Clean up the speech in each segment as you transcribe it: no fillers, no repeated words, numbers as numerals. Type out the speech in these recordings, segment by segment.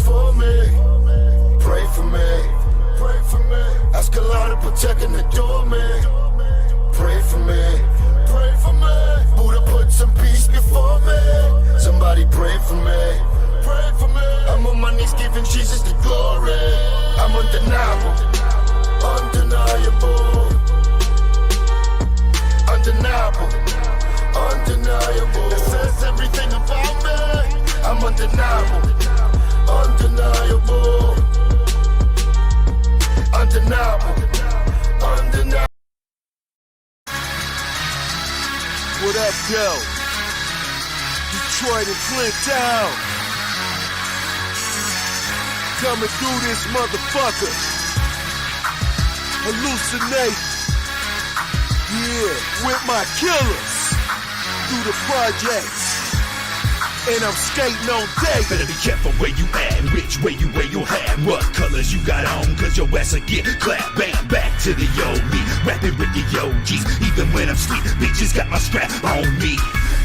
for me. Pray for me. Pray for me. Ask Allah to protect and adore me. Pray for me. Pray for me. Buddha put some peace before me. Somebody pray for me. Pray for me. I'm on my knees giving Jesus the glory. I'm undeniable. Undeniable. Undeniable. Undeniable. It says everything about me. I'm undeniable. Undeniable. Undeniable. Undeniable. What up, yo? Detroit and Flint Town. Coming through this motherfucker. Hallucinate. Yeah, with my killers. Through the projects. And I'm skating on day. Better be careful where you at, which way you wear your hat, what colors you got on, cause your ass will get clapped. Bam, back to the old me, rapping with the OGs. Even when I'm sweet, bitches got my strap on me.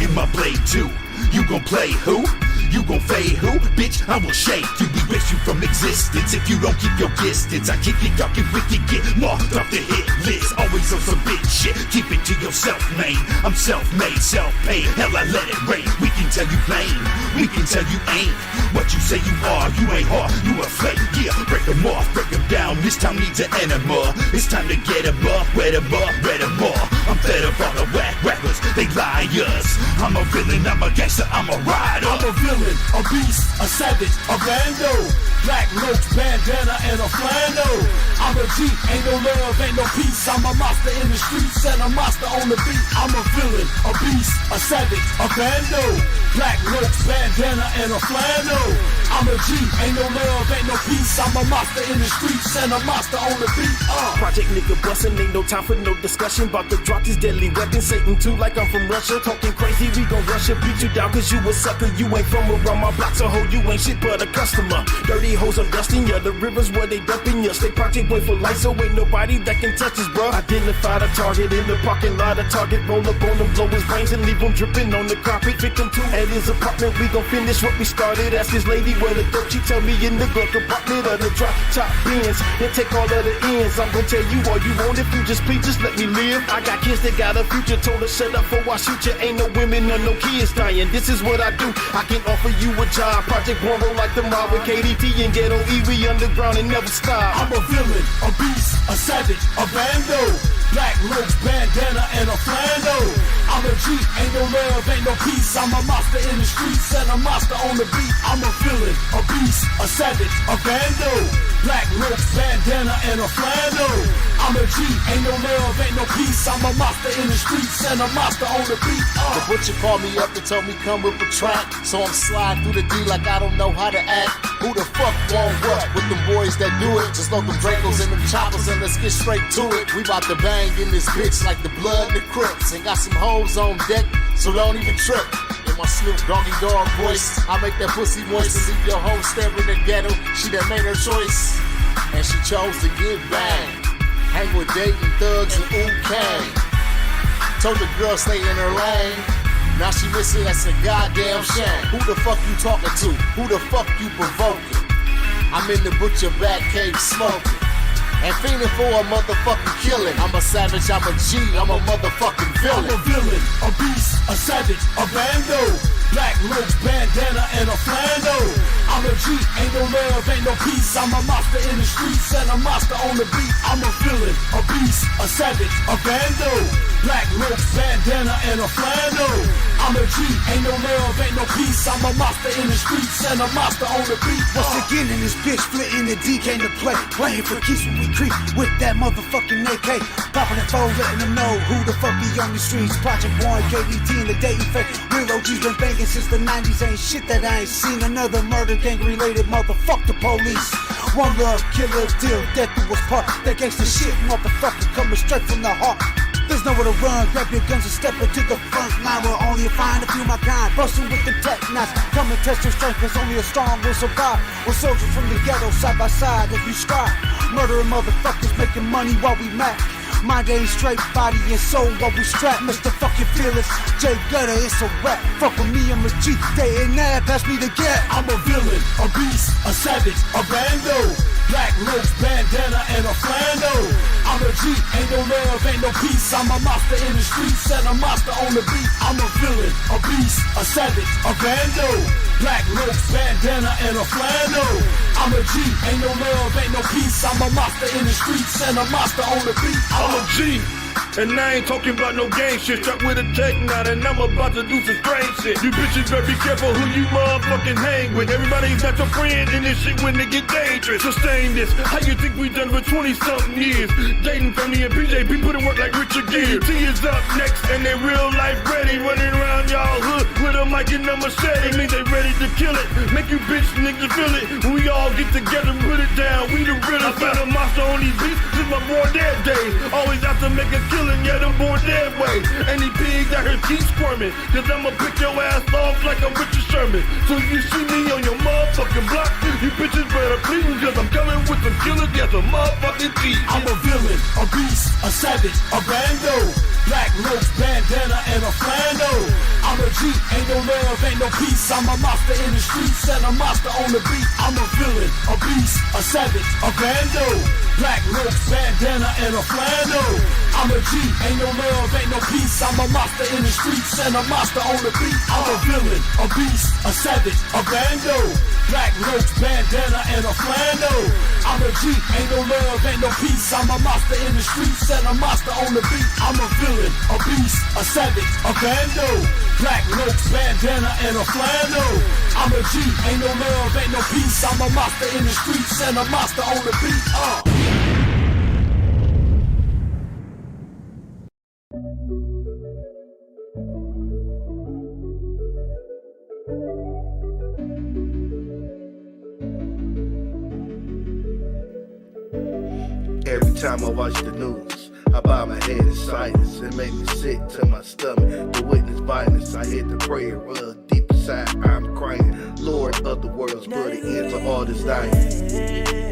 In my blade too, you gon' play who? You gon' fade who? Bitch, I will shake you, erase you from existence. If you don't keep your distance, I kick it, dark and wicked, get marked off the hit list. Always on some bitch shit, keep it to yourself, man. I'm self-made, self-paid, hell I let it rain. We can tell you plain, we can tell you ain't what you say you are. You ain't hard, you a flake, yeah. Break them off, break them down, this time needs an enema. It's time to get above, wet them up, red them up. I'm fed up all the whack rappers, they liars. I'm a villain, I'm a gangster, I'm a rider. I'm a villain, a beast, a savage, a rando. Black roach, bandana, and a flannel. I'm a G, ain't no love, ain't no peace. I'm a monster in the streets and a monster on the beat. I'm a villain, a beast, a savage, a rando. Black roach, bandana, and a flannel. I'm a G, ain't no love, ain't no peace. I'm a monster in the streets and a monster on the beat. Project nigga bustin', ain't no time for no discussion. About to drop this deadly weapon, Satan too, like I'm from Russia. Talking crazy, we gon' rush you, beat you down, cause you a sucker. You ain't from around my block, so ho, you ain't shit but a customer. Dirty hoes are dusting ya, the rivers where they dumping ya. Stay project boy for life, so ain't nobody that can touch us, bruh. Identify the target in the parking lot, a target roll up on them, blow his brains and leave him dripping on the carpet. Victim to at his apartment, we gon' finish what we started. Ask his lady where the dope, she tell me in the glove compartment of the drop top bins. Then take all of the ends, I'm gon' tell you all you want. If you just please, just let me live. I got kids that got a future, told her shut up for I shoot you. Ain't no women or no kids dying, this is what I do. I can offer you a job, Project One roll like the mob with KDT and Ghetto E, we underground and never stop. I'm a villain, a beast, a savage, a bando. Black roach, bandana, and a flannel. I'm a G, ain't no love, ain't no peace. I'm a monster in the streets and a monster on the beat. I'm a villain, a beast, a savage, a bando. Black roach, bandana, and a flannel. I'm a G, ain't no love, ain't no peace. I'm a monster in the streets and a monster on the beat. The butcher called me up and told me come with a track. So I'm sliding through the D like I don't know how to act. Who the fuck want what with them boys that do it? Just load them Dracos and them choppers and let's get straight to it. We bout to bang in this bitch like the blood and the Crips. And got some hoes on deck, so don't even trip. In my Snoop Doggy Dog voice, I make that pussy moist and leave your hoe staring in the ghetto. She done made her choice, and she chose to get banged. Hang with dating thugs and ooh kang. Told the girl stay in her lane. Now she missing, that's a goddamn shame. Who the fuck you talking to? Who the fuck you provoking? I'm in the butcher back cave smoking and fiending for a motherfucking killing. I'm a savage, I'm a G, I'm a motherfucking villain. I'm a villain, a beast, a savage, a bando. Black roach, bandana, and a flannel. I'm a G, ain't no love, ain't no peace. I'm a monster in the streets and a monster on the beat. I'm a villain, a beast, a savage, a bando. Black roach, bandana, and a flannel. I'm a G, ain't no love, ain't no peace. I'm a monster in the streets and a monster on the beat. Once again in this bitch, splitting the D came to play. Playing for keeps when we creep with that motherfucking AK. Popping the phone, letting them know who the fuck be on the streets. Project One, KDT, and the dating fake. Real OG's been banging since the 90s. Ain't shit that I ain't seen. Another murder gang related motherfuck the police. One love, killer, deal, death do us part. That gangsta shit, motherfucker, coming straight from the heart. There's nowhere to run, grab your guns and step into the front line. Where only you find a few my kind, busting with the tech knives. Come and test your strength, cause only a strong will survive. We're soldiers from the ghetto, side by side as we strive. Murdering motherfuckers, making money while we mad. Mind ain't straight, body and soul, while we strap. Mr. fucking Fearless, J Gutta, it's a rap. Fuck with me, I'm a G, day and night, pass me the gap. I'm a villain, a beast, a savage, a bando. Black roach, bandana, and a flando. I'm a G, ain't no love, ain't no peace. I'm a monster in the streets and a monster on the beat. I'm a villain, a beast, a savage, a bando. Black roach, bandana, and a flando. I'm a G, ain't no love, ain't no peace. I'm a monster in the streets and a monster on the beat. I'm a G. And I ain't talking about no gang shit. Stuck with a tech knot and I'm about to do some strange shit. You bitches better be careful who you motherfucking hang with. Everybody's not your friend in this shit when they get dangerous. Sustain this. How you think we done for 20-something years? Dating family and PJP put in work like Richard Gere. T is up next and they real life ready. Running around y'all hood with a mic and a machete. Means they ready to kill it. Make you bitch niggas feel it. When we all get together and put it down, we the realest. I found a monster on these beats since my born dead days. Always out to make a killing, yeah, them born dead way. Any pigs out here keep squirming, cause I'ma pick your ass off like I'm Richard Sherman. So if you see me on your motherfucking block, you bitches better please me, cause I'm coming with some killers, yeah, some motherfucking thieves. I'm a villain, a beast, a savage, a bando. Black roach, bandana, and a flando. I'm a G, ain't no love, ain't no peace. I'm a monster in the streets and a monster on the beat. I'm a villain, a beast, a savage, a bando. Black roach, bandana, and a flando. I'm a G, ain't no love, ain't no peace. I'm a monster in the streets and a monster on the beat. I'm a villain, a beast, a savage, a bando. Black roach, bandana, and a flando. I'm a G, ain't no love, ain't no peace. I'm a monster in the streets and a monster on the beat. I'm a villain, a beast, a savage, a bando. Black roach, bandana, and a flando. I'm a G, ain't no love, ain't no peace. I'm a monster in the streets and a monster on the beat. Every time I watch the news, I bow my head in silence. It made me sick to my stomach to witness violence. I hit the prayer rug deep inside, I'm crying. Lord of the worlds, put an end to all this dying.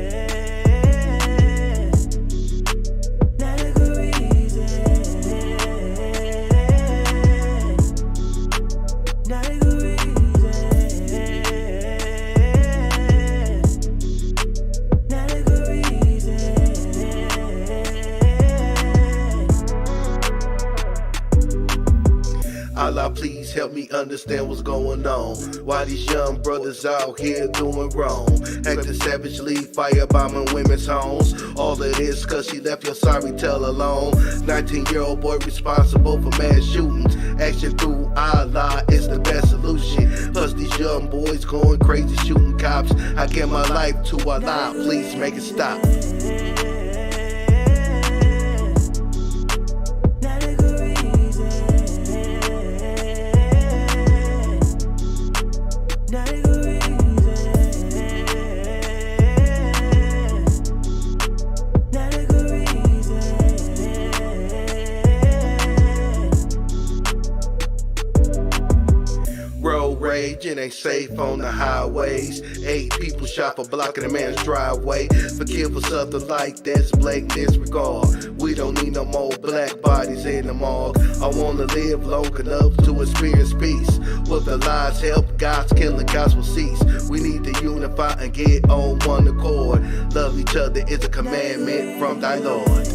Allah, please help me understand what's going on. Why these young brothers out here doing wrong? Acting savagely, firebombing women's homes. All of this cause she left your sorry tale alone. 19-year-old boy responsible for mass shootings. Action through Allah is the best solution. Plus these young boys going crazy shooting cops. I give my life to Allah, please make it stop. It ain't safe on the highways. 8 people shot for blocking a man's driveway. Forgive for something like that's blatant disregard. We don't need no more black bodies in the morgue. I wanna live long enough to experience peace. With the lies help, God's killing, God's will cease. We need to unify and get on one accord. Love each other is a commandment from thy Lord.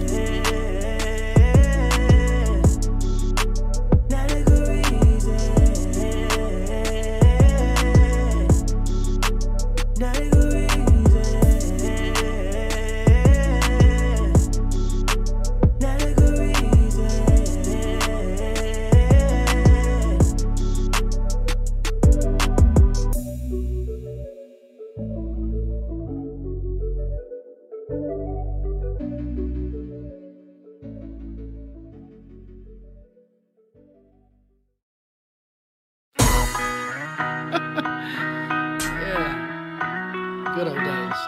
Good old days.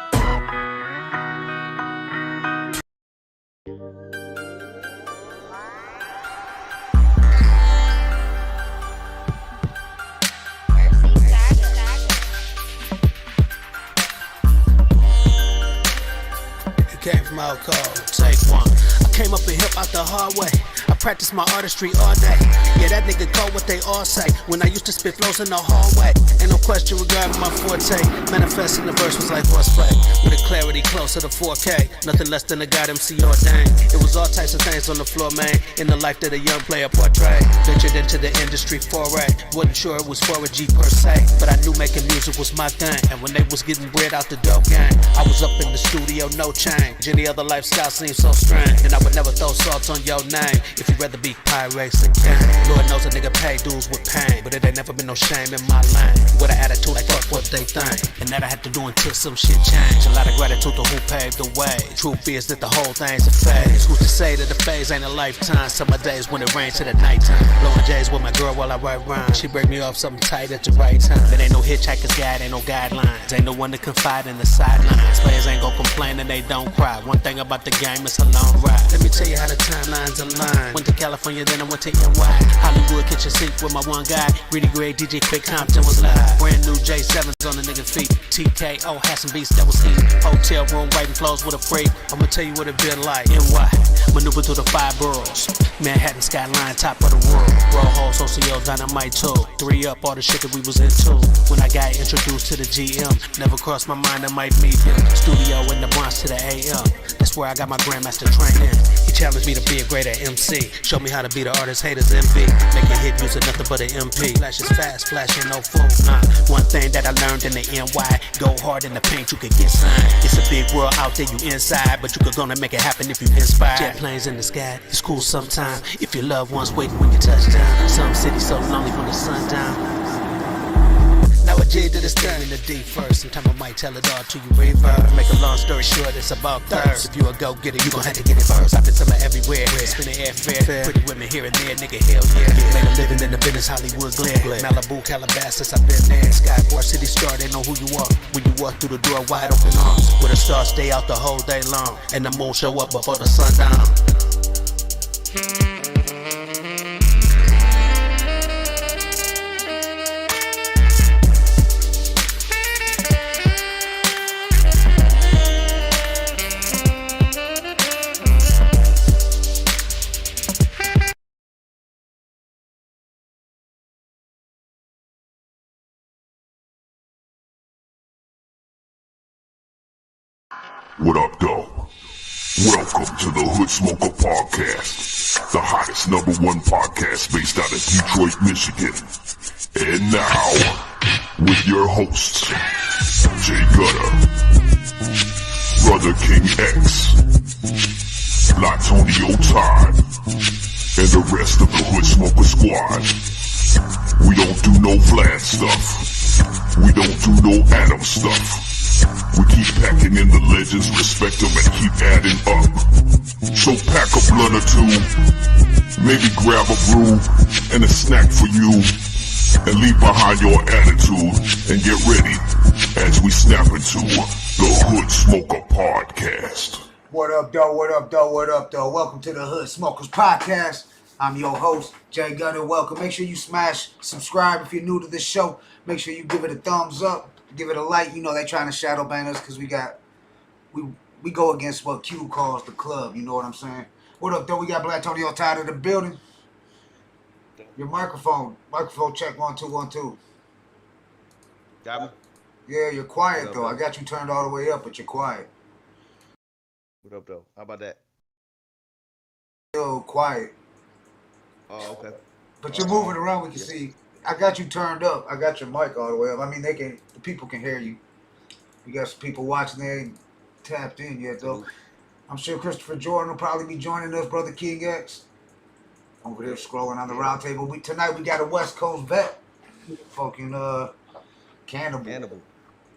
It came from our call. Take one. Came up in hip out the hard way. I practice my artistry all day. Yeah, that nigga call what they all say. When I used to spit flows in the hallway. Ain't no question regarding my forte. Manifesting the verse was like horseplay. With a clarity closer to 4K. Nothing less than a God MC ordained. It was all types of things on the floor, man. In the life that a young player portrayed. Ventured into the industry foray. Wasn't sure it was for a G per se. But I knew making music was my thing. And when they was getting bread out the dope game, I was up in the studio, no change. Any other lifestyle seems so strange. And I would never throw salt on your name if you'd rather be pirates than gang. Lord knows a nigga pay dues with pain, but it ain't never been no shame in my lane. With an attitude like fuck what they think, and that I had to do until some shit change. A lot of gratitude to who paved the way. Truth is that the whole thing's a phase. Who's to say that the phase ain't a lifetime? Summer days when it rains to the nighttime. Blowing J's with my girl while I write rhymes. She break me off something tight at the right time. There ain't no hitchhiker's guide, ain't no guidelines. Ain't no one to confide in the sidelines. Players ain't gon' complain and they don't cry. One thing about the game, it's a long ride. Let me tell you how the timelines align. Went to California, then I went to NY. Hollywood kitchen sink with my one guy. Really great DJ Quick Compton was live. Brand new J7s on the nigga feet. TKO had some beats that was heat. Hotel room writing flows with a freak. I'ma tell you what it been like. NY, maneuver through the 5 boroughs. Manhattan skyline, top of the world. Roll holes, OCO, dynamite too. 3 up, all the shit that we was into. When I got introduced to the GM, never crossed my mind I might meet him. Studio in the Bronx to the AM. That's where I got my grandmaster training. He challenged me to be a greater MC. Showed me how to be the artist haters envy. Make a hit using nothing but an MP. Flash is fast, flashing no fool. One thing that I learned in the NY, go hard in the paint, you could get signed. It's a big world out there, you inside, but you could gonna make it happen if you inspired. Jet planes in the sky, it's cool sometime. If your loved ones waiting when you touch down. Some cities so lonely when the sun down. Now a J to the stern in the D first. Sometimes I might tell it all to you reverse. Make a long story short, it's about thirst. If you a go-getter, you gon' have to get it first. I've been summer everywhere, spinning airfare. Pretty women here and there, nigga, hell yeah. Made a living in the business, Hollywood glare. Malibu, Calabasas, I've been there. Skyport, city star, they know who you are. When you walk through the door, wide open arms. Where the stars stay out the whole day long. And the moon show up before the sun down. What up, though? Welcome to the Hood Smoker Podcast, the hottest #1 podcast based out of Detroit, Michigan. And now, with your hosts, Jay Gutta, Brother King X, Blatonio Todd, and the rest of the Hood Smoker Squad. We don't do no Vlad stuff. We don't do no Adam stuff. We keep packing in the legends, respect them, and keep adding up. So pack a blunt or two, maybe grab a brew and a snack for you, and leave behind your attitude, and get ready as we snap into the Hood Smoker Podcast. What up, though? What up, though? What up, though? Welcome to the Hood Smokers Podcast. I'm your host, Jay Gutta. Welcome. Make sure you smash subscribe if you're new to this show. Make sure you give it a thumbs up. Give it a like. You know they trying to shadow ban us because we go against what Q calls the club. You know what I'm saying? What up, though? We got Blatonio Todd in the building. Your microphone check 1 2 1 2. Got me? Yeah, you're quiet up, though. bro? I got you turned all the way up, but you're quiet. What up, though? How about that? Still quiet. Oh, okay. But you're moving around. We can see. I got you turned up. I got your mic all the way up. I mean, the people can hear you. You got some people watching. They ain't tapped in yet, though. I'm sure Christopher Jordan will probably be joining us, Brother King X. Over there scrolling on the round table. Tonight we got a West Coast vet. Fucking Cannibal.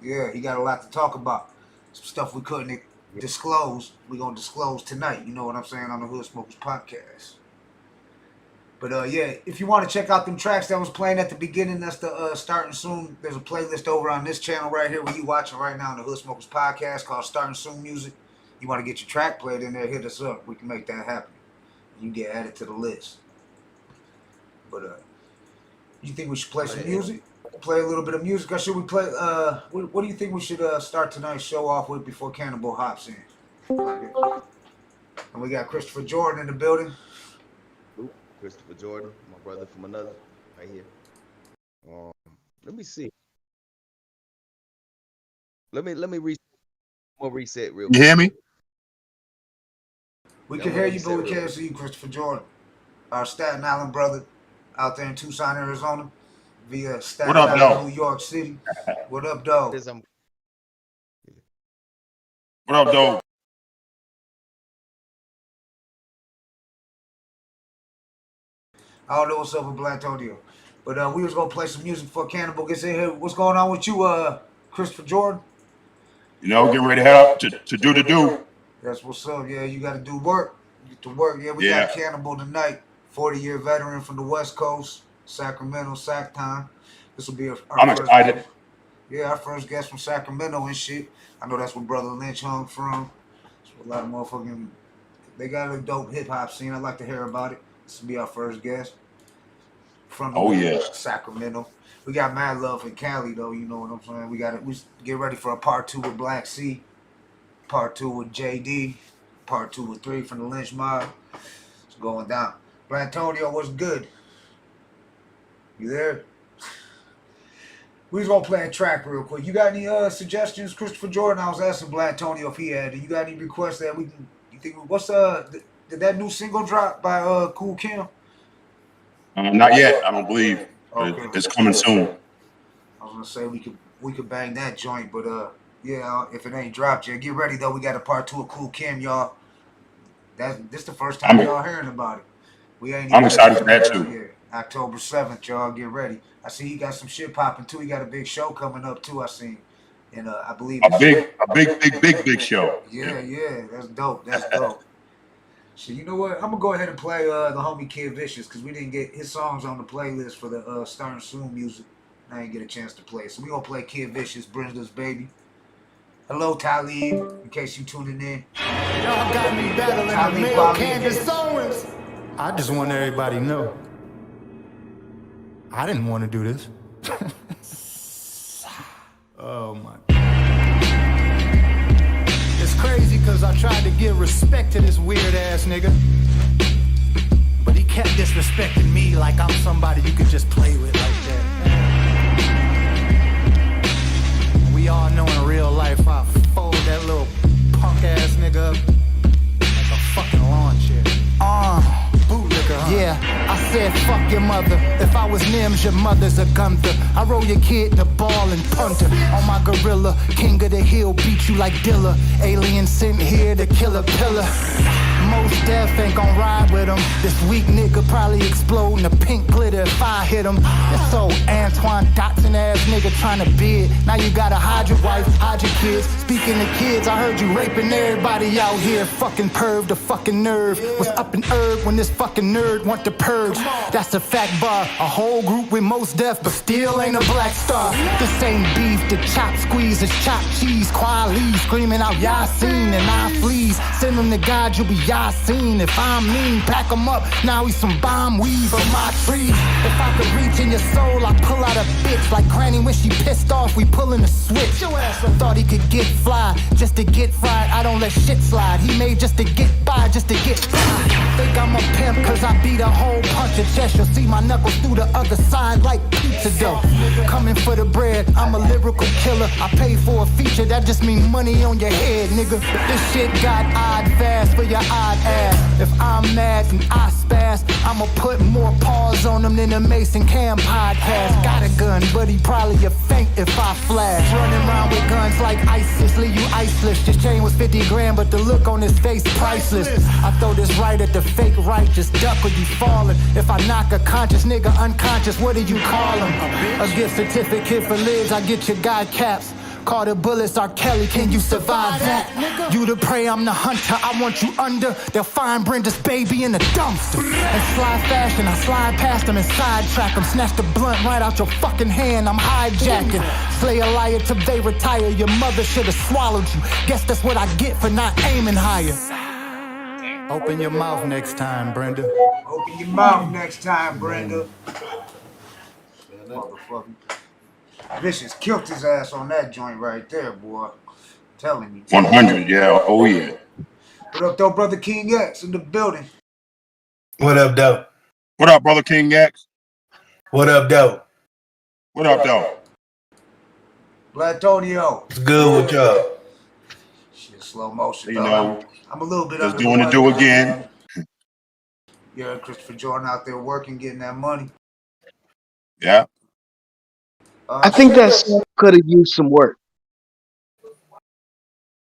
Yeah, he got a lot to talk about. Some stuff we couldn't disclose. We gonna disclose tonight. You know what I'm saying, on the Hood Smokers Podcast. But yeah, if you want to check out them tracks that was playing at the beginning, that's the Starting Soon. There's a playlist over on this channel right here where you watching right now on the Hood Smokers Podcast called Starting Soon Music. You want to get your track played in there, hit us up. We can make that happen. You get added to the list. But you think we should play some music? Play a little bit of music, or should we play? What do you think we should start tonight's show off with before Cannibal hops in? Or And we got Christopher Jordan in the building. Ooh, Christopher Jordan, my brother from another, right here. Let me see. Let me reset real quick. You hear me? We can hear you, but we can't see you, Christopher Jordan. Our Staten Island brother out there in Tucson, Arizona, via Staten Island, New York City. What up, dog? What up, dog? I don't know what's up with Blatonio. But we was gonna play some music for Cannibal gets in here. What's going on with you, Christopher Jordan? You know, getting ready to do the do. That's what's up. Yeah, you got to do work. Get to work. Yeah, we got Cannibal tonight. 40-year veteran from the West Coast, Sacramento, Sac Time. This will be our I'm first excited. Guest. Yeah, our first guest from Sacramento and shit. I know that's where Brother Lynch hung from. So a lot of motherfucking, they got a dope hip hop scene. I'd like to hear about it. This will be our first guest from Sacramento. We got mad love in Cali though. You know what I'm saying? We get ready for a part 2 with Black C, part 2 with JD, part 2 with 3 from the Lynch Mob. It's going down. Blatonio, what's good? You there? We was gonna play a track real quick. You got any suggestions, Christopher Jordan? I was asking Blatonio if he had. You got any requests that we can? You think what's did that new single drop by Cool Kim? Not yet. I don't believe. Okay. It's coming soon. I was gonna say we could bang that joint, but yeah, if it ain't dropped yet, get ready though. We got a part 2 of Cool Kim, y'all. This the first time y'all hearing about it. I'm excited for that too. Yeah, October 7th, y'all get ready. I see he got some shit popping too. He got a big show coming up too. I seen, and I believe a big show. Yeah, that's dope. That's dope. So you know what? I'm gonna go ahead and play the homie Kid Vicious because we didn't get his songs on the playlist for the Stern Soon music. I didn't get a chance to play, so we gonna play Kid Vicious, Brenda's Baby. Hello, Talib, in case you tuning in. Y'all got me battling the male Candace Owens. I just want everybody to know, I didn't want to do this. Oh my God. It's crazy because I tried to give respect to this weird ass nigga, but he kept disrespecting me like I'm somebody you could just play with like that. We all know in real life I fold that little punk ass nigga up like a fucking lawn chair. Bootlicker, huh? Yeah, I said fuck your mother. If I was Nims, your mother's a gunther. I roll your kid the ball and punter. On my gorilla, king of the hill, beat you like Dilla. Alien sent here to kill a pillar. Most death ain't gon' ride with him. This weak nigga probably explode in the pink glitter if I hit him. And so Antoine Dotson ass nigga trying to bid. Now you gotta hide your wife, hide your kids. Speaking of kids, I heard you raping everybody out here. Fucking perv, the fucking nerve. Was up in herb when this fucking nerd want to purge. That's a fact bar. A whole group with most death, but still ain't a black star. This ain't beef, the chop squeeze is chopped cheese. Quali screaming out Yasin and I fleas. Send them to God, you'll be Yasin. If I'm mean, pack them up. Now we some bomb weed from my tree. If I could reach in your soul, I pull out a bitch. Like Granny when she pissed off, we pulling a switch. Thought he could get fly, just to get fried. I don't let shit slide. He made just to get by, just to get by. Think I'm a pimp cause I beat a whole punch of chest. You'll see my knuckles through the other side like pizza dough. Coming for the bread, I'm a lyrical killer. I pay for a feature, that just mean money on your head, nigga. This shit got odd fast for your odd ass. If I'm mad and I spaz, I'ma put more paws on him than the Mason Cam podcast. Got a gun, but he probably a faint if I flash. Running around with guns like ISIS, leave you iceless. This chain was 50 grand, but the look on his face priceless. I throw this right at the fake right, just duck or you falling. If I knock a conscious nigga unconscious, what do you call him? A gift certificate for lids, I get your guy caps. Call the bullets, R. Kelly, can you survive that? You the prey, I'm the hunter, I want you under. They'll find Brenda's baby in the dumpster. In slide fashion, I slide past them and sidetrack them. Snatch the blunt right out your fucking hand, I'm hijacking. Slay a liar till they retire, your mother should've swallowed you. Guess that's what I get for not aiming higher. Open your mouth next time, Brenda. Open your mouth next time, Brenda. Motherfucker. Vicious killed his ass on that joint right there, boy. I'm telling you. 100, yeah. Oh, yeah. What up, though, brother King X in the building? What up, though? What up, brother King X? What up, though? What up, though? Blatonio. What's good with y'all? Shit, slow motion. You know, I'm a little bit just under doing the to do weather, again. man. Yeah, Christopher Jordan out there working, getting that money. Yeah. I think that song could have used some work.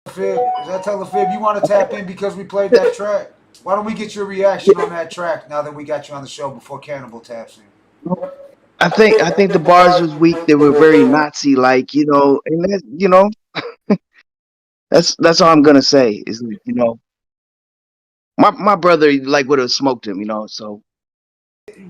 Fib, is that Telefib? You want to tap in because we played that track? Why don't we get your reaction on that track now that we got you on the show before Cannibal taps in? I think the bars was weak. They were very Nazi-like, you know, and that, you know, that's all I'm gonna say is, you know, my brother like would have smoked him, you know. So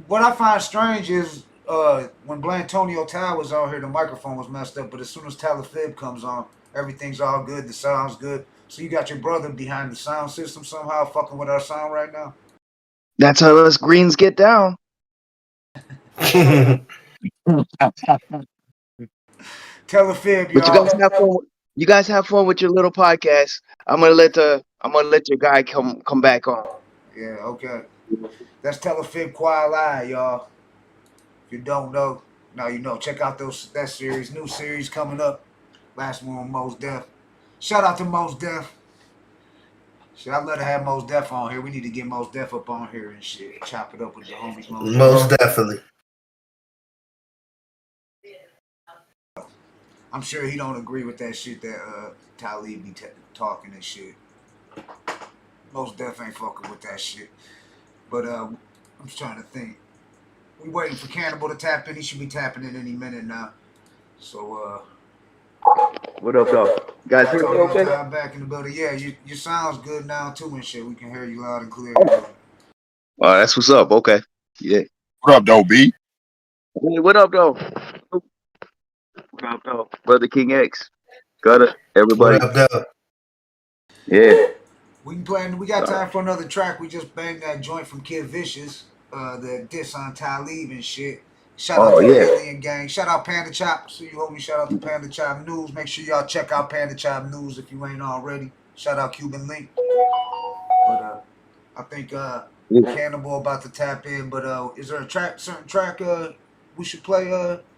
what I find strange is when Blatonio Todd was out here, the microphone was messed up, but as soon as Telefib comes on, everything's all good. The sound's good. So you got your brother behind the sound system somehow, fucking with our sound right now. that's how us Greens get down. Telefib, But y'all. you guys have fun with your little podcast. I'm gonna let your guy come back on. Yeah, okay. That's Telefib Quali, y'all. If you don't know, now you know. Check out that series, new series coming up. Last one on Mos Def. Shout out to Mos Def. Shit, I'd love to have Mos Def on here. We need to get Mos Def up on here and shit. Chop it up with the homies. Most definitely. I'm sure he don't agree with that shit that Talib be talking and shit. Mos Def ain't fucking with that shit. But I'm just trying to think. We waiting for Cannibal to tap in. He should be tapping in any minute now. So What up, dog? Guys, hear me okay? Time back in the building. Yeah, your sound's good now too and shit. We can hear you loud and clear. That's what's up. Okay. Yeah. What up, though, B? Hey, what up, though? What up, though? Brother King X. Gutta, everybody. What up, though? Yeah. We can play. We got time for another track. We just banged that joint from Kid Vicious, the diss on Talib and shit. Shout out to the Alien Gang. Shout out Panda Chop. See you, homie. Shout out to Panda Chop News. Make sure y'all check out Panda Chop News if you ain't already. Shout out Cuban Link. But I think Cannibal about to tap in. But is there a certain track we should play?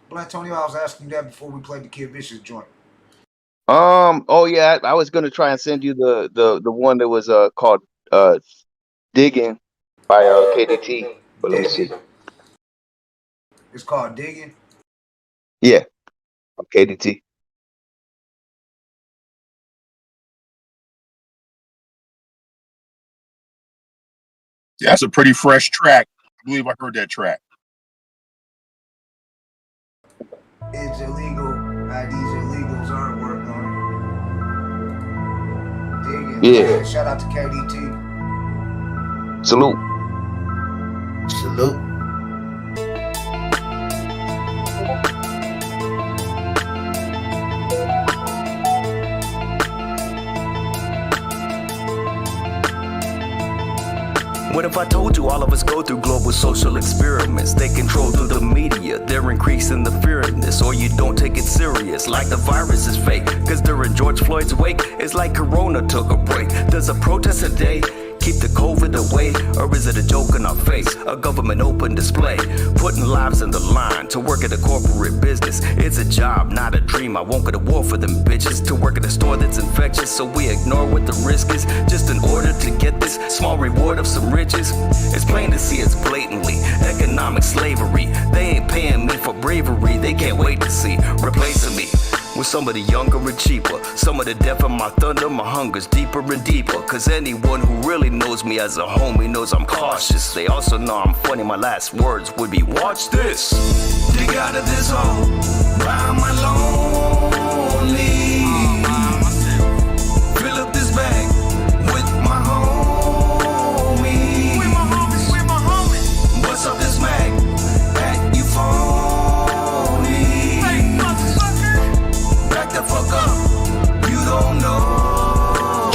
Blatonio, I was asking that before we played the Kid Vicious joint. Oh yeah, I was gonna try and send you the one that was called Digging by KDT. But let me see. It's called Digging? Yeah. KDT. Yeah, that's a pretty fresh track. I believe I heard that track. It's illegal. IDs illegals artwork on it. Digging. Yeah. Shout out to KDT. Salute. Salute. What if I told you all of us go through global social experiments? They control through the media, they're increasing the fear in this. Or you don't take it serious, like the virus is fake. Cause during George Floyd's wake, it's like Corona took a break. Does a protest a day keep the COVID away? Or is it a joke in our face, a government open display? Putting lives in the line to work at a corporate business. It's a job, not a dream. I won't go to war for them bitches. To work at a store that's infectious, so we ignore what the risk is, just in order to get this small reward of some riches. It's plain to see it's blatantly economic slavery. They ain't paying me for bravery, they can't wait to see replacing me with somebody younger and cheaper. Some of the death of my thunder, my hunger's deeper and deeper. Cause anyone who really knows me as a homie knows I'm cautious. They also know I'm funny, my last words would be, watch this. Dig out of this hole, why am I lonely? Fill up this bag with my homies. With my homies. What's up this mag? At you phone. The fuck up, you don't know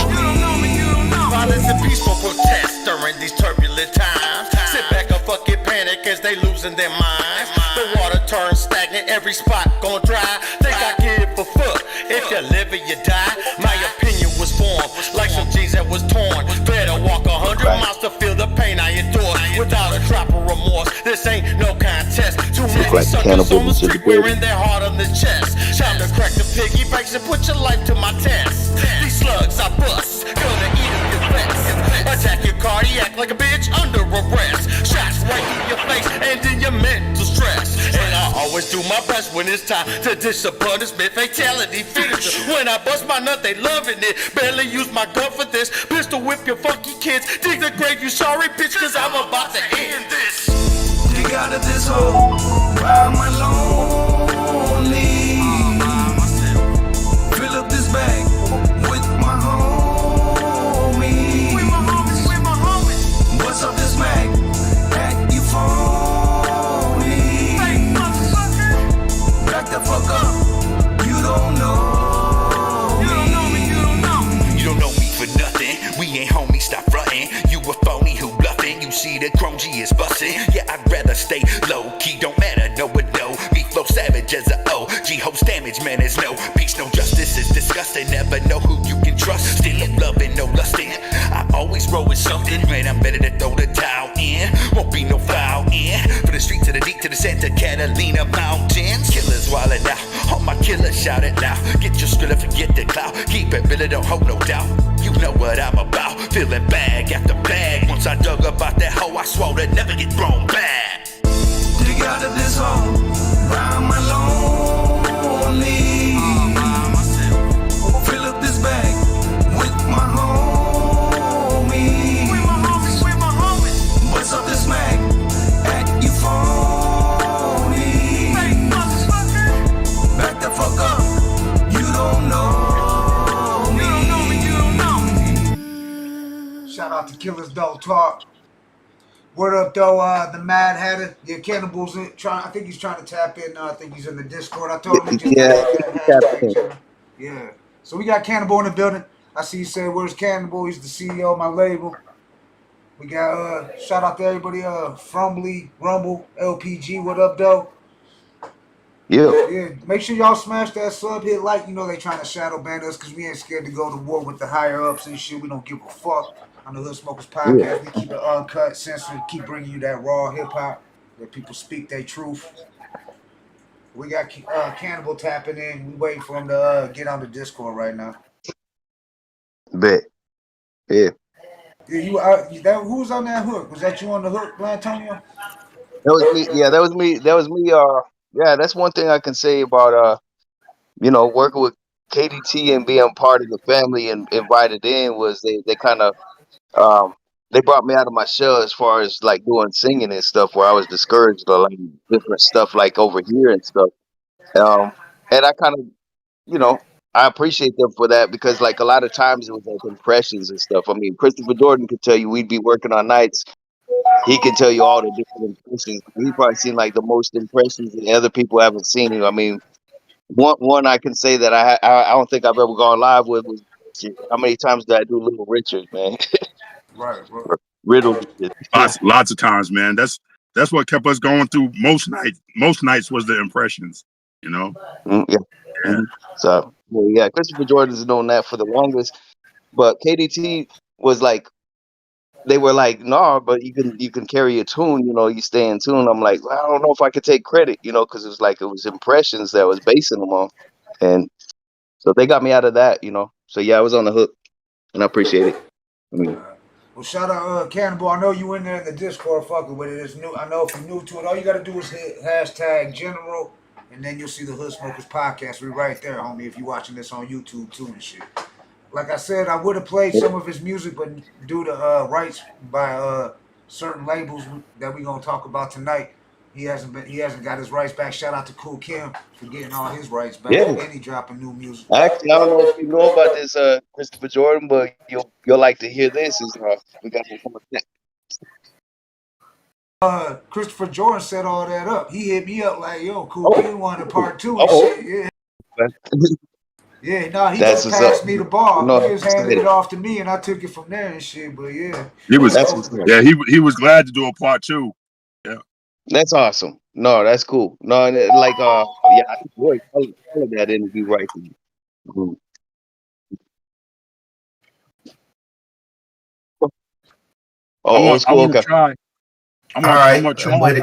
me. Violence and peaceful protest during these turbulent times. Sit back and fucking panic as they losing their minds. The water turns stagnant, every spot gon' dry. Think I give a fuck if you live or you die. My opinion was formed like some Jesus chains that was torn. Better walk 100 miles to feel the pain I endure without a drop of remorse. This ain't no contest. Too many suckers on the street wearing their heart on the chest. Time to crack the piggy banks and put your life to my test. These slugs I bust, gonna eat up your vest. Attack your cardiac like a bitch under arrest. Shots right in your face and in your mental stress. And I always do my best when it's time to dish a punishment. Fatality finisher. When I bust my nut, they loving it. Barely use my gun for this. Pistol whip your funky kids. Dig the grave, you sorry bitch, cause I'm about to end this. Dig out of this hole, why am I lonely? Fill up this bag with my homies. With my homies. What's up this mag? Act you phony. Back the fuck up. You don't know me. You don't know me for nothing. We ain't homies, stop frontin'. You a phony who bluffing. You see the chrome G is bustin'. Yeah, I'd rather stay low key. Don't matter, no but no. Me flow savage as a O. G host damage, man, is no peace, no justice. Is disgusting. Never know who you can trust. Still in love and no lusting. I always roll with something. Man, I'm better to throw the towel in. Won't be no foul in. For the street to the deep to the Santa Catalina mountains. Killers wildin' out. All my killers shout it loud. Get your skrilla, forget the cloud. Keep it real, don't hold no doubt. You know what I'm about. Feeling bag after bag. Once I dug about that hoe, I swore to never get thrown back. Dig out of this hole, why am I lonely? Fill up this bag with my homies. With my homies. What's up this mag? Act you phony. Back the fuck up. You don't know me. You don't know me. Shout out to Killers Don't Talk. Word up though, the Mad Hatter, yeah, Cannibal's in, I think he's trying to tap in. I think he's in the Discord. I told him just hashtag. Yeah. So we got Cannibal in the building. I see you say, "Where's Cannibal?" He's the CEO of my label. We got shout out to everybody. Frumbly, Rumble, LPG. What up though? Yeah. Make sure y'all smash that sub, hit like. You know they trying to shadow ban us because we ain't scared to go to war with the higher ups and shit. We don't give a fuck. On the Hood Smokers Podcast, we keep it uncut, censored, keep bringing you that raw hip hop, let people speak their truth. We got Cannibal tapping in. We waiting for him to get on the Discord right now. Bet. Yeah. Who was on that hook? Was that you on the hook, Blatonio? That was me. Yeah, that was me. That was me. Yeah, that's one thing I can say about working with KDT and being part of the family and invited in was they kind of they brought me out of my shell as far as like doing singing and stuff where I was discouraged or like different stuff like over here and stuff. And I kind of, I appreciate them for that because like a lot of times it was like impressions and stuff. I mean, Christopher Jordan could tell you we'd be working on nights. He can tell you all the different impressions. He probably seen like the most impressions that other people haven't seen. I mean, one I can say that I don't think I've ever gone live with was how many times did I do Little Richard, man? Right. Riddle. Lots of times, man. That's what kept us going through most nights. Most nights was the impressions, Yeah. Mm-hmm. So Christopher Jordan's known that for the longest, but KDT was like, they were like, no, but you can carry a tune, you stay in tune. I'm like, well, I don't know if I could take credit, because it was impressions that I was basing them on, and so they got me out of that, So yeah, I was on the hook, and I appreciate it. Well, shout out Cannibal. I know you in there in the Discord fucking with it. It's new. I know if you're new to it, all you gotta do is hit hashtag general, and then you'll see the Hood Smokers Podcast. We're right there, homie. If you're watching this on YouTube too and shit. Like I said, I would have played some of his music, but due to rights by certain labels that we gonna talk about tonight, he hasn't got his rights back. Shout out to Cool Kim for getting all his rights back. Yeah. And he dropping new music. Actually, I don't know if you know about this, Christopher Jordan, but you'll like to hear this. We got Christopher Jordan set all that up. He hit me up like, "Yo, Cool Kim wanted part 2 and shit." Yeah. Yeah, no, he just passed me the ball. He just handed it off to me, and I took it from there and shit. But yeah, he was glad to do a part 2. Yeah, that's awesome. No, that's cool. No, like I enjoyed all of that interview right there. Oh, old I school. want to Okay. try. I right, want to try. I'm with I it.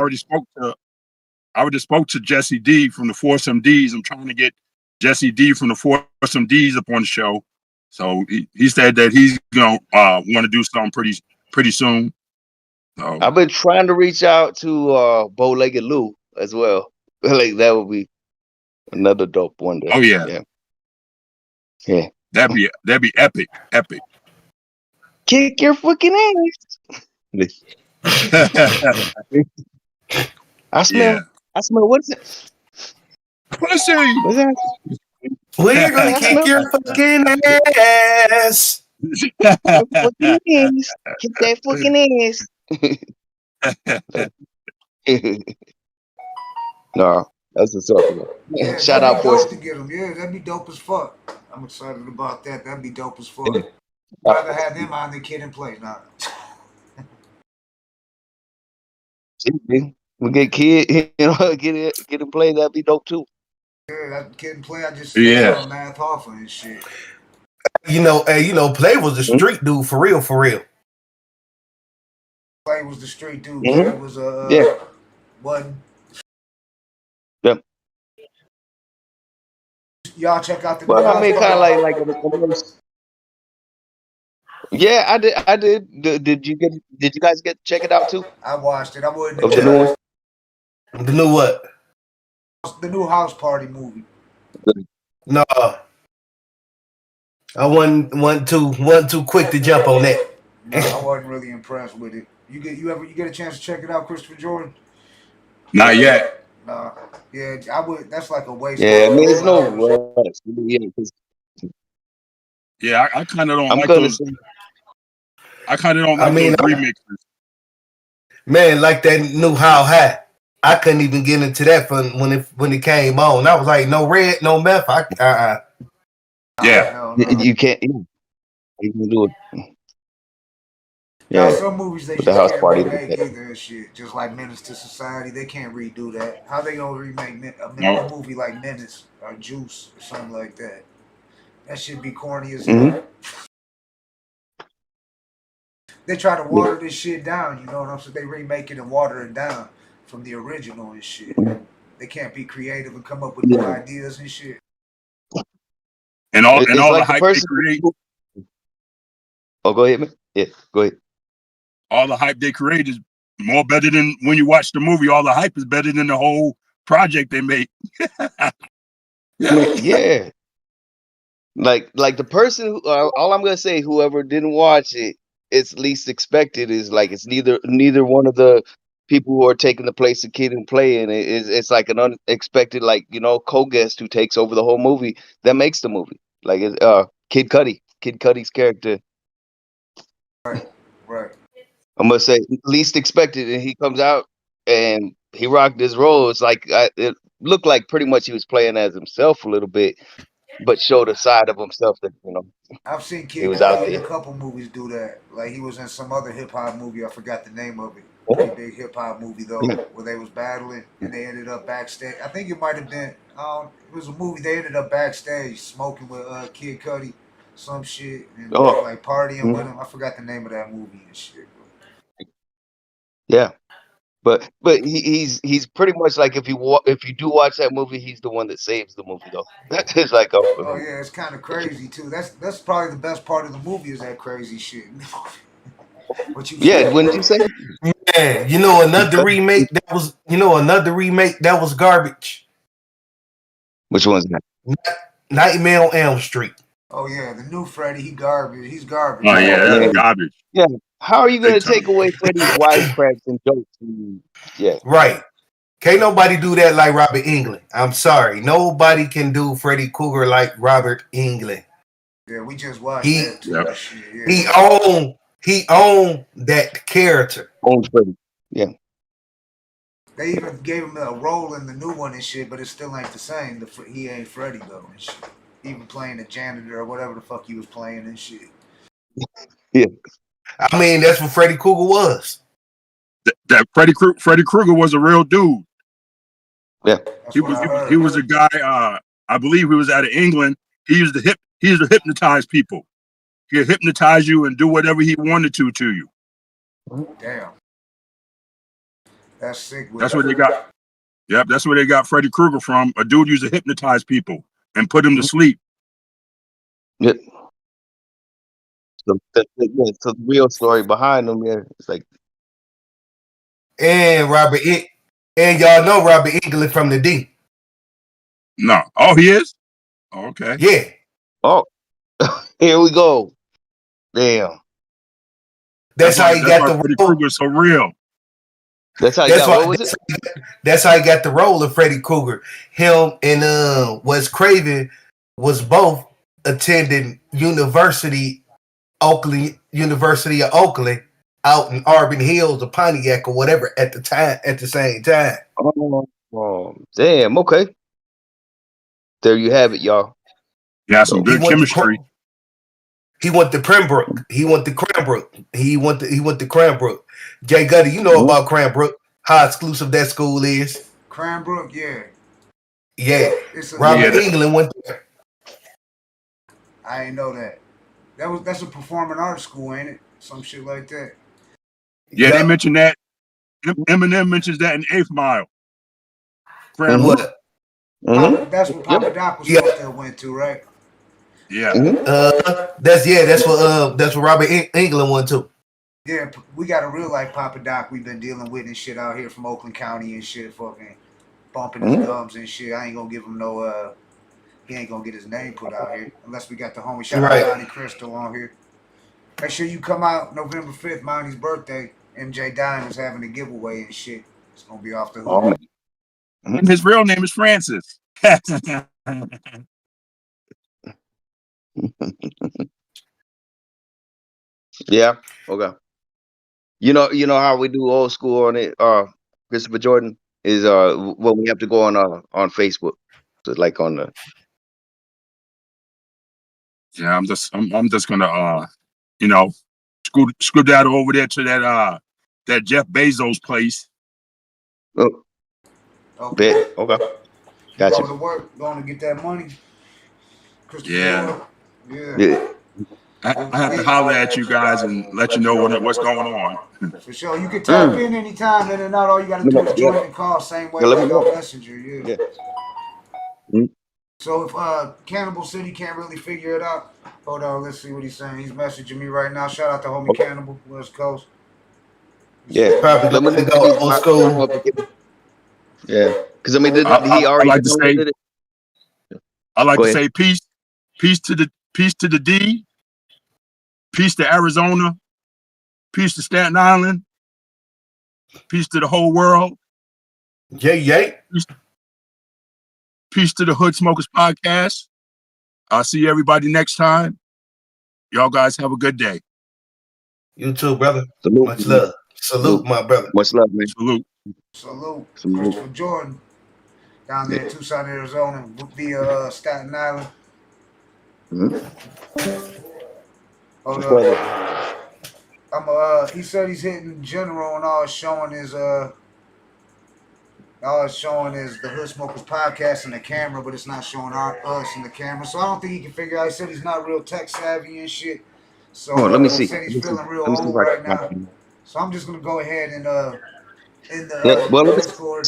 already spoke to Jesse D from the Foursome D's. I'm trying to get Jesse D from the Foursome D's up on the show. So he said that he's gonna want to do something pretty soon. So I've been trying to reach out to Bow-Legged Lou as well. Like that would be another dope one day. oh yeah, Yeah. that'd be epic. Kick your fucking ass. I Yeah. smell what is it? Pussy. What's that? We're gonna I kick smell your fucking ass. fucking ass. Kick that fucking ass. No, that's what's up. Yeah, Shout that'd out be for dope to get them. Yeah, that'd be dope as fuck. I'm excited about that. That'd be dope as fuck. Rather have them on the Kid and Play. Nah. we get Kid, get him play. That'd be dope too. Yeah, that Kid and Play. I just Yeah. math off of and shit. You know, Play was the street dude for real. Play was the street dude. Mhm. Kid was one. Yep. Y'all check out the. Well, I mean, kind of like yeah, I did. Did you guys check it out too? I watched it. I wouldn't. Of the new one? The new what? The new House Party movie. No, I wasn't too quick to jump on that. No, I wasn't really impressed with it. You get a chance to check it out, Christopher Jordan? Not yet. Nah. Yeah, I would. That's like a waste. Yeah, I mean, it's no rush. Yeah, I kind of don't I'm like gonna those. say, I kind of don't like those remixes. Man, like that new How High. I couldn't even get into that when it came on. I was like, no red, no meth. Yeah. You can't. You can do it. Yeah, Yeah, some movies they with just the House can't Party. remake either and shit. Just like Menace to Society, they can't redo that. How they gonna remake a No. movie like Menace or Juice or something like that? That should be corny as Mhm. hell. They try to water this shit down, you know what I'm saying? They remake it and water it down from the original and shit. They can't be creative and come up with new ideas and shit. And all It's the like the hype person. they create, Oh, go ahead, man. Yeah, go ahead. all the hype they create is more better than when you watch the movie. All the hype is better than the whole project they make. Yeah. Like the person who, all I'm gonna say, whoever didn't watch it, it's least expected is like it's neither one of the people who are taking the place of Kid and Play, and it's like an unexpected, like, co-guest who takes over the whole movie that makes the movie. Like it's Kid Cudi's character. Right. I'm gonna say least expected, and he comes out and he rocked his role. It's like it looked like pretty much he was playing as himself a little bit, but showed a side of himself that I've seen he Kid was out Cudi in there. a couple movies do that. Like he was in some other hip hop movie. I forgot the name of it. Pretty big hip hop movie though, where they was battling and they ended up backstage. I think it might have been. It was a movie. They ended up backstage smoking with Kid Cudi, some shit, and like partying with him. I forgot the name of that movie and shit. Yeah, but he's pretty much like if you do watch that movie, he's the one that saves the movie though. It's like Oh yeah, it's kind of crazy too. That's probably the best part of the movie is that crazy shit. What you yeah, wouldn't you say? Yeah, another remake that was garbage. Which one's that? Nightmare on Elm Street. Oh yeah, the new Freddy, he's garbage. Oh yeah, that's garbage. Yeah, how are you gonna take away Freddy's wisecracks and jokes? Yeah, right. Can't nobody do that like Robert Englund. I'm sorry, nobody can do Freddy Krueger like Robert Englund. Yeah, we just watched that too. Yep. Shit, yeah. He owned that character. Owned Freddy. Yeah. They even gave him a role in the new one and shit, but it still ain't the same. He ain't Freddy though and shit. Even playing the janitor or whatever the fuck he was playing and shit. Yeah. I mean, that's what Freddy Krueger was. That Freddy Krueger was a real dude. Yeah. He was a guy. I believe he was out of England. He used to hypnotize people. He could hypnotize you and do whatever he wanted to you. Damn. That's sick. That's where they got. Yep, that's where they got Freddy Krueger from. A dude used to hypnotize people and put them to sleep. Yep. So the real story behind them, yeah, it's like. And and y'all know Robert Englund from the D. No. Oh, he is? Oh, okay. Yeah. Oh, here we go. Damn. That's how he got the Freddy role. Krueger so real. That's how he got. What was it? That's how he got the role of Freddy Krueger. Him and Wes Craven was both attending University of Oakland out in Auburn Hills or Pontiac or whatever at the same time. Oh, damn. Okay. There you have it, y'all. Yeah, some good chemistry. He went to Cranbrook. He went to Cranbrook. Jay Gutta, you know about Cranbrook, how exclusive that school is. Cranbrook, yeah. Yeah. Robert Englund went there. I didn't know that. That's a performing arts school, ain't it? Some shit like that. Yeah, they mentioned that. Eminem mentions that in 8th Mile. Cranbrook. That's what Papa Doc was supposed to went to, right? Yeah. That's what Robert Englund went to. Yeah, we got a real life Papa Doc we've been dealing with and shit out here from Oakland County and shit, fucking bumping his gums and shit. I ain't gonna give him no he ain't gonna get his name put out here unless we got the homie shout out Donnie Crystal on here. Make sure you come out November 5th, Monty's birthday. MJ Dine is having a giveaway and shit. It's gonna be off the hook. And his real name is Francis. Yeah. Okay. You know how we do old school on it, Christopher Jordan, is when we have to go on Facebook. So like on the. Yeah, I'm just gonna skedaddle over there to that Jeff Bezos place. Oh. Bet. Okay. Gotcha. Going to work, going to get that money. Yeah. Yeah. I have to holler at you guys and let you know what's going on. For sure. You can tap in anytime, in and out. All you got to do is join and call. Same way like on Messenger. Yeah. So if Cannibal City can't really figure it out, hold on. Let's see what he's saying. He's messaging me right now. Shout out to homie Cannibal, West Coast. Yeah. Probably let me go on school. Yeah. Because I mean, he already did it. I like to say peace to the D. Peace to Arizona. Peace to Staten Island. Peace to the whole world. Yay. Peace to the Hood Smokers Podcast. I'll see everybody next time. Y'all guys have a good day. You too, brother. Salute. Much love. Salute, my brother. Much love, man. Salute. Christopher Jordan down there in Tucson, Arizona, via Staten Island. Hold up. He said he's hitting general and all it's showing is the Hood Smokers Podcast in the camera, but it's not showing us in the camera. So I don't think he can figure out. He said he's not real tech savvy and shit. So let me see. He said he's feeling real old right now. So I'm just gonna go ahead and in the Discord,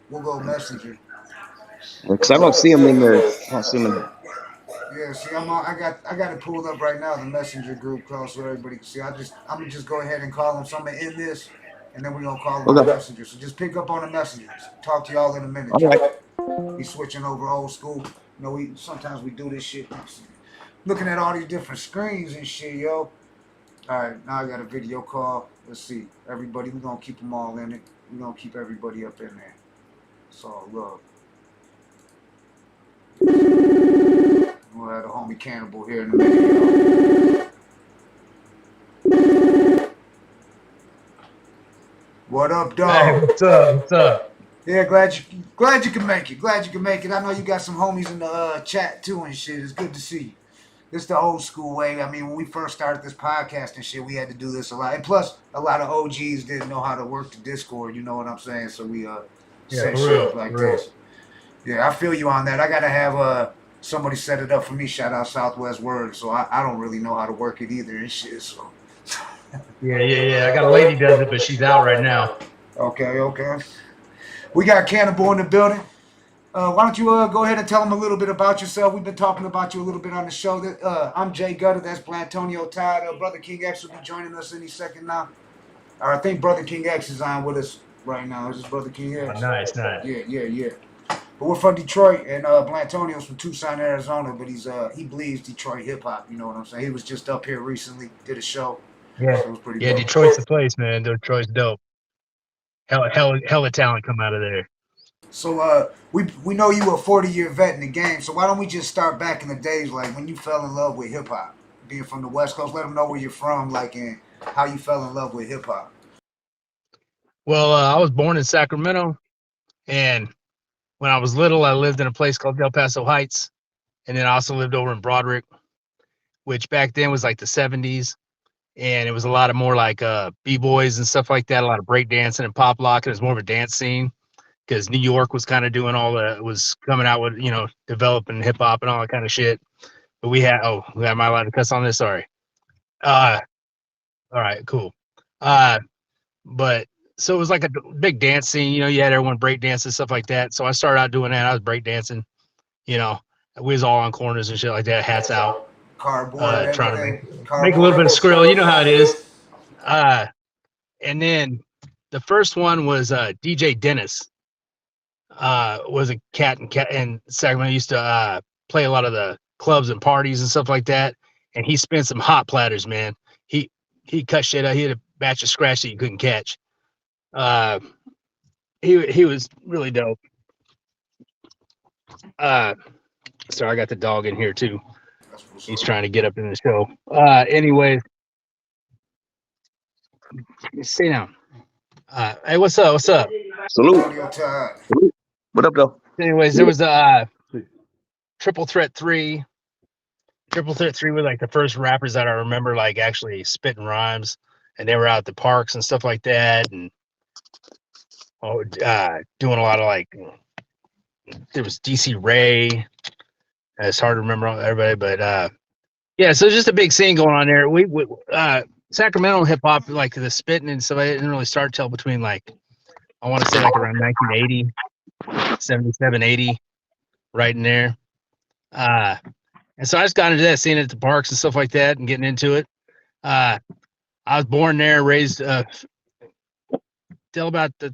we'll go Messenger. Because I don't see him in there. I don't see him in there. Yeah, see, I got it pulled up right now, the Messenger group call so everybody can see. I'm gonna just go ahead and call him. So I'm gonna end this, and then we're gonna call him on Messenger. So just pick up on the messengers. Talk to y'all in a minute. All right. We switching over old school. You know, sometimes we do this shit. Looking at all these different screens and shit, yo. All right, now I got a video call. Let's see. Everybody, we're gonna keep them all in it. We're gonna keep everybody up in there. It's all love. We'll have the homie Cannibal here in a minute. What up, dog? Hey, what's up? Yeah, glad you can make it. I know you got some homies in the chat too and shit. It's good to see you. This is the old school way. I mean, when we first started this podcast and shit, we had to do this a lot. And plus, a lot of OGs didn't know how to work the Discord. You know what I'm saying? So we set shit up like this. Yeah, I feel you on that. I gotta have somebody set it up for me. Shout out Southwest Word. So I don't really know how to work it either and shit. So Yeah. I got a lady does it, but she's out right now. Okay. We got Cannibal in the building. Why don't you go ahead and tell them a little bit about yourself? We've been talking about you a little bit on the show. I'm Jay Gutta. That's Blatonio, Todd. Brother King X will be joining us any second now. Or I think Brother King X is on with us right now. Is this Brother King X? Oh, nice. Yeah. But we're from Detroit, and Blatonio's from Tucson, Arizona. But he believes Detroit hip hop. You know what I'm saying? He was just up here recently, did a show. Yeah, So it was pretty dope. Detroit's the place, man. Detroit's dope. Hell of talent come out of there. So we know you a 40-year vet in the game. So why don't we just start back in the days, like when you fell in love with hip hop, being from the West Coast. Let them know where you're from, like, and how you fell in love with hip hop. Well, I was born in Sacramento, and when I was little, I lived in a place called El Paso Heights, and then I also lived over in Broderick, which back then was like the 70s, and it was a lot of more like b-boys and stuff like that, a lot of break dancing and pop lock. It was more of a dance scene because New York was kind of doing was coming out with, developing hip hop and all that kind of shit. But am I allowed to cuss on this? Sorry. All right, cool. But so it was like a big dance scene, you had everyone break dancing, stuff like that. So I started out doing that. I was break dancing, we was all on corners and shit like that, hats out, cardboard, trying to make a little bit of skrill. You know how it is. And then the first one was DJ Dennis. Was a cat in Sacramento. Used to play a lot of the clubs and parties and stuff like that. And he spent some hot platters, man. He cut shit out. He had a batch of scratch that you couldn't catch. He was really dope. Sorry, I got the dog in here too. He's trying to get up in the show. Anyways, sit down. Hey, what's up? Salute. What up, though? Anyways, there was a Triple Threat 3. Triple Threat 3 were like the first rappers that I remember like actually spitting rhymes, and they were out at the parks and stuff like that, and doing a lot of like. There was DC Ray. It's hard to remember everybody, but yeah. So just a big scene going on there. We Sacramento hip hop, like the spitting and stuff, it didn't really start till between like I want to say like around 1980, 77, 80, right in there. And so I just got into that, seeing it at the parks and stuff like that, and getting into it. I was born there, raised till about the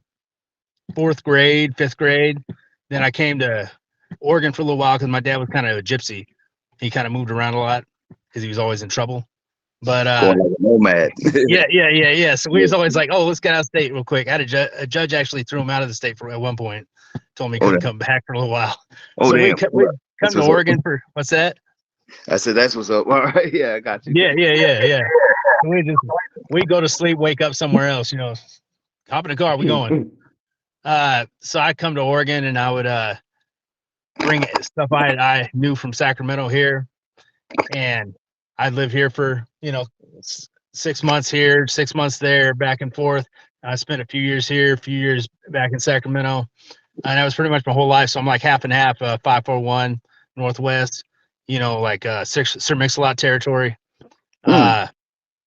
4th grade, 5th grade. Then I came to Oregon for a little while because my dad was kind of a gypsy. He kind of moved around a lot because he was always in trouble. But going like a nomad. yeah. So we was always like, oh, let's get out of state real quick. I had a judge actually threw him out of the state at one point. Told me he couldn't come back for a little while. Oh, so damn. we come to Oregon for what's that? I said that's what's up. All right, yeah, I got you. Yeah. We go to sleep, wake up somewhere else. Hop in the car, we going. So I come to Oregon and I would bring stuff I knew from Sacramento here, and I'd live here for 6 months here, 6 months there, back and forth. I spent a few years here, a few years back in Sacramento, and that was pretty much my whole life. So I'm like half and half, 541 Northwest, like Sir Mix-a-Lot territory, and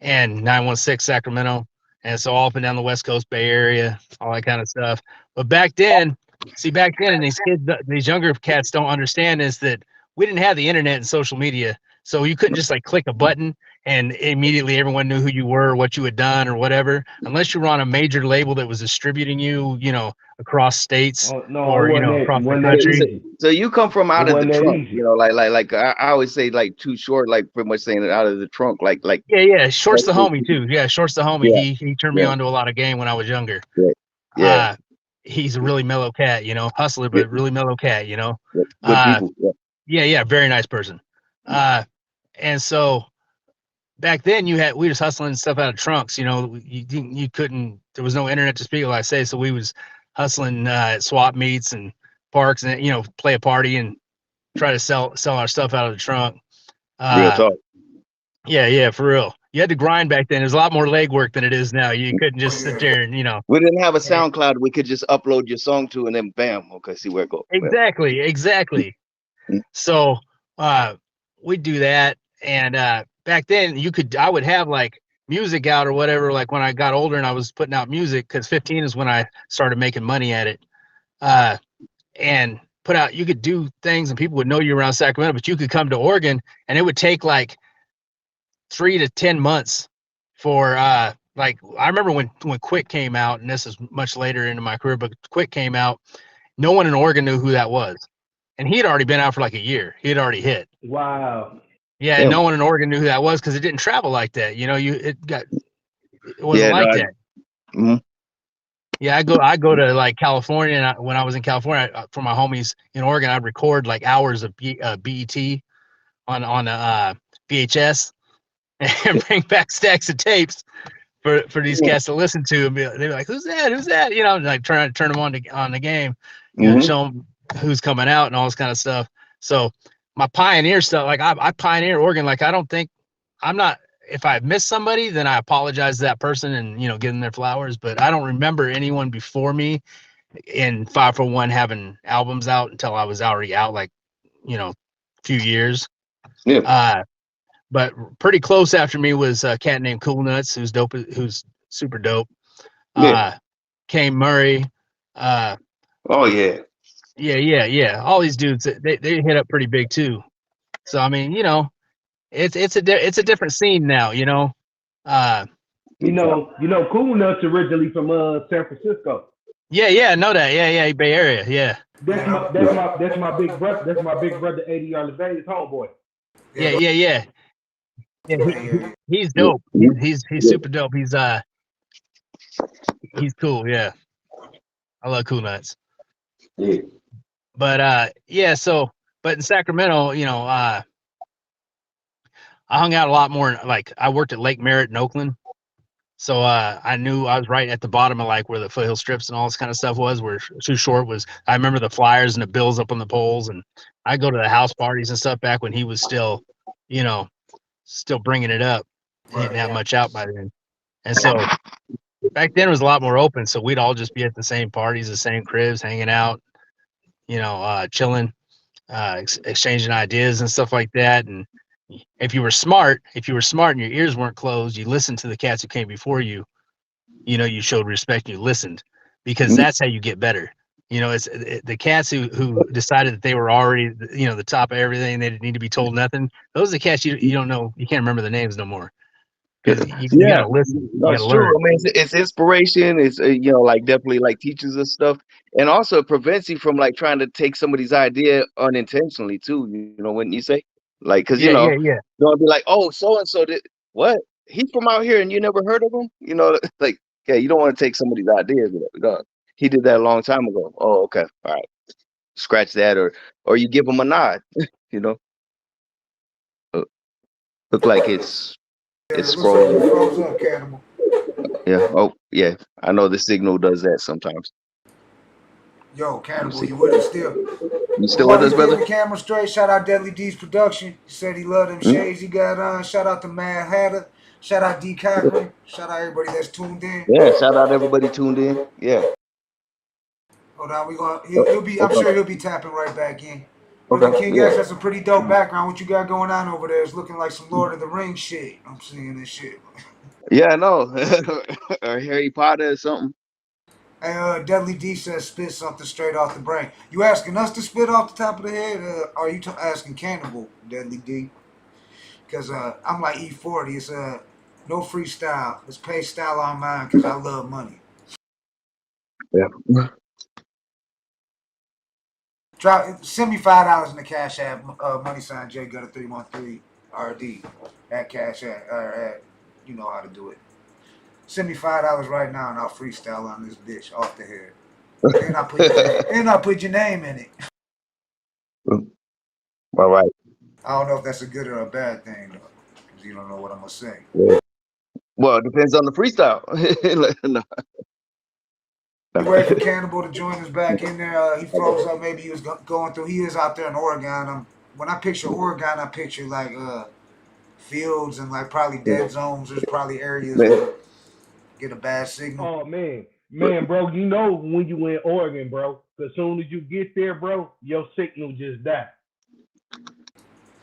916 Sacramento. And so all up and down the West Coast, Bay Area, all that kind of stuff. But back then, and these kids, these younger cats don't understand is that we didn't have the internet and social media. So you couldn't just like click a button and immediately everyone knew who you were, what you had done or whatever, unless you were on a major label that was distributing you, across states or, across the country. So you come from out of the trunk, like I always say, like Too Short, like pretty much saying it out of the trunk, like. Yeah. Short's the homie too. Yeah. Short's the homie. Yeah. He turned me on to a lot of game when I was younger. Yeah. He's a really mellow cat, hustler, but really mellow cat, Good people. Yeah. Very nice person. And so back then we were just hustling stuff out of trunks, you couldn't, there was no internet to speak of, like I say. So we was hustling at swap meets and parks and, play a party and try to sell our stuff out of the trunk. Real talk. Yeah, for real. You had to grind back then. There's a lot more leg work than it is now. You couldn't just sit there and, We didn't have a SoundCloud we could just upload your song to and then bam, okay, see where it goes. Exactly. So we'd do that. And back then I would have like music out or whatever, like when I got older and I was putting out music, because 15 is when I started making money at it. And put out, you could do things and people would know you around Sacramento, but you could come to Oregon and it would take like 3 to 10 months for like I remember when Quick came out, and this is much later into my career, but Quick came out, no one in Oregon knew who that was. And he had already been out for like a year. He had already hit. Wow. Yeah, and no one in Oregon knew who that was because it didn't travel like that. You know, it wasn't like that. Mm-hmm. Yeah, I go to like California, and when I was in California for my homies in Oregon, I'd record like hours of BET on VHS and bring back stacks of tapes for these cats to listen to, and they'd be like, "Who's that? Who's that?" You know, and like turn them on the game, you know, show them who's coming out and all this kind of stuff. So my pioneer stuff, like I pioneer Oregon. Like I'm not. If I missed somebody, then I apologize to that person and, you know, give them their flowers. But I don't remember anyone before me in 541 having albums out until I was already out, like, you know, a few years. Yeah. But pretty close after me was a cat named Cool Nuts, who's dope, who's super dope. Kane Murray. Oh yeah. Yeah. All these dudes, they hit up pretty big too. So I mean, you know, it's a different scene now, you know. You know, Cool Nuts originally from San Francisco. Yeah, I know that. Yeah, Bay Area. Yeah. That's my big brother. That's my big brother, ADR LeVay's homeboy. Yeah. He's dope. He's super dope. He's cool. Yeah, I love Cool Nuts. Yeah. But but in Sacramento, you know, I hung out a lot more. Like I worked at Lake Merritt in Oakland, so I knew I was right at the bottom of like where the foothill strips and all this kind of stuff was. Where Too Short was. I remember the flyers and the bills up on the poles, and I go to the house parties and stuff back when he was still, you know, still bringing it up. He didn't have much out by then, and so back then it was a lot more open. So we'd all just be at the same parties, the same cribs, hanging out, you know, chilling, exchanging ideas and stuff like that. And if you were smart and your ears weren't closed, you listened to the cats who came before you. You know, you showed respect. You listened, because that's how you get better. You know, it's the cats who decided that they were already, you know, the top of everything. They didn't need to be told nothing. Those are the cats you don't know. You can't remember the names no more. Because you gotta listen. That's true. I mean, it's inspiration. It's you know, like definitely like teaches us stuff, and also it prevents you from like trying to take somebody's idea unintentionally too. You know, wouldn't you say? Like, because you know, you don't be like, oh, so and so did what? He's from out here, and you never heard of him. You know, like, yeah, you don't want to take somebody's ideas. He did that a long time ago. Oh, okay, all right, scratch that, or you give him a nod. You know, look like it's scrolling. Up, Cannibal? Yeah. Oh, yeah. I know the signal does that sometimes. Yo, Cannibal, you with us still? You still with us, brother? The camera straight. Shout out Deadly D's production. He said he loved them shades he got on. Shout out to Mad Hatter. Shout out D Cochran. Shout out everybody that's tuned in. Yeah. Shout out everybody tuned in. Yeah. Hold on, he'll be. I'm sure he'll be tapping right back in. Brother King X, that's a pretty dope background. What you got going on over there? It's looking like some Lord of the Rings shit. I'm seeing this shit. Yeah, I know. Or Harry Potter or something. Hey, Deadly D says spit something straight off the brain. You asking us to spit off the top of the head? Or are you asking Cannibal, Deadly D? Because I'm like E40. It's no freestyle. It's pay style on mine because I love money. Yeah. Send me $5 in the Cash App. Money sign J Gutta 313 RD at Cash App. At, you know how to do it. Send me $5 right now and I'll freestyle on this bitch off the head. And I put your name in it. All right. I don't know if that's a good or a bad thing though, because you don't know what I'm gonna say. Yeah. Well, it depends on the freestyle. No. We wait for Cannibal to join us back in there. He froze up. Maybe he was going through. He is out there in Oregon. When I picture Oregon, I picture like fields and like probably dead zones. There's probably areas where get a bad signal. Oh man, bro, you know when you in Oregon, bro. As soon as you get there, bro, your signal just die.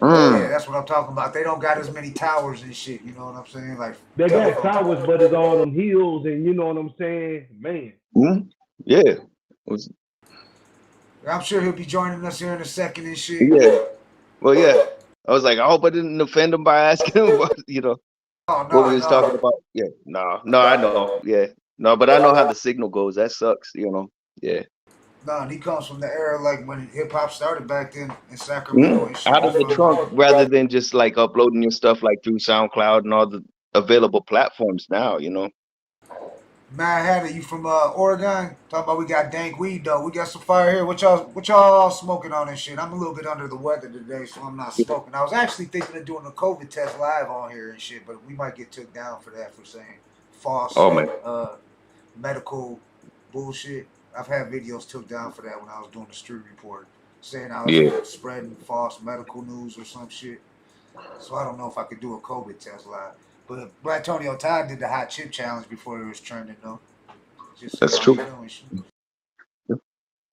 Yeah, that's what I'm talking about. They don't got as many towers and shit. You know what I'm saying? Like They got telephone towers, but it's all them hills, and you know what I'm saying, man. Yeah. I'm sure he'll be joining us here in a second and shit. Yeah. Well, yeah. I was like, I hope I didn't offend him by asking him, what we was talking about. Yeah. No, I know. Yeah. No, but I know how the signal goes. That sucks, Yeah. No, and he comes from the era like when hip hop started back then in Sacramento and shit. Out of the trunk rather than just like uploading your stuff like through SoundCloud and all the available platforms now, Mad Hatter, you from Oregon? Talking about we got dank weed though. We got some fire here. What y'all all smoking on and shit? I'm a little bit under the weather today, so I'm not smoking. I was actually thinking of doing a COVID test live on here and shit, but we might get took down for that for saying false medical bullshit. I've had videos took down for that when I was doing the street report, saying I was spreading false medical news or some shit. So I don't know if I could do a COVID test live. But Blatonio Todd did the hot chip challenge before it was trending, though. That's true.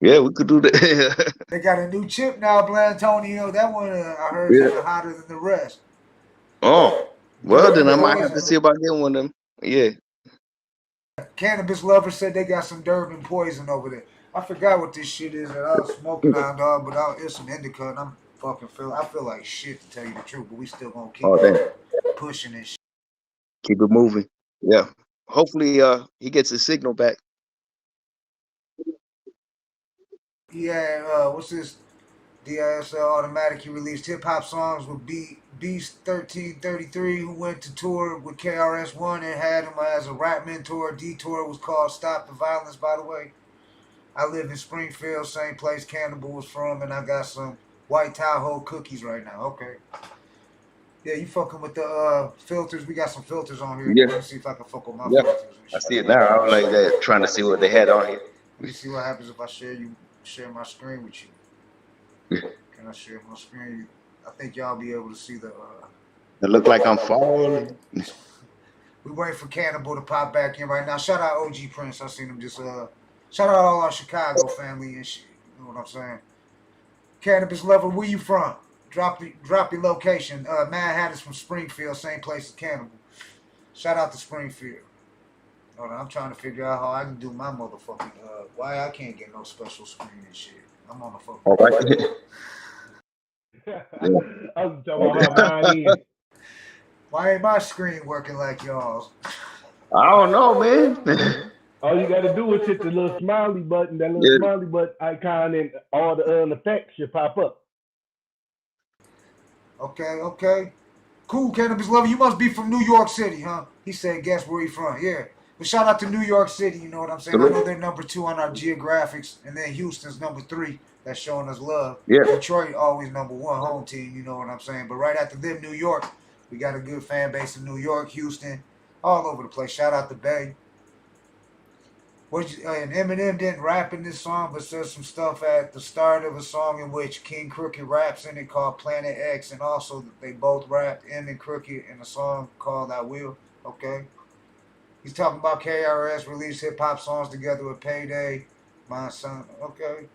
Yeah, we could do that. They got a new chip now, Blatonio. That one I heard is even hotter than the rest. Oh, well then I might have to see about getting one of them. Yeah. Cannabis lovers said they got some Durban poison over there. I forgot what this shit is that I was smoking on, dog, but it's some indica, and I feel like shit to tell you the truth, but we still gonna keep pushing this shit. Keep it moving. Yeah. Hopefully he gets his signal back. Yeah, what's this? DISL automatically released hip hop songs with Beast 1333, who went to tour with KRS-One and had him as a rap mentor. D-Tour was called Stop the Violence, by the way. I live in Springfield, same place Cannibal was from, and I got some White Tahoe cookies right now. Okay. Yeah, you fucking with the filters. We got some filters on here. Yeah. Let me see if I can fuck with my filters. I see it now. I was like that, trying to see what they had on here. Let me see what happens if I share my screen with you. Can I share my screen? I think y'all be able to see the. It look like I'm falling. We waiting for Cannibal to pop back in right now. Shout out OG Prince. I seen him just. Shout out all our Chicago family and shit. You know what I'm saying? Cannabis lover, where you from? Drop your location. Mad Hatter's from Springfield, same place as Cannibal. Shout out to Springfield. Hold on, I'm trying to figure out how I can do my motherfucking. Why I can't get no special screen and shit. I'm on the fucking. All right. I was talking about how mine is. Why ain't my screen working like y'all's? I don't know, man. All you got to do is hit the little smiley button, that little smiley button icon, and all the effects should pop up. Okay. Cool, Cannabis lover. You must be from New York City, huh? He said, guess where he from. Yeah. But shout out to New York City, you know what I'm saying? I know they're number 2 on our geographics, and then Houston's number 3. That's showing us love. Yeah. Detroit always number 1 home team, you know what I'm saying? But right after them, New York, we got a good fan base in New York, Houston, all over the place. Shout out to Bay. And Eminem didn't rap in this song, but says some stuff at the start of a song in which King Crooked raps in it called Planet X, and also they both rapped M and Crooked in a song called I Will. Okay. He's talking about KRS released hip hop songs together with Payday, My Son. Okay.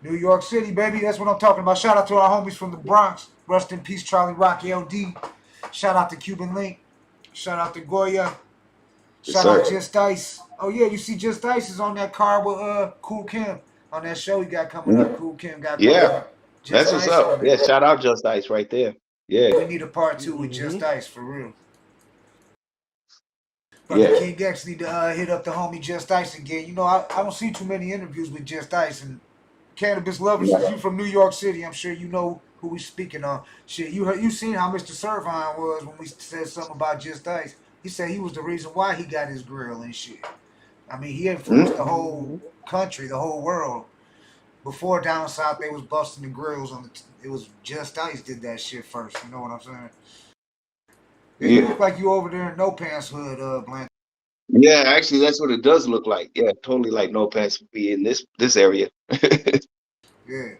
New York City, baby. That's what I'm talking about. Shout out to our homies from the Bronx. Rest in peace, Charlie Rock LD. Shout out to Cuban Link. Shout out to Goya. Shout out Just Ice. Oh yeah, you see Just Ice is on that car with Cool Kim on that show he got coming up. Cool Kim got coming up. That's what's up. Yeah, shout out Just Ice right there. Yeah. We need a part 2 with Just Ice for real. Brother King X need to hit up the homie Just Ice again. You know, I don't see too many interviews with Just Ice, and Cannabis lovers. Since you from New York City, I'm sure you know who we speaking on. Shit, you seen how Mr. Servine was when we said something about Just Ice. He said he was the reason why he got his grill and shit. I mean, he influenced the whole country, the whole world. Before down south, they was busting the grills on it was Just Ice did that shit first. You know what I'm saying? You look like you over there in No Pants Hood, Blanche. Yeah, actually, that's what it does look like. Yeah, totally like No Pants would be in this area. Yeah.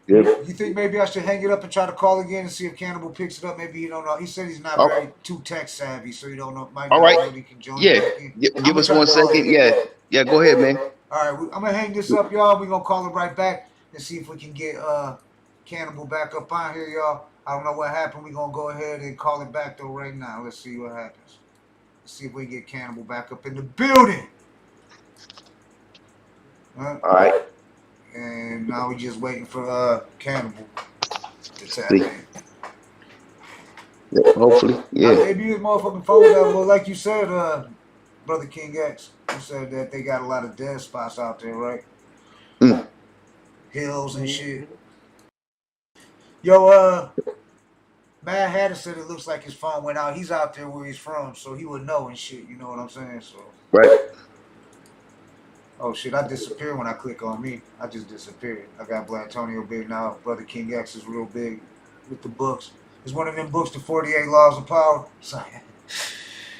You think maybe I should hang it up and try to call again and see if Cannibal picks it up? Maybe he don't know. He said he's not very too tech savvy, so he don't know. Might not know he can join. Yeah, give us 1 second. Yeah, go ahead, man. All right, I'm gonna hang this up, y'all. We're gonna call it right back and see if we can get Cannibal back up on here, y'all. I don't know what happened. We're gonna go ahead and call it back though right now. Let's see what happens. Let's see if we get Cannibal back up in the building. All right. And now we just waiting for Cannibal to tap in. Yeah, hopefully, yeah. Maybe his motherfucking phone got well, like you said, Brother King X. You said that they got a lot of dead spots out there, right? Hills and shit. Yo, Mad Hatter said it looks like his phone went out. He's out there where he's from, so he would know and shit. You know what I'm saying? So. Right. Oh shit! I disappeared when I click on me. I just disappeared. I got Blatonio big now. Brother King X is real big with the books. It's one of them books, the 48 Laws of Power.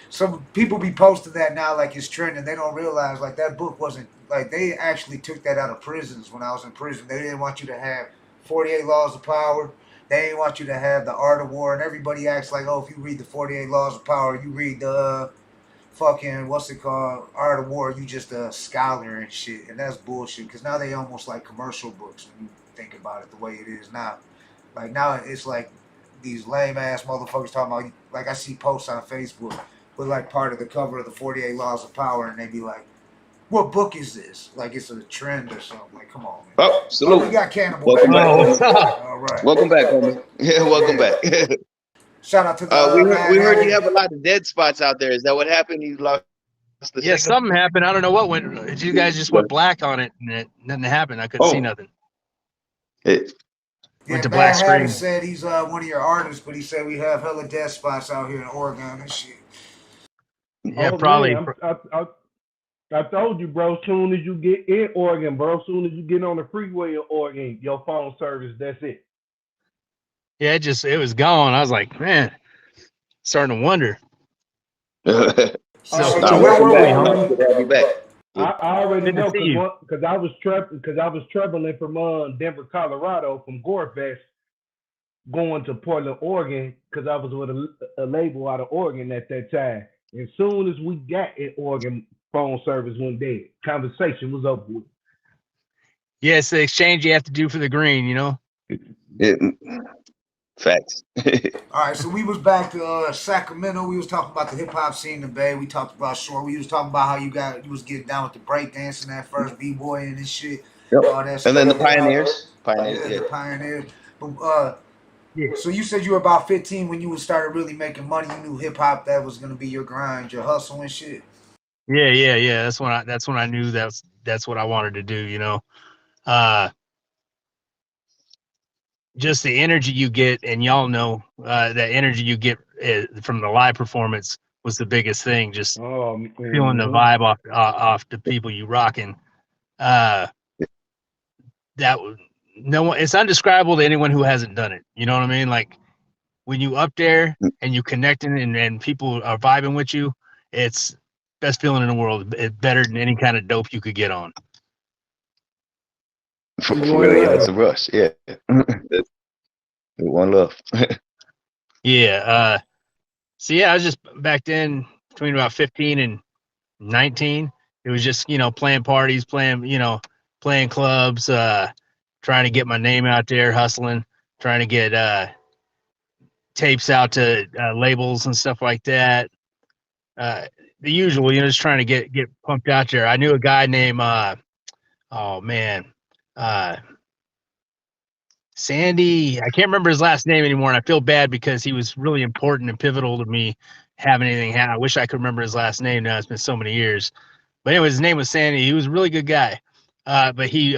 Some people be posting that now like it's trending. They don't realize like that book wasn't like they actually took that out of prisons when I was in prison. They didn't want you to have 48 Laws of Power. They didn't want you to have the Art of War. And everybody acts like, oh, if you read the 48 Laws of Power, you read the fucking, what's it called, Art of War, you just a scholar and shit. And that's bullshit because now they almost like commercial books when you think about it the way it is now. Like now it's like these lame ass motherfuckers talking about, like I see posts on Facebook with like part of the cover of the 48 Laws of Power and they be like, what book is this? Like it's a trend or something. Like, come on, man. Oh, salute. Oh, we got Cannibal. Welcome back. All right. Welcome back, homie. Yeah, welcome back. Shout out to the we heard you have a lot of dead spots out there. Is that what happened? You lost the Yeah, signal? something happened. I don't know what went. You guys just went black on it, and nothing happened. I couldn't see nothing. Went to black screen. Said he's one of your artists, but he said we have hella dead spots out here in Oregon and shit. Yeah, probably. Man, I told you, bro. Soon as you get in Oregon, bro. Soon as you get on the freeway in Oregon, your phone service. That's it. Yeah, it was gone. I was like, man, starting to wonder. Welcome back. I already know because I was traveling from Denver, Colorado, from Gorefest, going to Portland, Oregon, because I was with a label out of Oregon at that time. And as soon as we got in Oregon, phone service went dead. Conversation was over with. Yeah, it's the exchange you have to do for the green, you know? Facts. All right, so we was back to Sacramento. We was talking about the hip hop scene in the Bay. We talked about Short. We was talking about how you was getting down with the breakdancing, that first b-boy and this shit. Yep. All that And then the stuff. pioneers. The pioneers. But, so you said you were about 15 when you started really making money. You knew hip hop, that was gonna be your grind, your hustle and shit. Yeah. That's when I knew that's what I wanted to do, you know. Just the energy you get, and y'all know that energy you get from the live performance was the biggest thing. Just feeling the vibe off the people you rocking. It's undescribable to anyone who hasn't done it. You know what I mean? Like when you up there and you connecting and people are vibing with you, it's best feeling in the world. It's better than any kind of dope you could get on. For real, yeah, it's a rush. Yeah. One love. Yeah. So yeah, I was just back then between about 15 and 19. It was just, playing parties, playing clubs, trying to get my name out there, hustling, trying to get tapes out to labels and stuff like that. The usual, just trying to get pumped out there. I knew a guy named Sandy. I can't remember his last name anymore, and I feel bad because he was really important and pivotal to me having anything happen. I wish I could remember his last name now. It's been so many years. But anyways, his name was Sandy. He was a really good guy. But he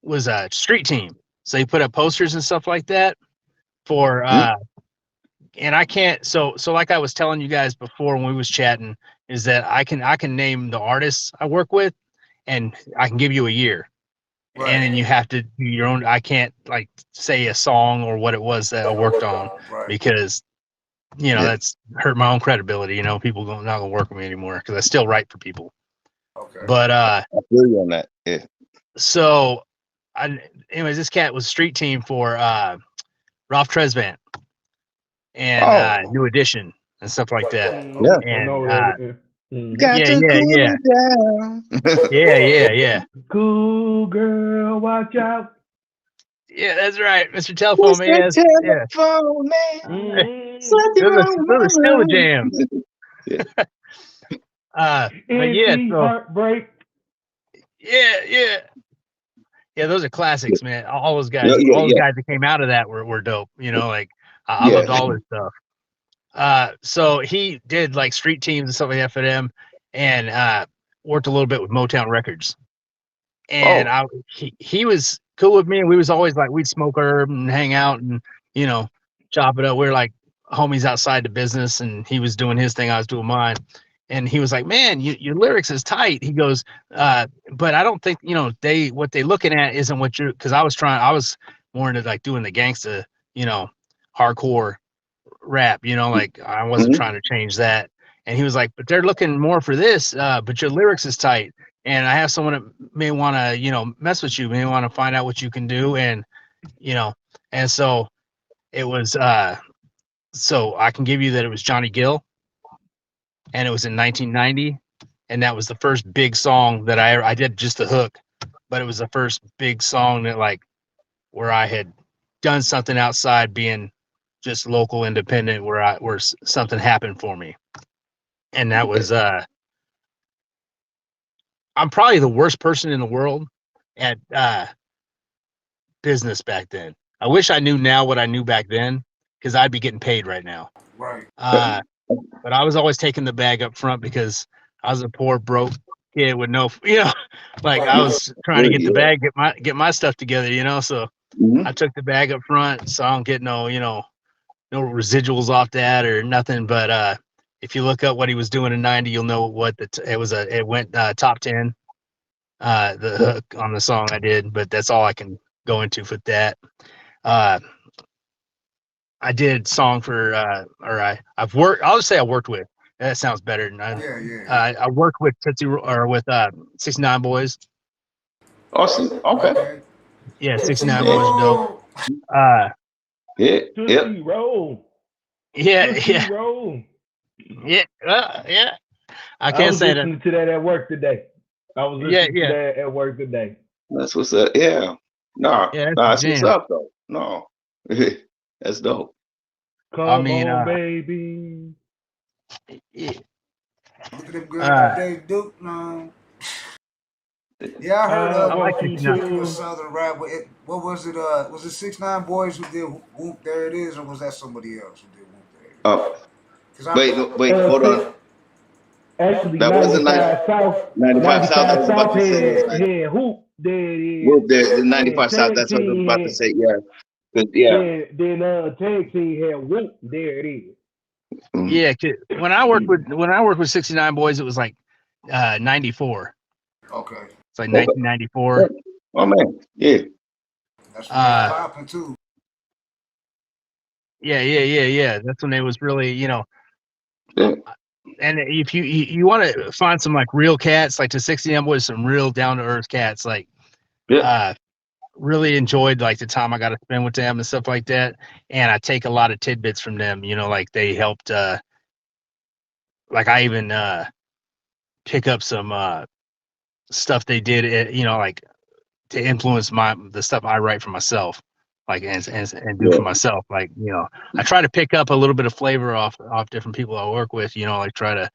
was a street team. So he put up posters and stuff like that for and I can't so like I was telling you guys before when we was chatting, is that I can name the artists I work with and I can give you a year. Right. And then you have to do your own. I can't like say a song or what it was that I worked on because that's hurt my own credibility. People not gonna work with me anymore because I still write for people. Okay. But I feel you on that. Yeah. So, anyways, this cat was a street team for Ralph Tresvant and New Edition and stuff like that. Yeah. And Yeah. Cool girl, watch out. Yeah, that's right, Mr. Telephone Man. Yes, yeah. Telephone man. Those are still the jams. But yeah, so Heartbreak. yeah, those are classics, man. All those guys, Yeah. all the guys that came out of that were dope. You know, like I loved all this stuff. So he did like street teams and stuff like that for them, and worked a little bit with Motown Records. And he was cool with me, and we was always like we'd smoke herb and hang out and chop it up. We were like homies outside the business, and he was doing his thing, I was doing mine. And he was like, "Man, your lyrics is tight." He goes, "But I don't think what they looking at isn't what you're." Because I was more into like doing the gangsta, hardcore rap. Like I wasn't trying to change that. And he was like, "But they're looking more for this. But your lyrics is tight." And I have someone that may want to, mess with you, may want to find out what you can do. And, and so it was, so I can give you that it was Johnny Gill, and it was in 1990. And that was the first big song that I did just the hook, but it was the first big song that where I had done something outside being just local independent, where something happened for me. And that was, I'm probably the worst person in the world at business back then. I wish I knew now what I knew back then, because I'd be getting paid right now. Right. But I was always taking the bag up front because I was a poor, broke kid with no, I was trying to get the bag, get my stuff together, So I took the bag up front, so I don't get no residuals off that or nothing. But if you look up what he was doing in 90, you'll know what it went top 10, the hook on the song I did, but that's all I can go into for that. I did song for, I'll just say I worked with, that sounds better than I worked with with 69 Boys. Awesome. Okay. Yeah, 69 Boys are dope. Roll. Yeah. Roll. Yeah, yeah. I was say that. listening to that at work today. I was listening to that at work today. That's what's up. Yeah. Nah, that's what's up though. No, that's dope. Come on, baby. Yeah. Look at them girls, Dave Duke now. Yeah, I heard of a Southern rap. What was it? Was it 69 Boys who did Whoop There It Is, or was that somebody else who did Whoop There It Is? Wait, hold on. Actually, that wasn't 95 South. I was about to say. Yeah, Whoop There It Is. Whoop There, 95 South. That's what I was about to say. Yeah. Then Tag Team had Whoop There It Is. Yeah, when I worked with 69 Boys, it was like 94. Okay. It's like 1994. Oh man, yeah. That's popping too. Yeah. That's when it was really, And if you want to find some like real cats, like the 69 Boys, some real down to earth cats, like really enjoyed like the time I got to spend with them and stuff like that. And I take a lot of tidbits from them, like they helped, like I even pick up some stuff they did, like to influence the stuff I write for myself, like and do for myself. Like, I try to pick up a little bit of flavor off different people I work with, like try to,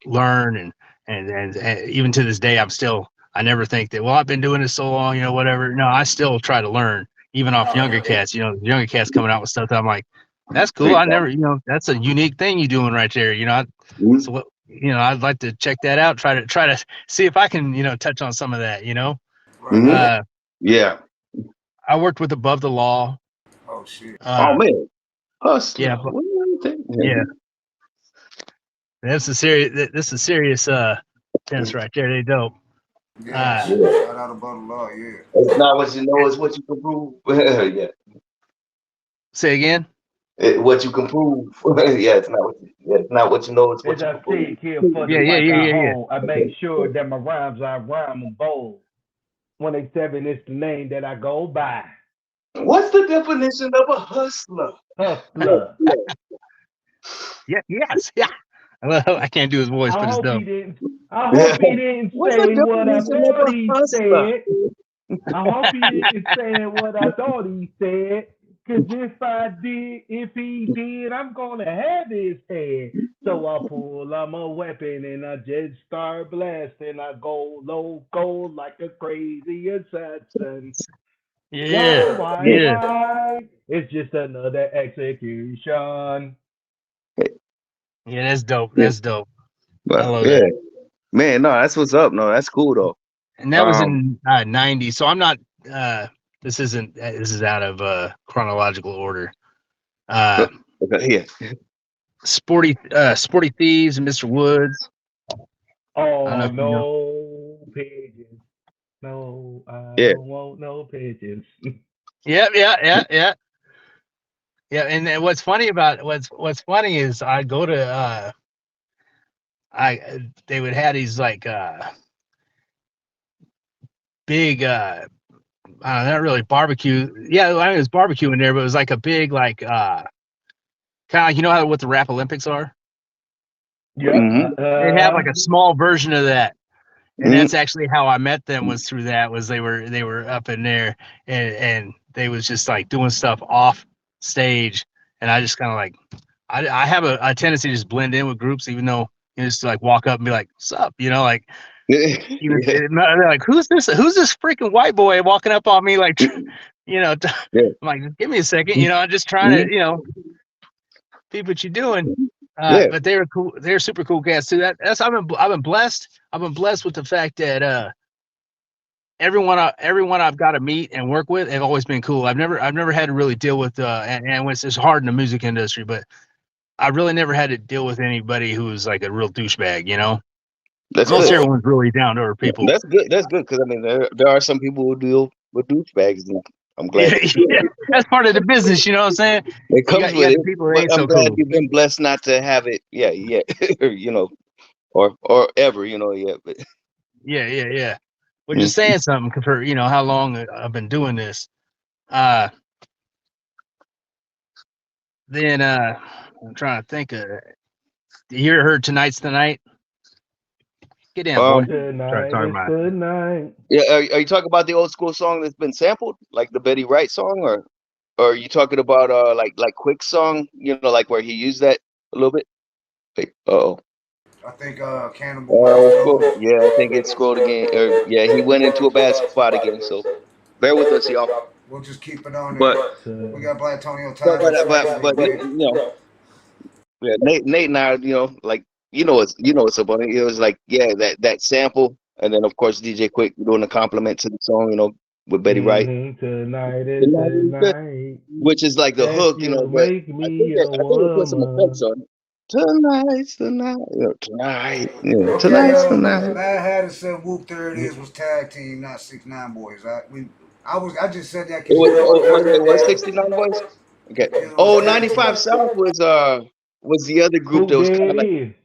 learn and even to this day, I never think that, well, I've been doing this so long, whatever. No, I still try to learn even off younger cats, younger cats coming out with stuff that I'm like, that's cool. I never, that's a unique thing you're doing right there. So what, I'd like to check that out. Try to see if I can, touch on some of that, Yeah. I worked with Above the Law. Oh shit. Oh man. Hustler. Yeah. Yeah. This is serious tennis right there. They dope. Yeah, shout out Above the Law, yeah. It's not what you know, it's what you can prove. Yeah. Say again? What you can prove. Yeah, it's not what you know, it's what you can prove. Yeah. I make sure that my rhymes I rhyme and bold. 187 is the name that I go by. What's the definition of a hustler? Hustler. Yes. I can't do his voice, but it's dope. I hope he didn't say what I thought he said. I hope he ain't saying what I thought he said. Cause if he did, I'm gonna have his head. So I pull out my weapon and I just start blasting. I go low, like a crazy assassin. Yeah. Why? It's just another execution. Yeah, that's dope. That's dope. I But love yeah, that. man, no, that's what's up. No, that's cool though. And that was in 90. So I'm not this is out of chronological order. Yeah. Sporty Thieves and Mr. Woods. Oh no pigeons. No, I don't want no pigeons. Yeah. Yeah, and then what's funny is I go to they would have these like big not really barbecue. Yeah, I mean, it was barbecue in there, but it was like a big like kind of like, you know how what the Rap Olympics are? Yeah. They'd have like a small version of that. And that's actually how I met them, was through that. Was they were up in there and they was just like doing stuff off stage, and I just kind of like I have a tendency to just blend in with groups, even though just like walk up and be like, "What's up?" Like even they're like, "Who's this freaking white boy walking up on me?" Like, I'm like, "Give me a second," I'm just trying to peep what you're doing. But they were cool. They're super cool cats too. That's I've been blessed. I've been blessed with the fact that everyone I've got to meet and work with have always been cool. I've never had to really deal with and it's hard in the music industry, but I really never had to deal with anybody who was like a real douchebag. That's Most good. everyone's really down to earth people. That's good. That's good because I mean there are some people who deal with douchebags, and I'm glad. Yeah, that's part of the business. You know what I'm saying? It comes with it. People that But ain't I'm so glad cool. you've been blessed not to have it. Yeah, or ever. But Yeah. We're just saying something for how long I've been doing this. Then I'm trying to think of. You heard Tonight's the Night? Get in, boy. Tonight is the night. Yeah, are you talking about the old school song that's been sampled, like the Betty Wright song, or are you talking about like Quick song? Like where he used that a little bit. Wait, I think Cannibal. Yeah, I think it scrolled again. He went into a bad spot again. So bear with us, y'all. We'll just keep it on But there. We got Blatonio, but Todd. Nate and I, like it's a bunny. It was like that sample, and then of course DJ Quick doing a compliment to the song, with Betty Wright. Tonight is the night, which is like the hook, But I think they put some effects on it. Tonight's the night. Tonight. Tonight's the night. Mad Hatter said Whoop There It Is was tag team, not 6ix9ine Boys. I just said that because it was 6ix9ine Boys? Okay. 95 South was the other group that was kind of like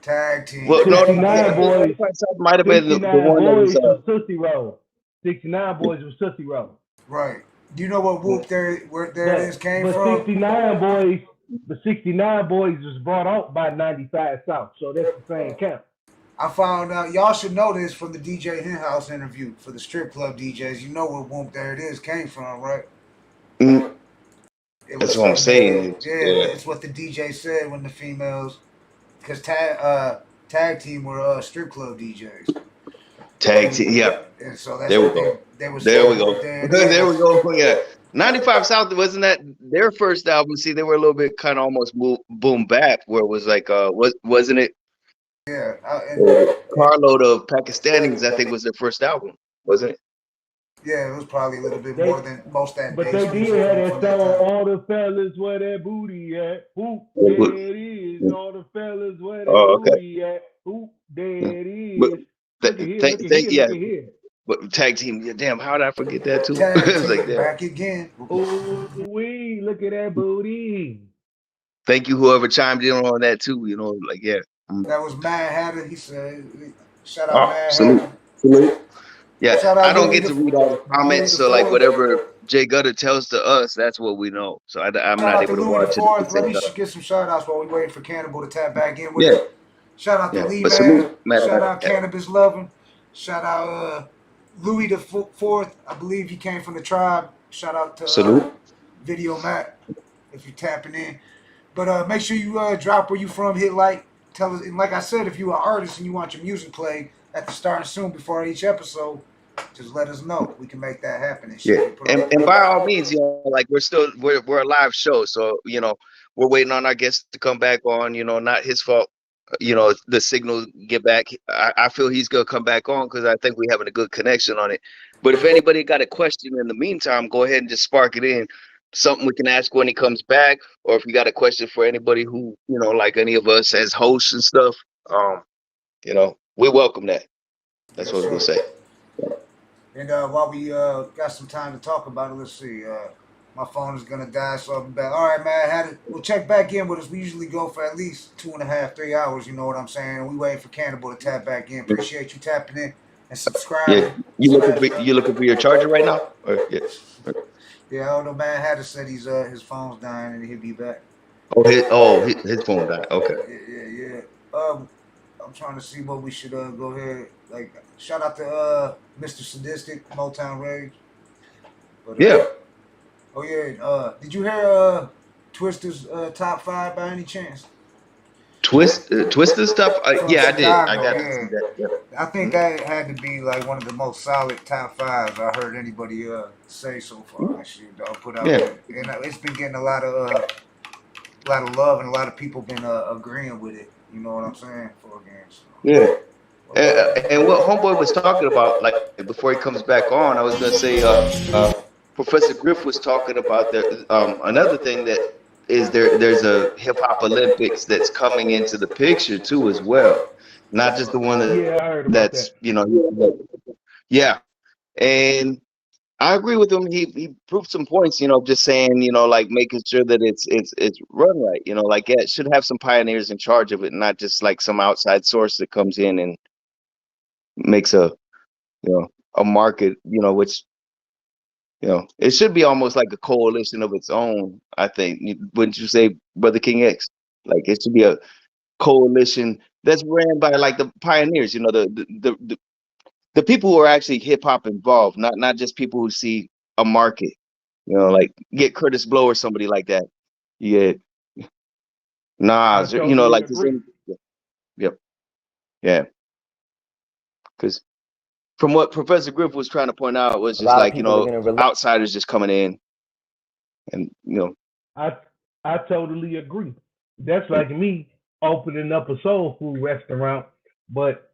tag team. Well, 6ix9ine Boys. 95 South might have been the one that was 6ix9ine Boys was Tootsie Roll. Right. Do you know what Whoop There It Is came but from? 69 Boys was brought out by 95 South, so that's the same camp. I found out, y'all should know this from the DJ Henhouse interview for the strip club DJs. You know where Whoop There It Is came from, right? That's what I'm saying. It's what the DJ said when the females, because tag team were strip club DJs. Tag team, yeah. And so that's there we go. There we go. There we go. Yeah. 95 South, wasn't that their first album? See, they were a little bit kind of almost boom bap, where it was like, wasn't it? Yeah. Carload of Pakistanis, I think, was their first album, wasn't it? Yeah, it was probably a little bit more than most that. But they did have that song, All the Fellas Where That Booty At. Whoop, there it is. All the fellas where that booty at. Whoop, there it is. Look at here. But tag team, damn, how did I forget that too? Like that. Back again. Ooh, look at that booty. Thank you, whoever chimed in on that too. That was Mad Hatter. He said, "Shout out Mad Hatter." Salute. Yeah, I don't get to read all the comments, so like whatever Jay Gutta tells to us, that's what we know. So I'm not able to watch it. Let me get some shout outs while we waiting for Cannibal to tap back in with it. Shout out to Lee Man. Shout out Cannabis Loving. Shout out Louis the Fourth, I believe he came from the tribe. Shout out to Salute. Video Matt if you're tapping in. But make sure you drop where you from, hit like, tell us. And like I said, if you're an artist and you want your music played at the start and soon before each episode, just let us know. We can make that happen and shit. Yeah, and by all means, you know, like we're a live show, so you know we're waiting on our guest to come back on. You know, not his fault. You know, the signal get back. I feel he's gonna come back on because I think we're having a good connection on it. But if anybody got a question in the meantime, go ahead and just spark it in. Something we can ask when he comes back, or if you got a question for anybody who, you know, like any of us as hosts and stuff, you know, we welcome that. That's what we'll say. And while we got some time to talk about it, let's see. My phone is gonna die, so I'll be back. All right, man. We'll check back in with us. We usually go for at least 2.5, 3 hours. You know what I'm saying? And we waiting for Cannibal to tap back in. Appreciate you tapping in and subscribing. Yeah, you looking for your charger right now? Or, yeah. Yeah, I don't know, man. Hadder said his phone's dying and he'll be back. His phone died. Okay. Yeah. I'm trying to see what we should go ahead. Like, shout out to Mr. Sadistic, Motown Rage. But, yeah. Oh yeah. Did you hear Twister's top 5 by any chance? Twister stuff? Yeah, I did. I got to see that. Yeah. I think that had to be like one of the most solid top 5s I heard anybody say so far. Shit, put out there. And it's been getting a lot of love, and a lot of people been agreeing with it. You know what I'm saying? For games. Yeah. And what Homeboy was talking about, like before he comes back on, I was gonna say, Professor Griff was talking about that. Another thing that is there's a hip hop Olympics that's coming into the picture too as well, not just the one that's you know, yeah. And I agree with him. He proved some points, you know, just saying, you know, like making sure that it's run right, you know, like it should have some pioneers in charge of it, not just like some outside source that comes in and makes a market, you know, which, you know, it should be almost like a coalition of its own. I think, wouldn't you say, Brother King X? Like it should be a coalition that's ran by like the pioneers, you know, the people who are actually hip hop involved, not just people who see a market, you know, like get Curtis Blow or somebody like that. Yeah, Nas, you know, like the same. Yep. Yeah. Because from what Professor Griff was trying to point out was just like, you know, outsiders just coming in, and you know. I totally agree. That's like me opening up a soul food restaurant, but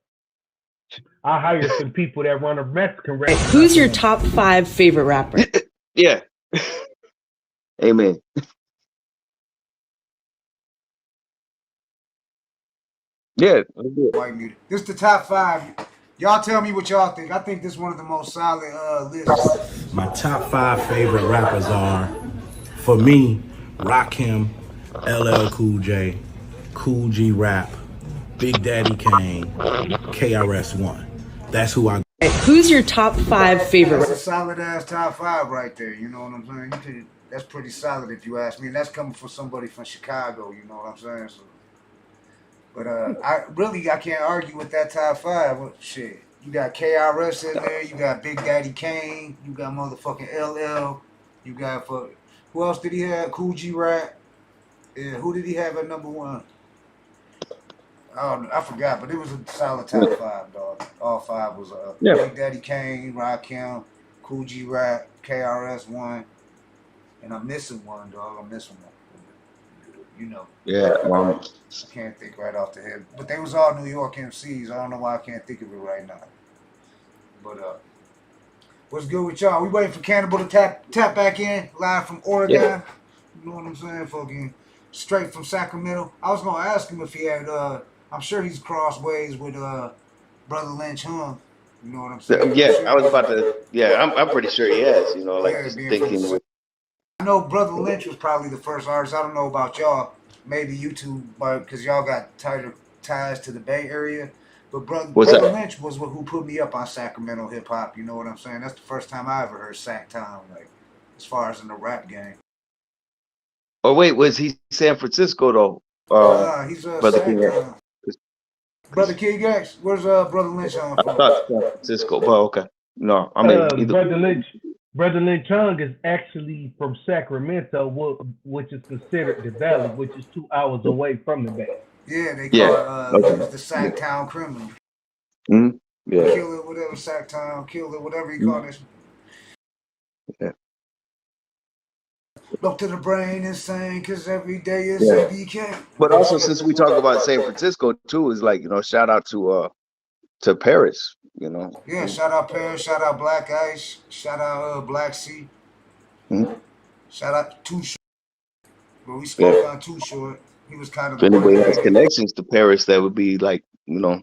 I hire some people that run a Mexican restaurant. Who's your top 5 favorite rapper? Yeah. Amen. Yeah. This is the top 5. Y'all tell me what y'all think. I think this is one of the most solid lists. My top 5 favorite rappers are, for me, Rakim, LL Cool J, Cool G Rap, Big Daddy Kane, KRS-One. That's who I. Who's your top 5 favorite? That's a solid ass top 5 right there. You know what I'm saying? That's pretty solid if you ask me. And that's coming from somebody from Chicago. You know what I'm saying? So, but I can't argue with that top 5. Well, shit, you got KRS in there. You got Big Daddy Kane. You got motherfucking LL. You got who else did he have? Cool G Rap. Yeah, who did he have at number 1? I forgot, but it was a solid top 5, dog. All 5 was Big Daddy Kane, Rakim, Cool G Rap, KRS-One, and I'm missing one, dog. I'm missing one. You know. Yeah. I can't think right off the head, but they was all New York MCs. I don't know why I can't think of it right now. But what's good with y'all? We waiting for Cannibal to tap back in live from Oregon. Yeah. You know what I'm saying? Fucking straight from Sacramento. I was gonna ask him if he had. I'm sure he's crossways with Brother Lynch, huh? You know what I'm saying? Yeah, I was about to. Yeah, I'm pretty sure he has. You know, like just thinking. I know Brother Lynch was probably the first artist. I don't know about y'all. Maybe you two, because y'all got tighter ties to the Bay Area. But Brother Lynch was who put me up on Sacramento hip hop. You know what I'm saying? That's the first time I ever heard Sac Town, like as far as in the rap game. Oh wait, was he San Francisco though? He's Brother King X. Brother King X. Where's Brother Lynch on? I thought San Francisco. Well, okay. No, I mean either. Brother Lynch Chung is actually from Sacramento, which is considered the Valley, which is 2 hours away from the Bay. Yeah, they call he was the Sacktown criminal. Mm-hmm. Yeah. Killer, whatever, Sacktown, killer, whatever you call this. Yeah. Look to the brain insane, cause every day is Yeah. ABK. But also, since we talk about San Francisco too, is like, you know, shout out to Paris, you know. Yeah, shout out Paris, shout out Black Ice, shout out Black Sea, shout out Too Short. But we spoke on Too Short. He was kind of. If anybody has connections to Paris, that would be like, you know,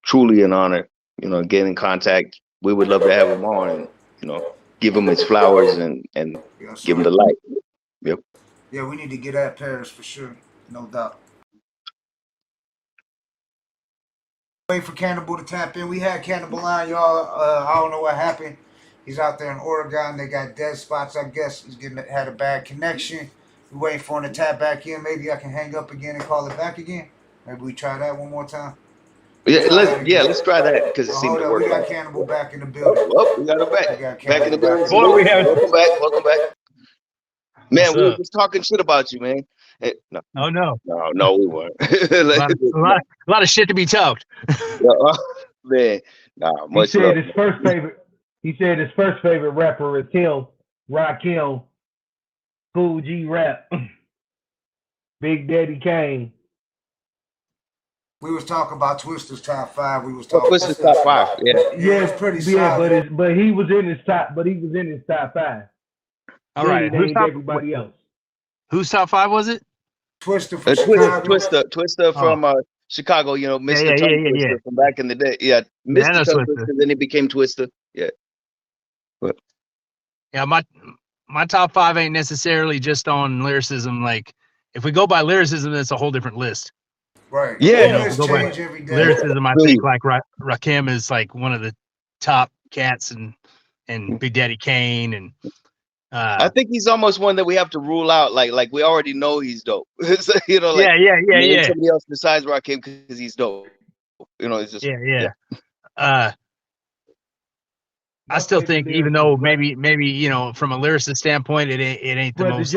truly an honor. You know, get in contact. We would love to have him on, and you know, give him his flowers and give him the light. Yep. Yeah, we need to get at Paris for sure, no doubt. Wait for Cannibal to tap in. We had Cannibal on, y'all. I don't know what happened. He's out there in Oregon. They got dead spots. I guess he's had a bad connection. We're waiting for him to tap back in. Maybe I can hang up again and call it back again. Maybe we try that one more time. Yeah, let's try that because it seemed to work. We got Cannibal back in the building. Oh, we got him back. Back in the building. What we have? Welcome back. Man, we were just talking shit about you, man. No. Oh no. No, we weren't. a lot of shit to be talked. Man, nah, much he said love. his first favorite. He said his first favorite rapper is him, Rakim, Cool G Rap, Big Daddy Kane. We was talking about Twista's top 5. We was talking Twista's top 5. Yeah, it's pretty solid. But he was in his top. But he was in his top 5. All right, who's top? Everybody else. Whose top 5 was it? Twista from Chicago. Twista from Chicago. You know, Mr. Tongue Twister from back in the day. Yeah, Mr. Tongue Twister. Then he became Twista. Yeah. But. Yeah, my top 5 ain't necessarily just on lyricism. Like, if we go by lyricism, that's a whole different list. Right. Yeah. You know, if we go by lyricism, I think like Rakim is like one of the top cats, and Big Daddy Kane, and I think he's almost one that we have to rule out. Like we already know he's dope. So, you know, like yeah. Somebody else besides Rakim because he's dope. You know, it's just I still think, even though maybe you know, from a lyricist standpoint, it ain't the most.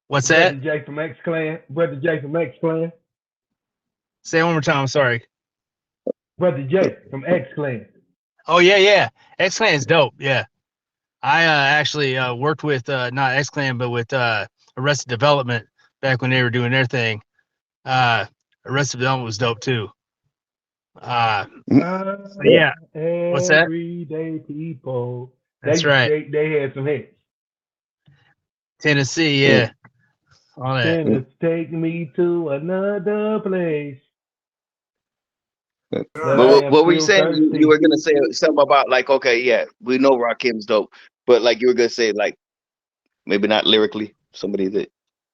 What's that? Brother J from X Clan. Brother J from X Clan. Say it one more time. I'm sorry. Brother J from X Clan. Oh yeah. X Clan is dope. Yeah, I actually worked with not X Clan, but with Arrested Development back when they were doing their thing. Arrested Development was dope too. Yeah. What's that? Everyday people. That's right. They had some hits. Tennessee, yeah. All that. Tennessee, take me to another place. What were you saying? You were gonna say something about like, okay, yeah, we know Rakim's dope, but like you were gonna say like maybe not lyrically, somebody that.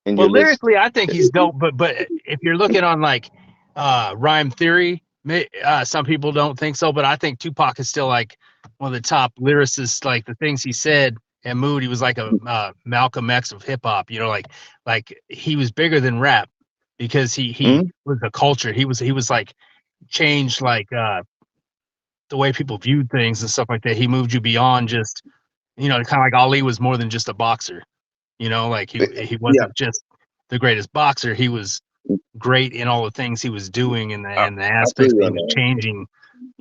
Well, lyrically, I think he's dope, but if you're looking on like rhyme theory, some people don't think so, but I think Tupac is still like one of the top lyricists. Like the things he said and Mood, he was like a Malcolm X of hip hop. You know, like he was bigger than rap because he was a culture. He was like changed like the way people viewed things and stuff like that. He moved you beyond just, you know, kind of like Ali was more than just a boxer. You know, like he wasn't just the greatest boxer. He was great in all the things he was doing and the aspects that he was changing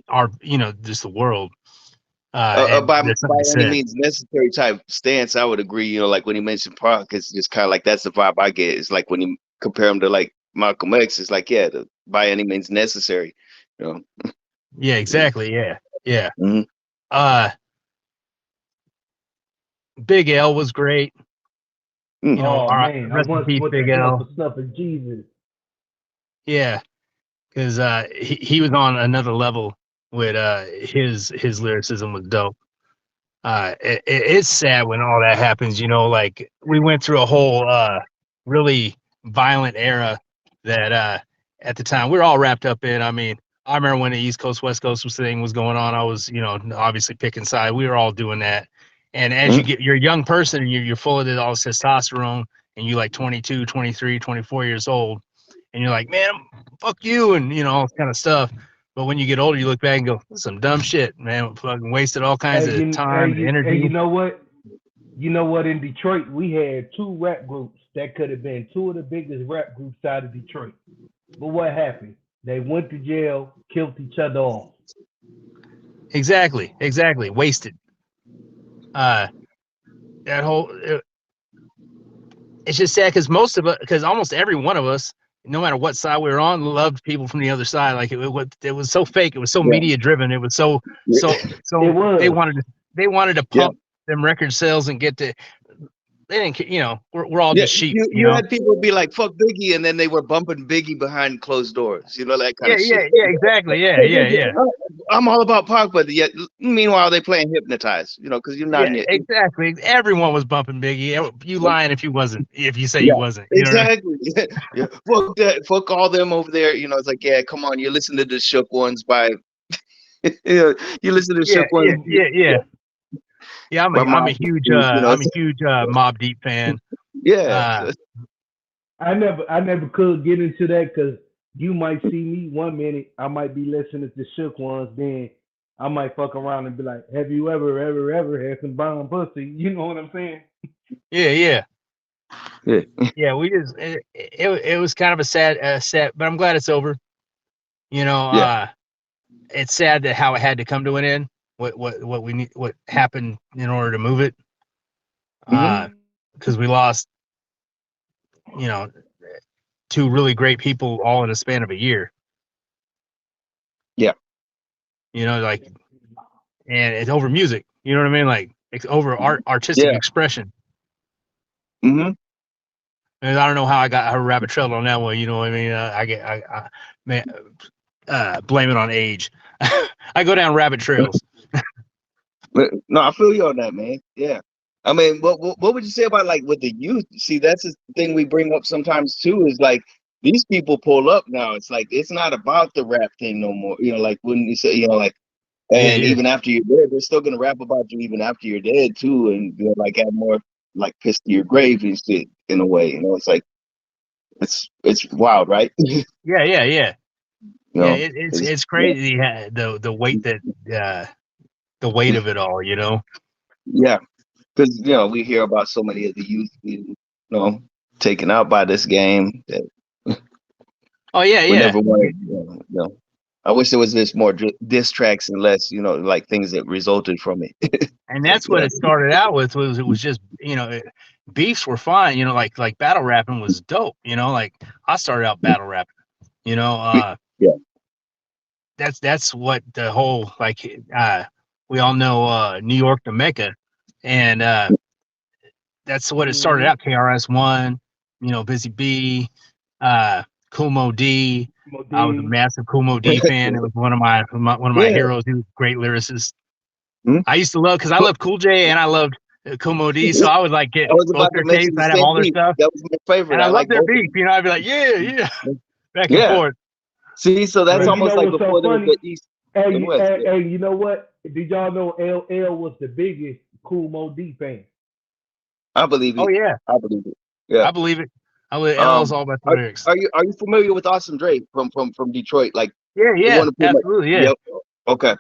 our, you know, just the world. By any means necessary type stance, I would agree. You know, like when he mentioned Pac, it's just kind of like that's the vibe I get. It's like when you compare him to like Malcolm X, it's like by any means necessary. You know. Yeah, exactly. Yeah. Mm-hmm. Big L was great. You know, man, rest in peace, Big L. Stuff of Jesus. Yeah, because he was on another level with his lyricism was dope. It's sad when all that happens. You know, like we went through a whole really violent era that at the time we were all wrapped up in. I mean, I remember when the East Coast West Coast thing was going on. I was, you know, obviously picking side. We were all doing that. And as you're a young person and you're full of all this testosterone and you're like 22, 23, 24 years old and you're like, man, fuck you. And, you know, all this kind of stuff. But when you get older, you look back and go, some dumb shit, man. Fucking wasted all kinds of time and energy. And you know what? You know what? In Detroit, we had 2 rap groups that could have been 2 of the biggest rap groups out of Detroit. But what happened? They went to jail, killed each other off. Exactly. Wasted. That whole. It's just sad because almost every one of us, no matter what side we were on, loved people from the other side. Like it was so fake. It was so media driven. It was so It was. They wanted to pump them record sales and get to. They didn't, we're all just sheep. You had people be like, "Fuck Biggie," and then they were bumping Biggie behind closed doors. You know, that kind of shit. Yeah, exactly. Yeah. I'm all about Pac, but yet meanwhile they playing Hypnotize. You know, because you're not. Exactly. Everyone was bumping Biggie. You lying if you say you wasn't. You exactly. Yeah. Fuck that. Fuck all them over there. You know, it's like, yeah, come on. You listen to the Shook Ones by. You listen to Shook Ones. Yeah, I'm a huge Mobb Deep fan. Yeah. I never could get into that because you might see me one minute, I might be listening to Shook Ones, then I might fuck around and be like, "Have you ever had some bomb pussy?" You know what I'm saying? Yeah. We just it was kind of a sad, but I'm glad it's over. It's sad that how it had to come to an end. What happened in order to move it, because we lost 2 really great people all in a span of a year. And it's over music, you know what I mean, like it's over artistic expression. And I don't know how I got her rabbit trailed on that one, you know what I mean. Blame it on age. I go down rabbit trails. No, I feel you on that, man. Yeah. I mean, what would you say about like with the youth? See, that's the thing we bring up sometimes too, is like these people pull up now. It's like it's not about the rap thing no more. Like when you say, even after you're dead, they're still gonna rap about you even after you're dead too, and like add more like piss to your grave and shit in a way. It's like it's wild, right? Yeah. It's crazy the weight that the weight of it all, Yeah, because we hear about so many of the youth being taken out by this game. That we never wanted. I wish there was this more diss tracks and less, like things that resulted from it. And that's what it started out with. It was just beefs were fine. Like battle rapping was dope. Like I started out battle rapping. That's what the whole we all know New York to Mecca, and that's what it started out. KRS-One, Busy B, Kool Moe D. I was a massive Kool Moe D fan. It was one of my heroes. He was a great lyricist. I used to love because I loved Cool J and I loved Kool Moe D, so I would like get both their tapes. I'd have all their stuff. That was my favorite. And I loved their beef. I'd be like, yeah, back and forth. See, so that's almost like before there was the East. Hey, you know what? Did y'all know LL was the biggest Kool Moe D fan? I believe it. Oh yeah, I believe it. Yeah, I believe it. LL's all about the lyrics. Are you familiar with Awesome Dre from Detroit? Like yeah, absolutely, yeah. Okay.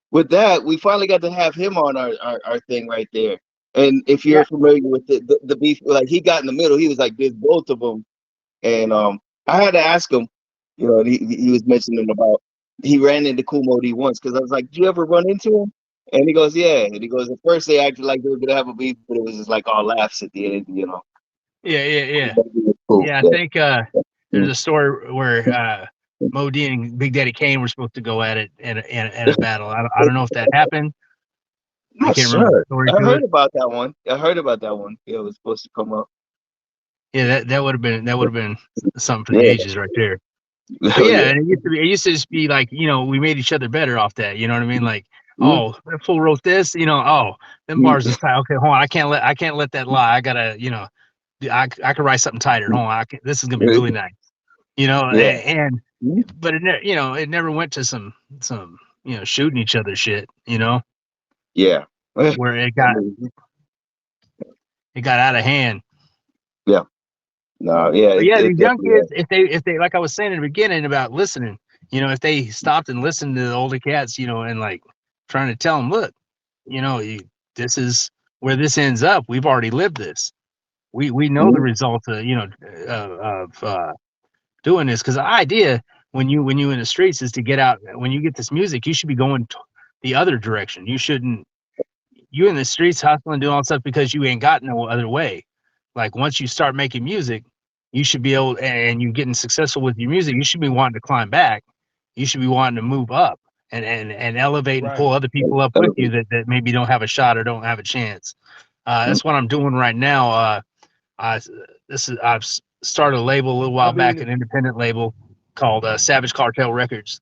With that, we finally got to have him on our thing right there. And if you're familiar with the beef, like he got in the middle, he was like, "There's both of them," and I had to ask him. He was mentioning about he ran into Kool Moe D once because I was like, "Did you ever run into him?" And he goes, "Yeah." And he goes, "At first they acted like they were gonna have a beef, but it was just like all laughs at the end, Yeah. Cool. Yeah, I think there's a story where Moe D and Big Daddy Kane were supposed to go at it in a battle. I don't know if that happened. I can't remember the story. I heard about that one. Yeah, it was supposed to come up. Yeah, that would have been something for the ages right there. But and it used to just be like, we made each other better off that. You know what I mean? Like, oh, that fool wrote this. Them bars is tight. Okay, hold on. I can't let that lie. I gotta, I could write something tighter. Hold on. This is gonna be really nice. But it never went to some shooting each other shit. Yeah. Where it got out of hand. Yeah. No, yeah. But these young kids, if they like I was saying in the beginning about listening, You know, if they stopped and listened to the older cats, you know, and like trying to tell them, look, you know, this is where this ends up. We've already lived this. We know the result of, you know, of doing this, because the idea when you in the streets is to get out. When you get this music, you should be going the other direction. You shouldn't. You in the streets hustling, doing all stuff because you ain't got no other way. Like once you start making music, you should be able, and you're getting successful with your music, you should be wanting to climb back. You should be wanting to move up and elevate and pull other people up with you that maybe don't have a shot or don't have a chance. That's what I'm doing right now. I've started a label a little while back, an independent label called Savage Cartel Records,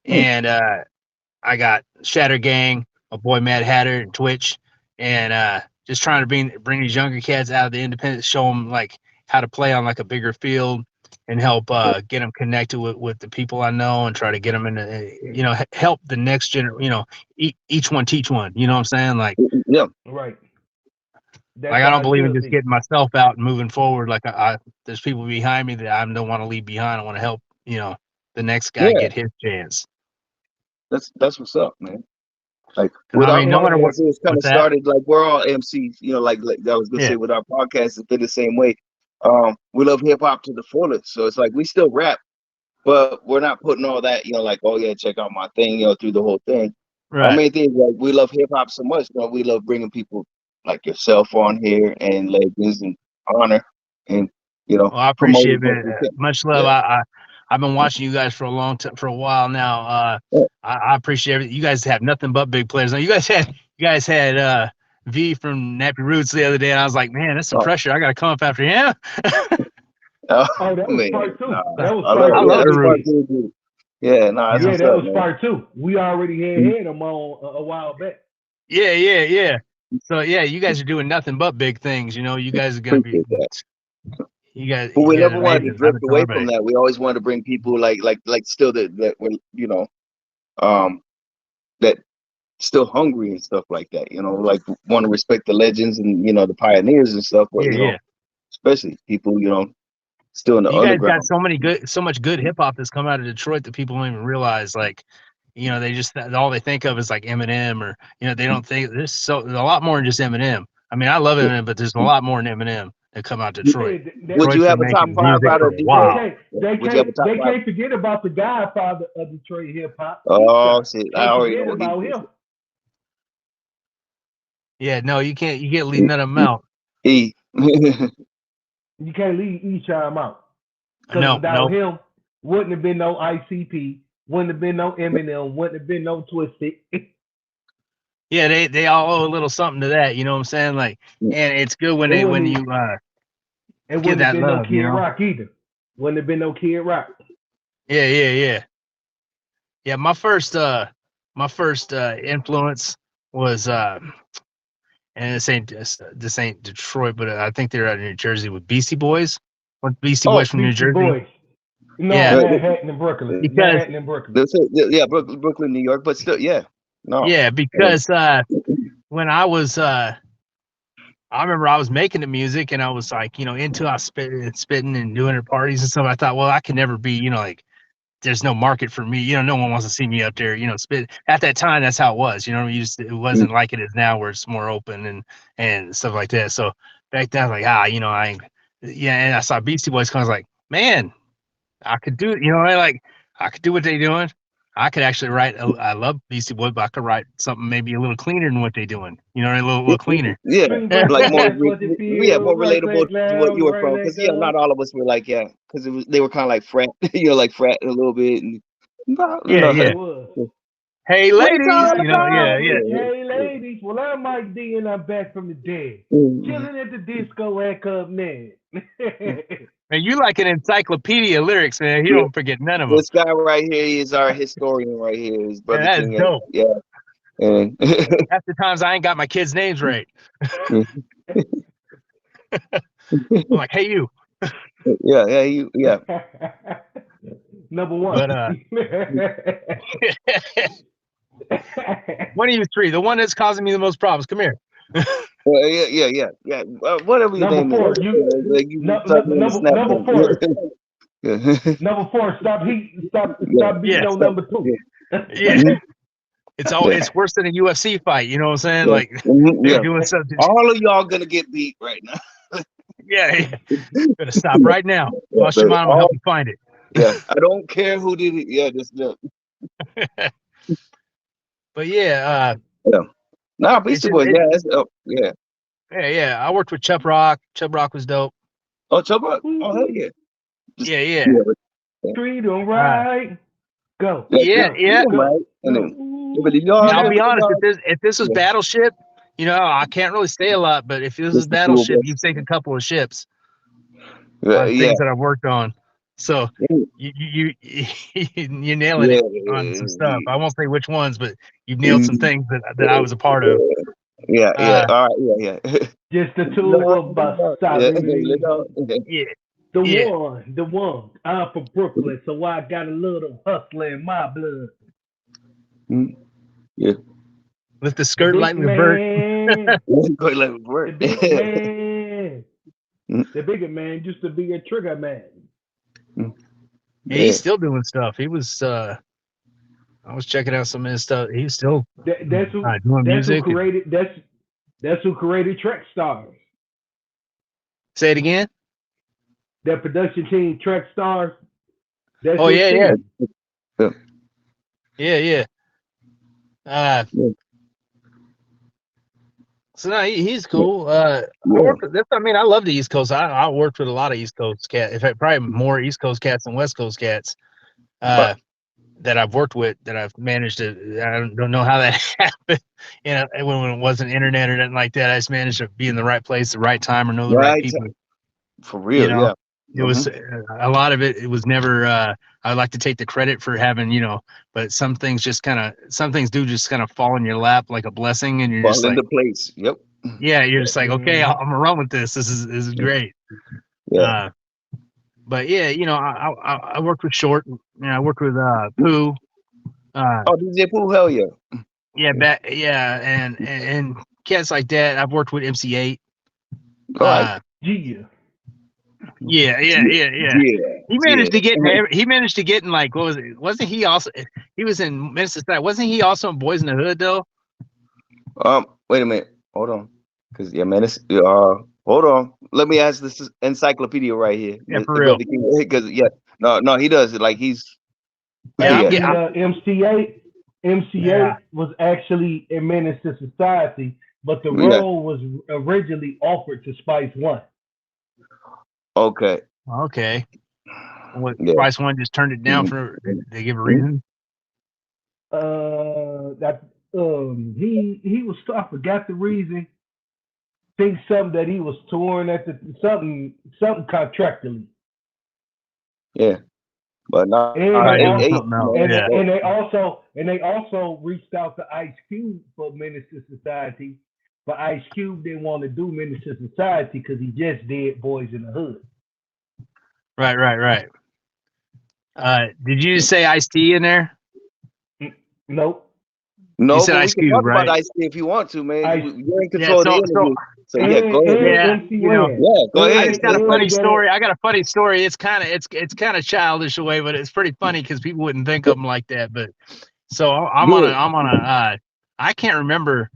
and I got Shatter Gang, my boy Mad Hatter, and Twitch, and just trying to bring these younger cats out of the independent, show them like how to play on like a bigger field, and help get them connected with the people I know, and try to get them in, you know, help the next generation. You know, each one teach one. You know what I'm saying? Like, yeah, right. Like I don't believe in just getting myself out and moving forward. Like there's people behind me that I don't want to leave behind. I want to help, you know, the next guy get his chance. That's what's up, man. Like with our no matter what, it's kind of started like we're all MCs, you know, like I was gonna say with our podcast, it's been the same way. We love hip hop to the fullest, so it's like we still rap, but we're not putting all that, you know, like, oh yeah, check out my thing, you know, through the whole thing. Our main thing is like we love hip hop so much, you know, we love bringing people like yourself on here and legends and honor, and you know. Well, I appreciate it. Much love. I've been watching you guys for a while now. I appreciate it. You guys have nothing but big players. Now you guys had V from Nappy Roots the other day, and I was like, man, that's some pressure. I got to come up after him. That was part two. That was part two. Yeah, no, that was part two. We already had them on a while back. Yeah. So yeah, you guys are doing nothing but big things. You know, you guys are gonna be. You guys, but we never wanted to drift away from that. We always wanted to bring people like still that were, you know, that still hungry and stuff like that. You know, like want to respect the legends and, you know, the pioneers and stuff. But you know, especially people, you know, still in the underground. You guys got so much good hip hop that's come out of Detroit that people don't even realize. Like, you know, they just all they think of is like Eminem, or you know, they don't think there's a lot more than just Eminem. I mean, I love Eminem, but there's a lot more than Eminem that come out of Detroit. Would you have a top 5 out of Detroit? They can't forget about the godfather of Detroit hip hop. Oh shit! I already know about him. Yeah, no, you can't leave none of them out. You can't leave E-Chime out. Because without him, wouldn't have been no ICP, wouldn't have been no Eminem, wouldn't have been no Twisted. Yeah, they all owe a little something to that, you know what I'm saying? Like, and it's good when you give that love. No Kid Rock either. Wouldn't have been no Kid Rock. Yeah. My first influence was and this ain't Detroit, but I think they're out of New Jersey with Beastie Boys. What Beastie Boys from New Jersey? Boys. No, Manhattan and Brooklyn. Manhattan and Brooklyn. Brooklyn, New York, but still, yeah. No. Yeah, because when I was I remember I was making the music and I was like, you know, into spitting and doing it at parties and stuff. I thought, well, I can never be, you know, like there's no market for me. You know, no one wants to see me up there, you know, spit. At that time, that's how it was. You know, it wasn't like it is now where it's more open and stuff like that. So back then I was like, you know, and I saw Beastie Boys come. I was like, man, I could do it. You know, I could do what they're doing. I could actually write. I love Beastie Boys, but I could write something maybe a little cleaner than what they're doing. You know, a little cleaner. Yeah, like more relatable to what you were from. Because not all of us were like, because they were kind of like frat, you know, like frat a little bit. And, Hey ladies, you know, Hey ladies, well I'm Mike D and I'm back from the dead, chilling at the disco at Cub Ned. Man, you like an encyclopedia of lyrics, man. You don't forget none of them. This guy right here is our historian right here. His brother that's King, dope. Yeah. And half the times I ain't got my kids' names right. I'm like, hey you. Yeah. Number one. But, one of you three, the one that's causing me the most problems. Come here. Yeah. Whatever your name is. Number 4. Number 4, stop beating on number 2. Yeah. It's worse than a UFC fight, you know what I'm saying? Like they're doing something. All of y'all gonna get beat right now. Yeah. Gonna stop right now. Call Shimano will help you find it. Yeah, I don't care who did it. Yeah, just But yeah, Nah, Beastie Boys, yeah. Yeah. I worked with Chubb Rock. Chubb Rock was dope. Oh, Chubb Rock. Oh, hell yeah. Yeah. Treat them right. Go. Yeah. Right. And then, I'll be honest. If this was Battleship, I can't really say a lot. But if this was Battleship, you think a couple of ships on things that I've worked on. So you nailing it on some stuff. I won't say which ones, but you've nailed some things that I was a part of. Yeah. All right. Yeah. Just the two of us. The one. I'm from Brooklyn, so I got a little hustler in my blood. Yeah. With the skirt lightly burnt. The bigger man used to be a trigger man. Yeah, he's still doing stuff. He was I was checking out some of his stuff. He's still doing music. That's who created Trek Stars. Say it again. That production team, Trek Stars. Yeah. So no, he's cool. I love the East Coast. I worked with a lot of East Coast cats. In fact, probably more East Coast cats than West Coast cats that I've worked with. That I've managed to. I don't know how that happened. When it wasn't internet or nothing like that, I just managed to be in the right place, the right time, or know the right people. For real, yeah. It was a lot of it. It was never. I like to take the credit for having, but some things do just kind of fall in your lap like a blessing, and you're fall just into like, place. Yep. Yeah, you're just like, okay, I'm gonna run with this. This is great. Yeah. But yeah, I worked with Short. I worked with Pooh. DJ Pooh, hell yeah. Yeah, and cats like that. I've worked with MC8. Yeah. He managed to get. He managed to get in, like, what was it? Wasn't he also? He was in Minnesota. Wasn't he also in Boys in the Hood though? Wait a minute. Hold on. Because hold on. Let me ask this encyclopedia right here. Yeah, for real. Because no, he does it like he's. MC8 was actually in Menace to Society, but the role was originally offered to Spice One. Okay. Spice One just turned it down for. They give a reason. He was. I forgot the reason. Think something that he was touring at something contractually. Yeah, but no. And they also reached out to Ice Cube for Menace to Society, but Ice Cube didn't want to do Menace to Society because he just did Boys in the Hood. Right. Did you say Ice-T in there? Nope. No, you said but Ice we can Cube, talk right? about Ice-T if you want to, man. You're in control of the interview. So go ahead. Go ahead. I just got a funny story. I got a funny story. It's kind of childish away, but it's pretty funny because people wouldn't think of them like that. But so I'm on a I can't remember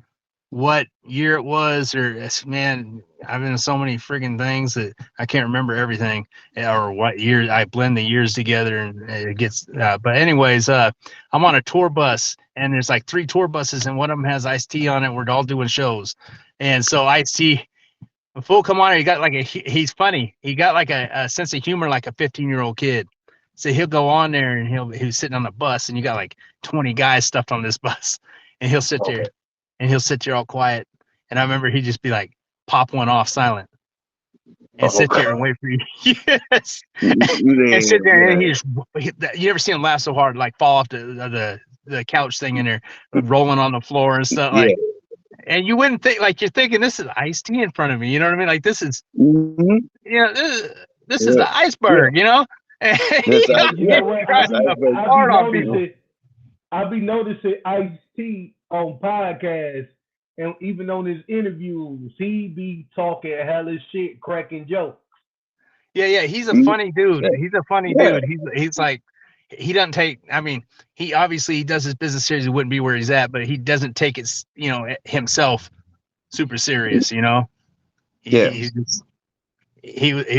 what year it was, or man, I've been in so many friggin' things that I can't remember everything or what year. I blend the years together and it gets. But anyways, I'm on a tour bus and there's like 3 tour buses and one of them has Ice-T on it. We're all doing shows, and so Ice-T, a fool come on. He got like he's funny. He got like a sense of humor, like a 15-year-old kid. So he'll go on there and he's sitting on the bus and you got like 20 guys stuffed on this bus, and he'll sit there. And he'll sit there all quiet. And I remember he'd just be like, pop one off silent. And sit there and wait for you. Yes. And sit there and you ever see him laugh so hard, like fall off the couch thing in there, rolling on the floor and stuff. Like, and you wouldn't think, like, you're thinking this is Ice-T in front of me. You know what I mean? Like, this is, this is the iceberg, you know? I'll be noticing Ice-T on podcasts, and even on his interviews, he be talking hella shit, cracking jokes. Yeah. He's a funny dude. He's a funny dude. He's like, he doesn't take. I mean, he obviously does his business serious. He wouldn't be where he's at, but he doesn't take it, himself super serious. He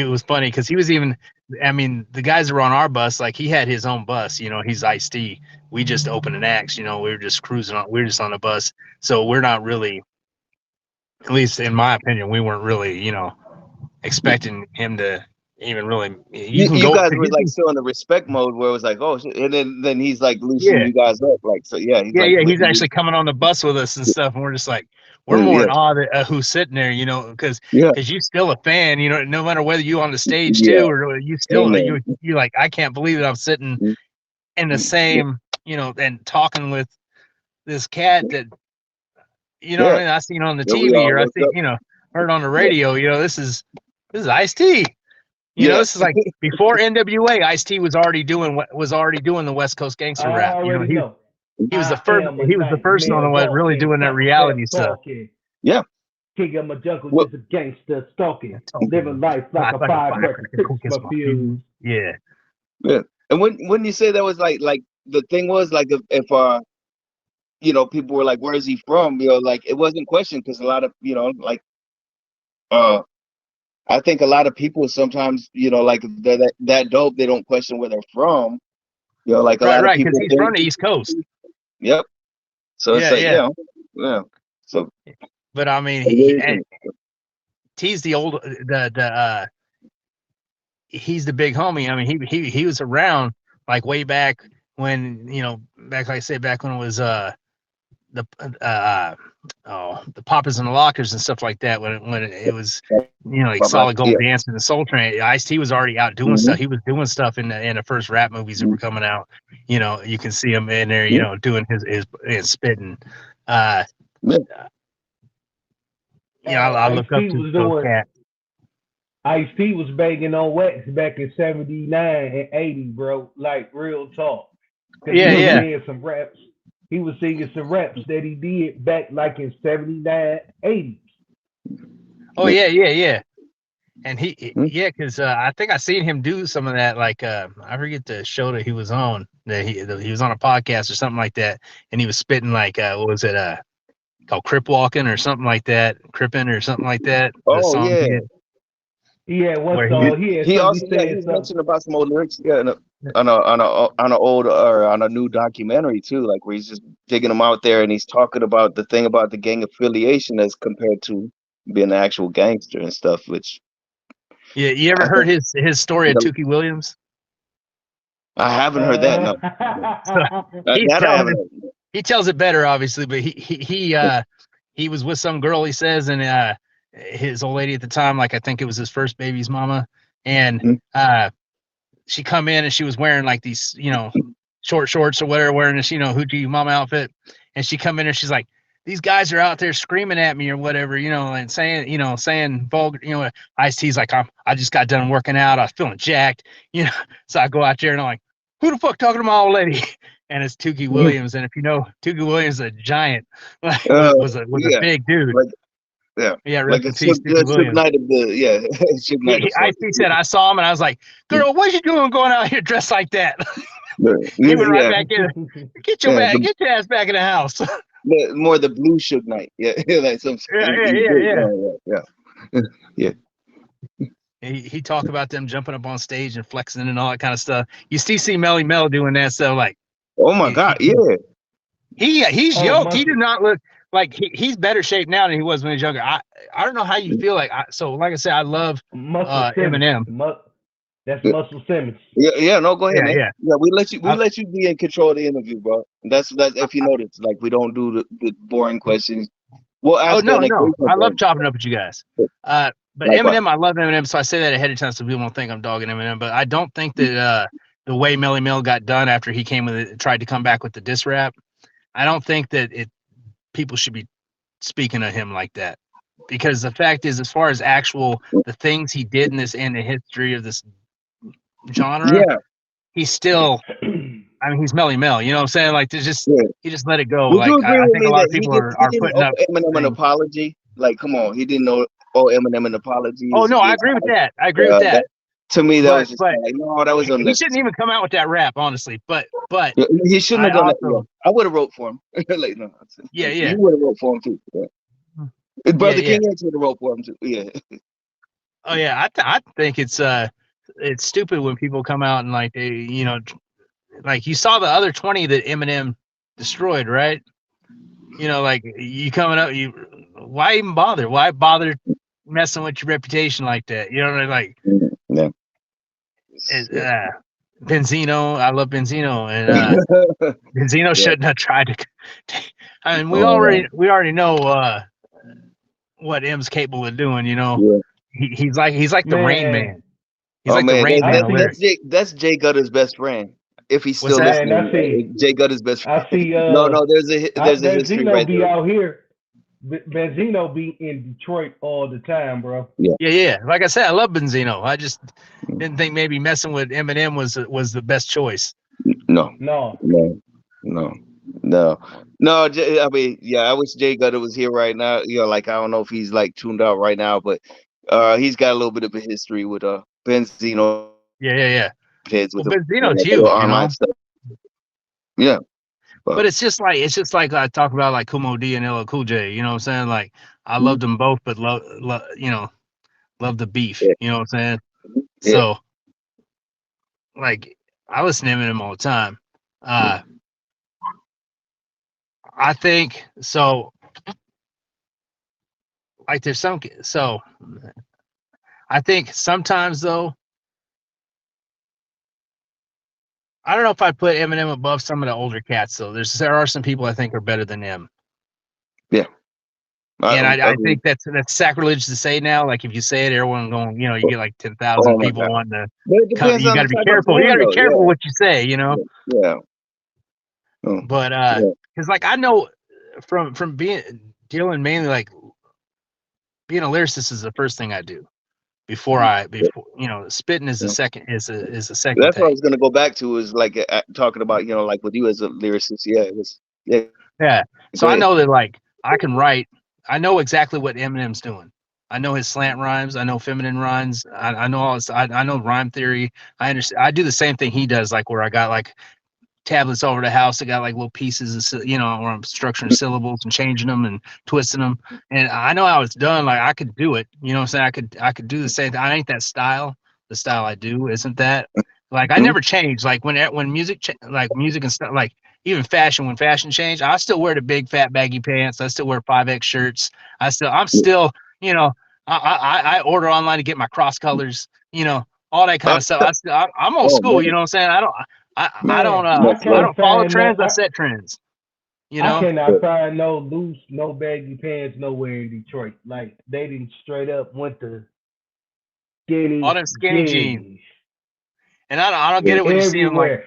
was funny because he was even. I mean, the guys that were on our bus, like he had his own bus. He's Ice-T. We just opened an axe. We were just cruising on. We were just on a bus, so we're not really. At least in my opinion, we weren't really, expecting him to even really. You guys were like still in the respect mode where it was like, oh, shit. And then he's like loosening you guys up, like so. Yeah, he's actually coming on the bus with us and stuff, and we're just like, we're more in awe that who's sitting there, because you're still a fan, no matter whether you on the stage too or you still you're like, I can't believe that I'm sitting in the same, and talking with this cat that. What I mean? I seen on the TV or I think, heard on the radio, this is Ice-T. This is like before NWA, Ice-T was already doing the West Coast gangster rap. He was the first one really doing that reality stuff. Yeah. King of my jungle, just a gangster stalking, living life like a firecracker, my fuse. Yeah. And when you say that was like the thing was like if people were like, where is he from? Like it wasn't questioned because a lot of, I think a lot of people sometimes, like that dope, they don't question where they're from. Like a lot of people. Because he's from the East Coast. Yep. So it's yeah. So. But I mean, he's the old he's the big homie. I mean, he was around like way back when back like I said back when it was the Poppers and the Lockers and stuff like that when it was like Solid Gold Dance and the Soul Train. Ice-T was already out doing stuff. He was doing stuff in the first rap movies that were coming out. You can see him in there, doing his spitting. I look up to those cats. Ice-T was banging on Wax back in 79 and 80, bro. Like real talk. Yeah. Some raps. He was singing some raps that he did back like in 79, 80. Oh yeah. And because I think I seen him do some of that. Like I forget the show that he was on. That he was on a podcast or something like that, and he was spitting like what was it? Called Crip Walking or something like that, Crippin' or something like that. Oh yeah. Yeah, he also mentioned about some old lyrics on a new documentary too, like where he's just digging them out there and he's talking about the thing about the gang affiliation as compared to being an actual gangster and stuff. Which you ever heard his story of Tookie Williams? I haven't heard that. No, he tells it better, obviously, but he was with some girl, he says, and his old lady at the time, like I think it was his first baby's mama, and she come in and she was wearing like these, short shorts or whatever, wearing this, hoochie mama outfit, and she come in and she's like, these guys are out there screaming at me or whatever, and saying vulgar, Ice-T's like, I just got done working out, I was feeling jacked, so I go out there and I'm like, who the fuck talking to my old lady? And it's Tookie Williams, and if you know, Tookie Williams is a giant, was a big dude. Like a Suge Knight of the Ice-T said, I saw him and I was like, girl, what you doing going out here dressed like that? He went right back in. Get your ass back in the house. More the blue Suge Knight. Like some. Yeah. He talked about them jumping up on stage and flexing and all that kind of stuff. You still see Melly Mel doing that stuff, like. Oh my God! Yeah. He's yoked. He did not look like he's better shape now than he was when he was younger. I don't know how you feel like. So like I said, I love Eminem. That's Muscle Simmons. Yeah. No, go ahead, man. Yeah. We let you be in control of the interview, bro. That's if you notice, like we don't do the boring questions. Well, no. I love chopping up with you guys. But Eminem, I love Eminem, so I say that ahead of time so people don't think I'm dogging Eminem. But I don't think that the way Melly Mel got done after he tried to come back with the diss rap, I don't think that people should be speaking of him like that, because the fact is, as far as the things he did in the history of this genre, he's still. I mean, he's Melly Mel. You know what I'm saying? Like, he just let it go. Would like, I think a lot of people are putting up Eminem an apology. Like, come on, he didn't owe Eminem an apology. Oh no, I agree with that. to me, that was just like, no, that was unnecessary. He shouldn't even come out with that rap, honestly. But he shouldn't have done that. Yeah. I would have wrote for him. Like, no, yeah. You would have wrote for him too. Yeah. Brother King X would have wrote for him too. Yeah. Oh yeah, I think it's stupid when people come out and like they, like you saw the other 20 that Eminem destroyed, right? Like you coming up, why even bother? Why bother messing with your reputation like that? You know what I mean? Like, yeah. Benzino, I love Benzino, and Benzino shouldn't have tried to. I mean, we already know what M's capable of doing. Yeah. He's like the Rain Man. He's like man, the Rain Man. That's Jay Gutta's best friend. If he's still listening, Jay Gutta's best friend. I see. No, there's a history Benzino right be there. out here. Benzino be in Detroit all the time, bro. Yeah. Like I said, I love Benzino. I just didn't think maybe messing with Eminem was the best choice. No. I mean, yeah, I wish Jay Gutta was here right now. Like I don't know if he's like tuned out right now, but he's got a little bit of a history with Benzino. Yeah. With Benzino's huge, online stuff. Yeah. But it's just like I talk about like Kumo D and LL Cool J. You know what I'm saying? Like I love them both, but love the beef. You know what I'm saying? Yeah. So like I listen to Eminem all the time. I think so. Like there's I think sometimes though, I don't know if I put Eminem above some of the older cats though. There are some people I think are better than him. Yeah. And I think that's sacrilegious to say now. Like if you say it, everyone going, you get like 10,000 people wanting to come. You got to be careful. You got to be careful what you say, Yeah. But because like I know from dealing mainly like being a lyricist is the first thing I do before spitting is the second is a second. That's thing. what I was gonna go back to is like talking about like with you as a lyricist. Yeah. So I know that like I can write. I know exactly what Eminem's doing. I know his slant rhymes. I know feminine rhymes. I know all this. I know rhyme theory. I understand. I do the same thing he does. Like where I got like tablets over the house. I got like little pieces of, where I'm structuring syllables and changing them and twisting them. And I know how it's done. Like I could do it. You know what I'm saying? I could do the same thing. I ain't that style. The style I do isn't that. Like I never change. Like when music, like music and stuff, like even fashion, when fashion changed, I still wear the big fat baggy pants. I still wear 5X shirts. I'm still, I order online to get my cross colors, all that kind of stuff. I'm old school. You know what I'm saying? I don't follow trends. I set trends. I cannot find no baggy pants nowhere in Detroit. Like they didn't straight up went to all them skinny jeans. And I don't get it when you see them like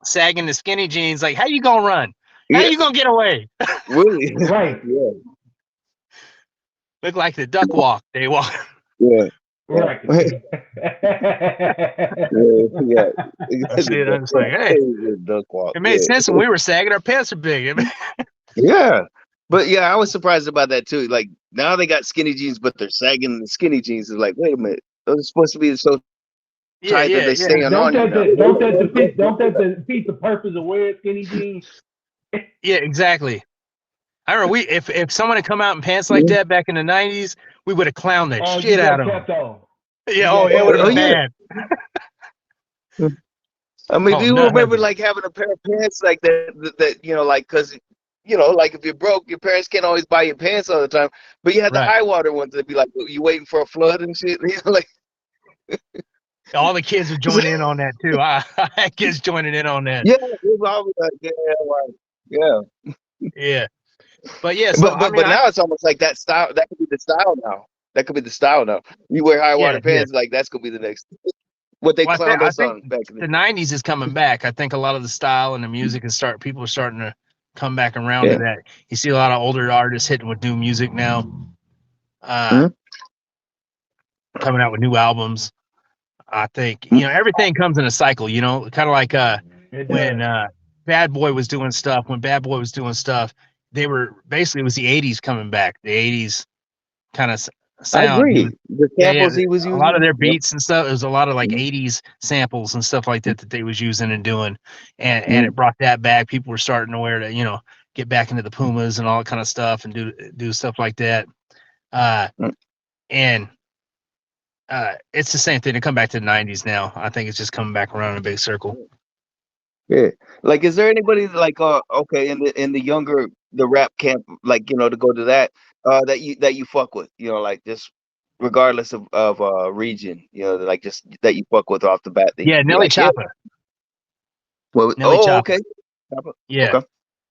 sagging the skinny jeans. Like, how you gonna run? How you gonna get away? Really? Right. Yeah. Look like the duck walk. They walk. Yeah. Right. Yeah. I'm just like, hey, it made sense when we were sagging. Our pants are big. Yeah. But yeah, I was surprised about that too. Like now they got skinny jeans, but they're sagging the skinny jeans. Is like, wait a minute, those are supposed to be so tight that they stay on. Don't that defeat the purpose of wearing skinny jeans? Yeah, exactly. I remember if someone had come out in pants like that back in the 90s, we would have clowned that shit out of them. Yeah, it would have been bad. I mean, do you remember like having a pair of pants like that like because like if you're broke, your parents can't always buy you pants all the time, but you had the high water ones that'd be like, you waiting for a flood and shit, like. All the kids would join in on that too. I had kids joining in on that. Yeah, it was always like, yeah. But yeah, so, but now it's almost like that style. That could be the style now. That could be the style now. You wear high water pants, like that's gonna be the next. What they clowned us on back in the 90s is coming back. I think a lot of the style and the music people are starting to come back around to that. You see a lot of older artists hitting with new music now, coming out with new albums. I think everything comes in a cycle. Kind of like when Bad Boy was doing stuff. When Bad Boy was doing stuff, they were basically, it was the 80s coming back. The 80s kind of I sound. agree. The samples he was A using. lot of their beats and stuff. It was a lot of like '80s samples and stuff like that they was using and doing, and it brought that back. People were starting to wear to get back into the Pumas and all that kind of stuff and do stuff like that. And it's the same thing to come back to the '90s now. I think it's just coming back around in a big circle. Yeah. Like, is there anybody like okay in the rap camp, like, to go to that that you fuck with, like, just regardless of region, like, just that you fuck with off the bat? Yeah, Nelly like, Choppa. Yeah. Well, Nelly Choppa. okay. Yeah. Okay.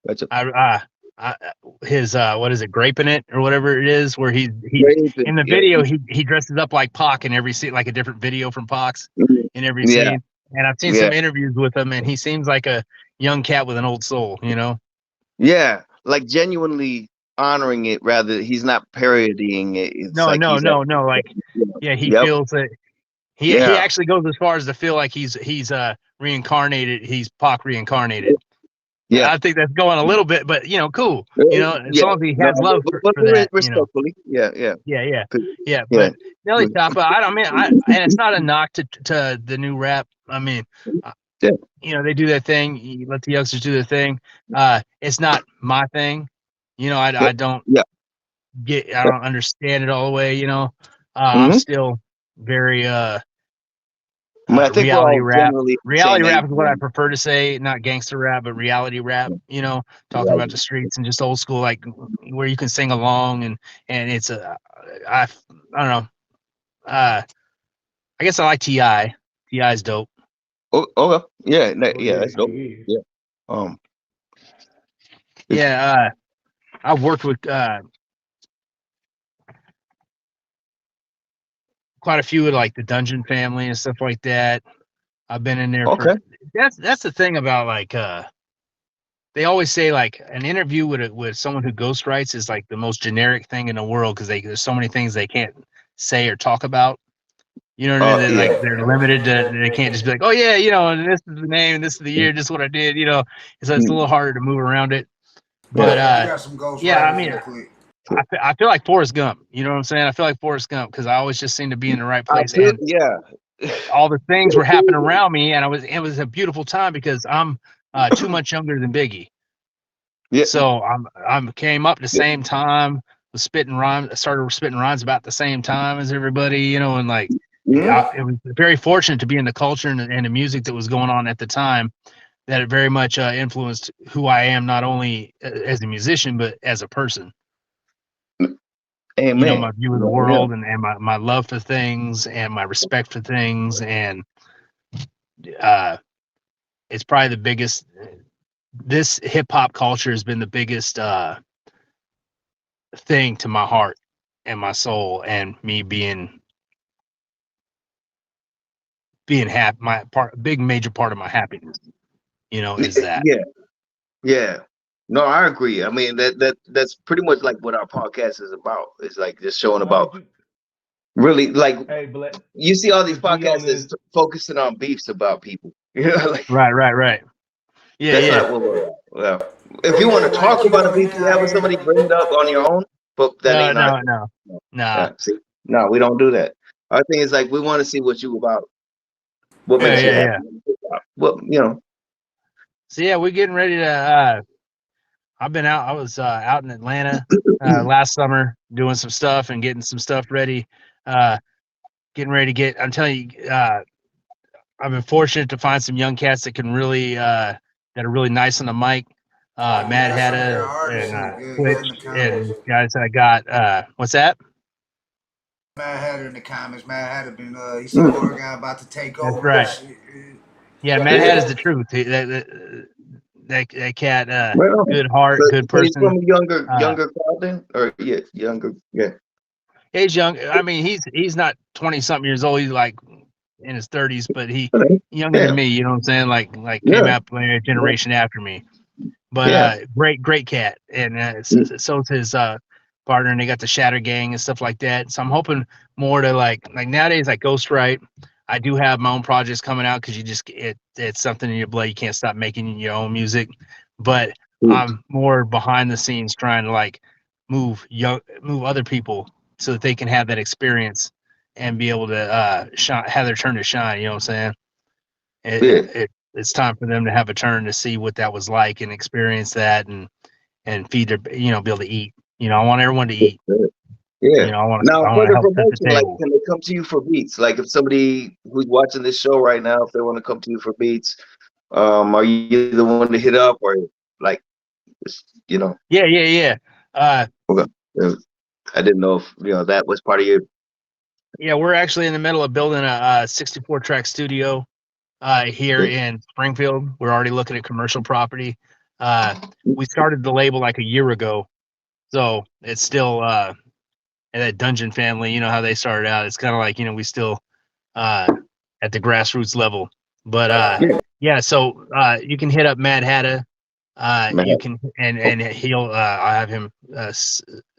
Gotcha. His what is it, Graping It or whatever it is, where he in the video he dresses up like Pac in every scene, like a different video from Pac's in every scene. And I've seen some interviews with him, and he seems like a young cat with an old soul, Yeah, like genuinely honoring it. Rather, he's not parodying it. It's No. like Like, he feels that he actually goes as far as to feel like he's reincarnated. He's Pac reincarnated. Yeah, I think that's going a little bit, but cool. As long as he has love for that. Respectfully, yeah. But Nelly Choppa, and it's not a knock to the new rap. I mean, they do their thing. You let the youngsters do their thing. It's not my thing. I don't get. I don't understand it all the way. I'm still very I think reality rap. Reality rap is what I thing. prefer to say, not gangster rap, but reality rap. Talking about the streets and just old school, like where you can sing along and it's I don't know. I guess I like T.I. T.I.'s dope. Oh, okay. Yeah, that's dope. Yeah. I've worked with quite a few of like the Dungeon Family and stuff like that. I've been in there for that's the thing about like they always say like an interview with someone who ghostwrites is like the most generic thing in the world because there's so many things they can't say or talk about. You know what I mean? Like they're limited to, they can't just be like, oh yeah, and this is the name, and this is the year, this is what I did, so it's a little harder to move around it. But I feel like Forrest Gump. You know what I'm saying? I feel like Forrest Gump because I always just seem to be in the right place. All the things were happening around me, and it was a beautiful time because I'm 2 months younger than Biggie. Yeah. So I'm came up the same time, was spitting rhymes, started spitting rhymes about the same time as everybody, and like it was very fortunate to be in the culture and the music that was going on at the time. That it very much influenced who I am, not only as a musician but as a person. Amen. My view of the world and my love for things and my respect for things, and it's probably the biggest. This hip hop culture has been the biggest thing to my heart and my soul, and me being happy. Big major part of my happiness, is that. Yeah. No, I agree. I mean that's pretty much like what our podcast is about. It's like just showing about really like you see all these podcasts that's focusing on beefs about people. Like, right. Yeah, that's not what we're at. Well, if you want to talk about a beef you have with somebody, bring it up on your own. But that ain't no. See, no, we don't do that. Our thing is like we want to see what you about. What makes you happy? Well, So yeah, we're getting ready to. I've been out. I was out in Atlanta last summer doing some stuff and getting some stuff ready. Getting ready to get. I'm telling you, I've been fortunate to find some young cats that can really that are really nice on the mic. Mad Hatter and Twitch and guys that I got. What's that? Mad Hatter in the comments. Mad Hatter been he's a Oregon about to take over. That's right. Yeah, Mad Hat is the truth. That cat, good heart, good person. He's from a younger crowd then, or younger. Yeah, he's young. I mean, he's not 20-something years old. He's like in his 30s, but he younger than me. You know what I'm saying? Like came out playing a generation after me. But great cat, and so's his partner, and they got the Shatter Gang and stuff like that. So I'm hoping more to like nowadays, like Ghostwrite. I do have my own projects coming out because it's something in your blood. You can't stop making your own music. But I'm more behind the scenes trying to like move other people so that they can have that experience and be able to have their turn to shine. You know what I'm saying? It's time for them to have a turn to see what that was like and experience that and feed their, be able to eat. I want everyone to eat. Yeah. I want Now, to for the help set the promotion, like, table. can they come to you for beats? Like, if somebody who's watching this show right now, if they want to come to you for beats, are you the one to hit up, or like, Yeah. Okay. I didn't know if that was part of your. Yeah, we're actually in the middle of building a 64-track studio here in Springfield. We're already looking at commercial property. We started the label like a year ago, so it's still that Dungeon family. You know how they started out. It's kind of like we still at the grassroots level. But yeah, so you can hit up Mad Hatta. You can and he'll I'll have him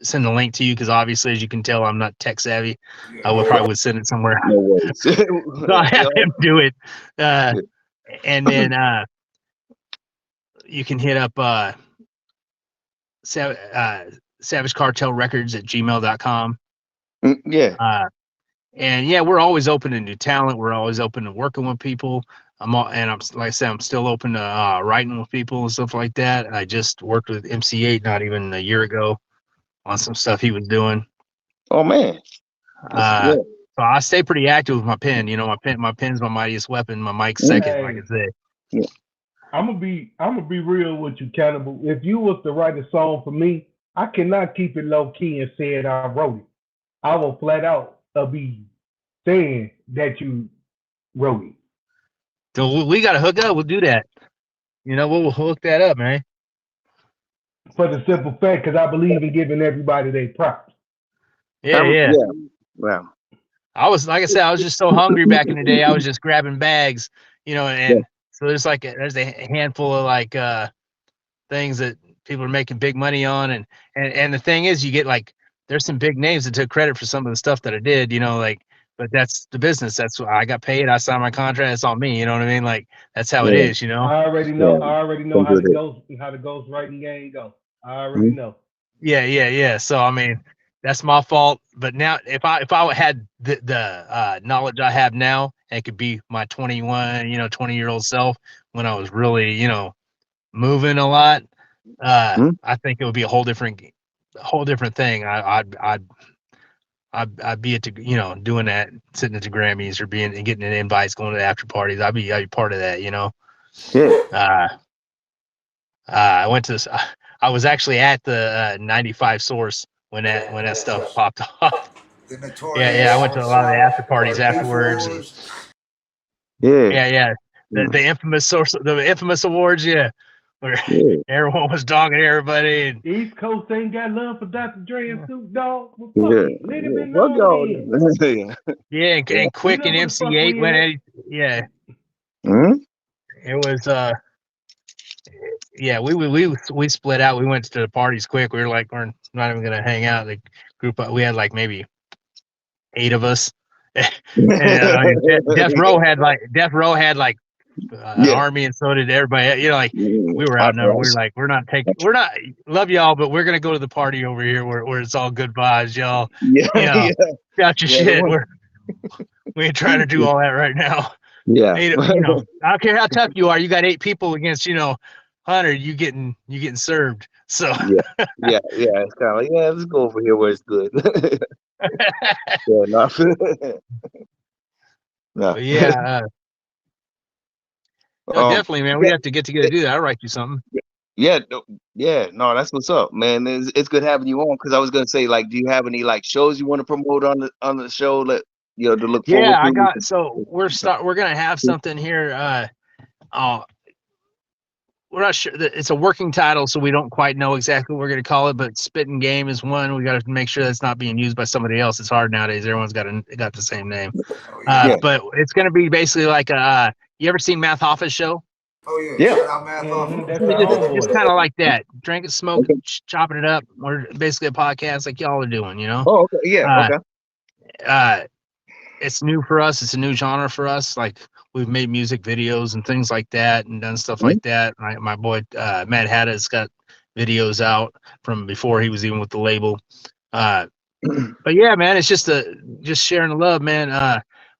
send the link to you, because obviously, as you can tell, I'm not tech savvy. I would probably send it somewhere. No worries. So I have him do it, and then you can hit up Savage Cartel Records at gmail.com. Yeah. And yeah, we're always open to new talent. We're always open to working with people. I'm like I said, I'm still open to writing with people and stuff like that. I just worked with MC8 not even a year ago on some stuff he was doing. Oh man. So I stay pretty active with my pen. My pen's my mightiest weapon. My mic's second, like I said. Yeah. I'm gonna be real with you, Cannibal. If you was to write a song for me, I cannot keep it low key and say it I wrote it. I will flat out be saying that you wrote it. So we got to hook up. We'll do that. We'll hook that up, man. For the simple fact, because I believe in giving everybody their props. Yeah. Wow. I was, like I said, I was just so hungry back in the day. I was just grabbing bags, and so there's a handful of things that people are making big money on, and the thing is, you get there's some big names that took credit for some of the stuff that I did, but that's the business. That's what I got paid. I signed my contract. It's on me. You know what I mean? That's how it is. I already know. I already know how the ghostwriting game goes. I already know. Yeah. So I mean, that's my fault. But now, if I had the knowledge I have now, and could be my 20-year-old self when I was really, moving a lot, I think it would be a whole different thing. I'd be at doing that, sitting at the Grammys or getting invites, going to the after parties. I'd be part of that, Yeah. I went to this. I was actually at the 95 Source when that stuff popped off. Yeah. I went to a lot of the after parties afterwards. Yeah. The infamous Source, the infamous awards. Yeah. Where everyone was dogging everybody. And East Coast ain't got love for Dr. Dre and Snoop Dogg. Let him know. Yeah, and Quick and MC8 went at it. Yeah. It was yeah, we split out. We went to the parties quick. We were like, we're not even gonna hang out. The group we had like maybe 8 of us. And Death Row had like an army, and so did everybody. We were out there. We were like, we're not love y'all, but we're gonna go to the party over here where it's all good vibes, y'all. Got your shit. We ain't trying to do all that right now. Yeah. I don't care how tough you are. You got 8 people against 100. You getting served. So yeah. It's kind of like, let's go over here where it's good. Yeah. No, definitely, man. We have to get together to do that. I'll write you something. Yeah, no, that's what's up, man. It's good having you on, because I was gonna say, like, do you have any shows you want to promote on the show that to look forward to? Yeah, I got. So we're gonna have something here. We're not sure that it's a working title, so we don't quite know exactly what we're gonna call it. But Spitting Game is one. We got to make sure that's not being used by somebody else. It's hard nowadays. Everyone's got the same name. But it's gonna be basically like a. You ever seen Math Office show? Oh yeah. Just kind of like that. Drinking, smoking, chopping it up. We're basically a podcast like y'all are doing, Oh, okay. Yeah. Okay. It's new for us. It's a new genre for us. Like, we've made music videos and things like that, and done stuff like that. My boy Matt Hatta's got videos out from before he was even with the label. But yeah, man, it's just sharing the love, man.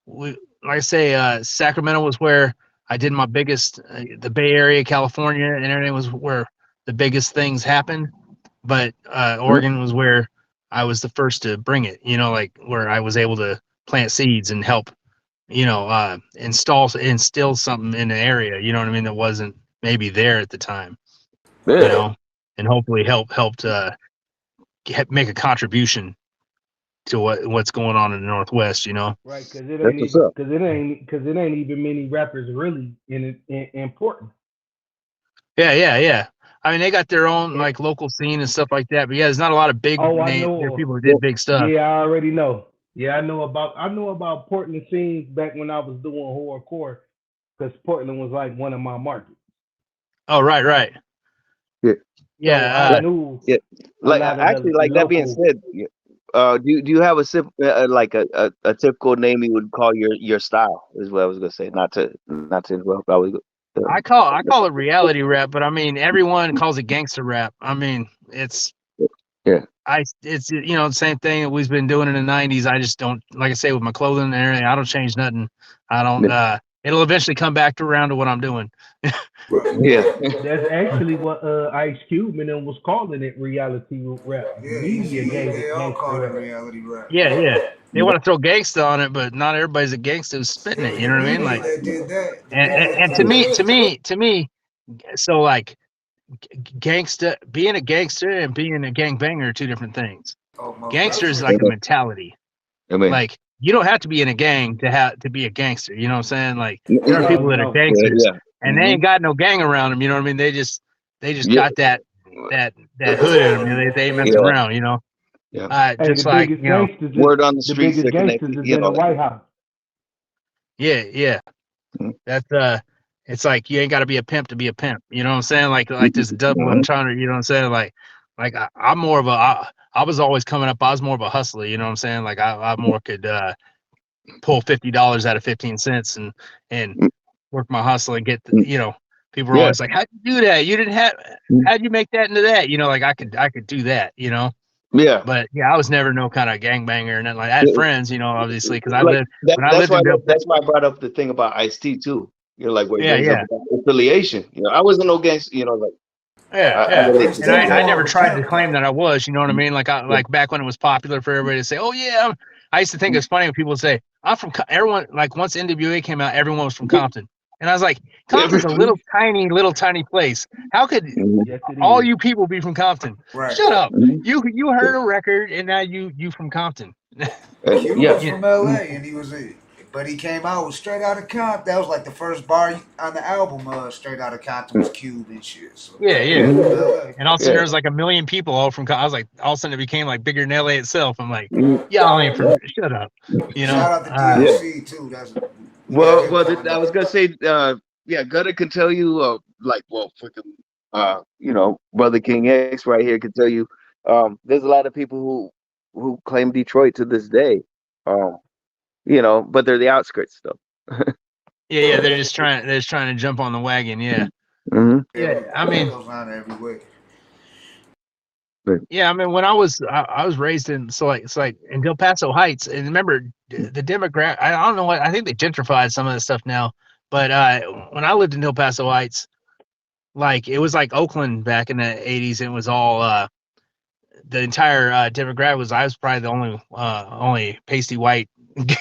Like I say, Sacramento was where I did my biggest, the Bay Area, California, and everything was where the biggest things happened. But Oregon was where I was the first to bring it, like where I was able to plant seeds and help, instill something in the area, you know what I mean, that wasn't maybe there at the time, and hopefully helped make a contribution to what's going on in the Northwest, Right, because it ain't even many rappers really important. Yeah. I mean, they got their own like local scene and stuff like that, but yeah, there's not a lot of big people who did big stuff. Yeah, I already know. Yeah, I know about Portland scenes back when I was doing horrorcore, because Portland was like one of my markets. Oh, right. Yeah. So I knew. Yeah. Like actually, like that being said, do you have a like a typical name you would call your style? Is what I was gonna say. Not to interrupt. I call it reality rap, but I mean everyone calls it gangster rap. I mean it's the same thing that we've been doing in the 90s. I just don't, like I say, with my clothing and everything, I don't change nothing. I don't it'll eventually come back around to what I'm doing. That's actually what Ice Cube and them was calling it, reality rap. They all call it reality rap. Yeah. They want to throw gangsta on it, but not everybody's a gangsta who's spitting it. You know what I mean? Like, did that. And to me, so like, being a gangster and being a gangbanger are two different things. Gangster is like a mentality. Like, you don't have to be in a gang to be a gangster. You know what I'm saying? Like, there are people that are gangsters and they ain't got no gang around them. You know what I mean? They just got that hood in them. They ain't messing around. Just like, word on the streets. The biggest gangsters is in the White House. Yeah. That's it's like you ain't got to be a pimp to be a pimp. You know what I'm saying? Like this double entendre. You know what I'm saying? Like I'm more of I was always coming up. I was more of a hustler. You know what I'm saying? Like I more could pull $50 out of 15 cents and work my hustle and get people are always like, how'd you do that? You didn't have how'd you make that into that? Like I could do that. Yeah. But I was never no kind of gangbanger and nothing like that. I had friends, obviously, because I lived. That's why I brought up the thing about Ice-T too. Like where he brings up affiliation. I wasn't no gangster. Like. And I never tried to claim that I was. You know what I mean? Like like back when it was popular for everybody to say, "Oh yeah." I used to think it's funny when people would say, "I'm from." Everyone, like once NWA came out, everyone was from Compton, and I was like, "Compton's a little tiny place. How could all you people be from Compton?" Right. Shut up. You heard a record, and now you from Compton. He was from LA, and he came out with Straight Outta Compton. That was like the first bar on the album. Straight Outta Compton was Cube and shit. So, yeah. And all of a sudden there was like 1 million people all from. I was like, all of a sudden it became like bigger than LA itself. I'm like, y'all ain't from. Shut up. Shout out to DLC too. That's well. I was gonna say, Gutta can tell you, Brother King X right here can tell you. There's a lot of people who claim Detroit to this day. But they're the outskirts though. Yeah, they're just trying to jump on the wagon. Yeah. Yeah, I mean, goes on every week. Yeah, I mean, when I was raised in it's like in Del Paso Heights, and remember the demographic. I don't know I think they gentrified some of the stuff now, but when I lived in Del Paso Heights, like it was like Oakland back in the 80s. It was all the entire demographic I was probably the only pasty white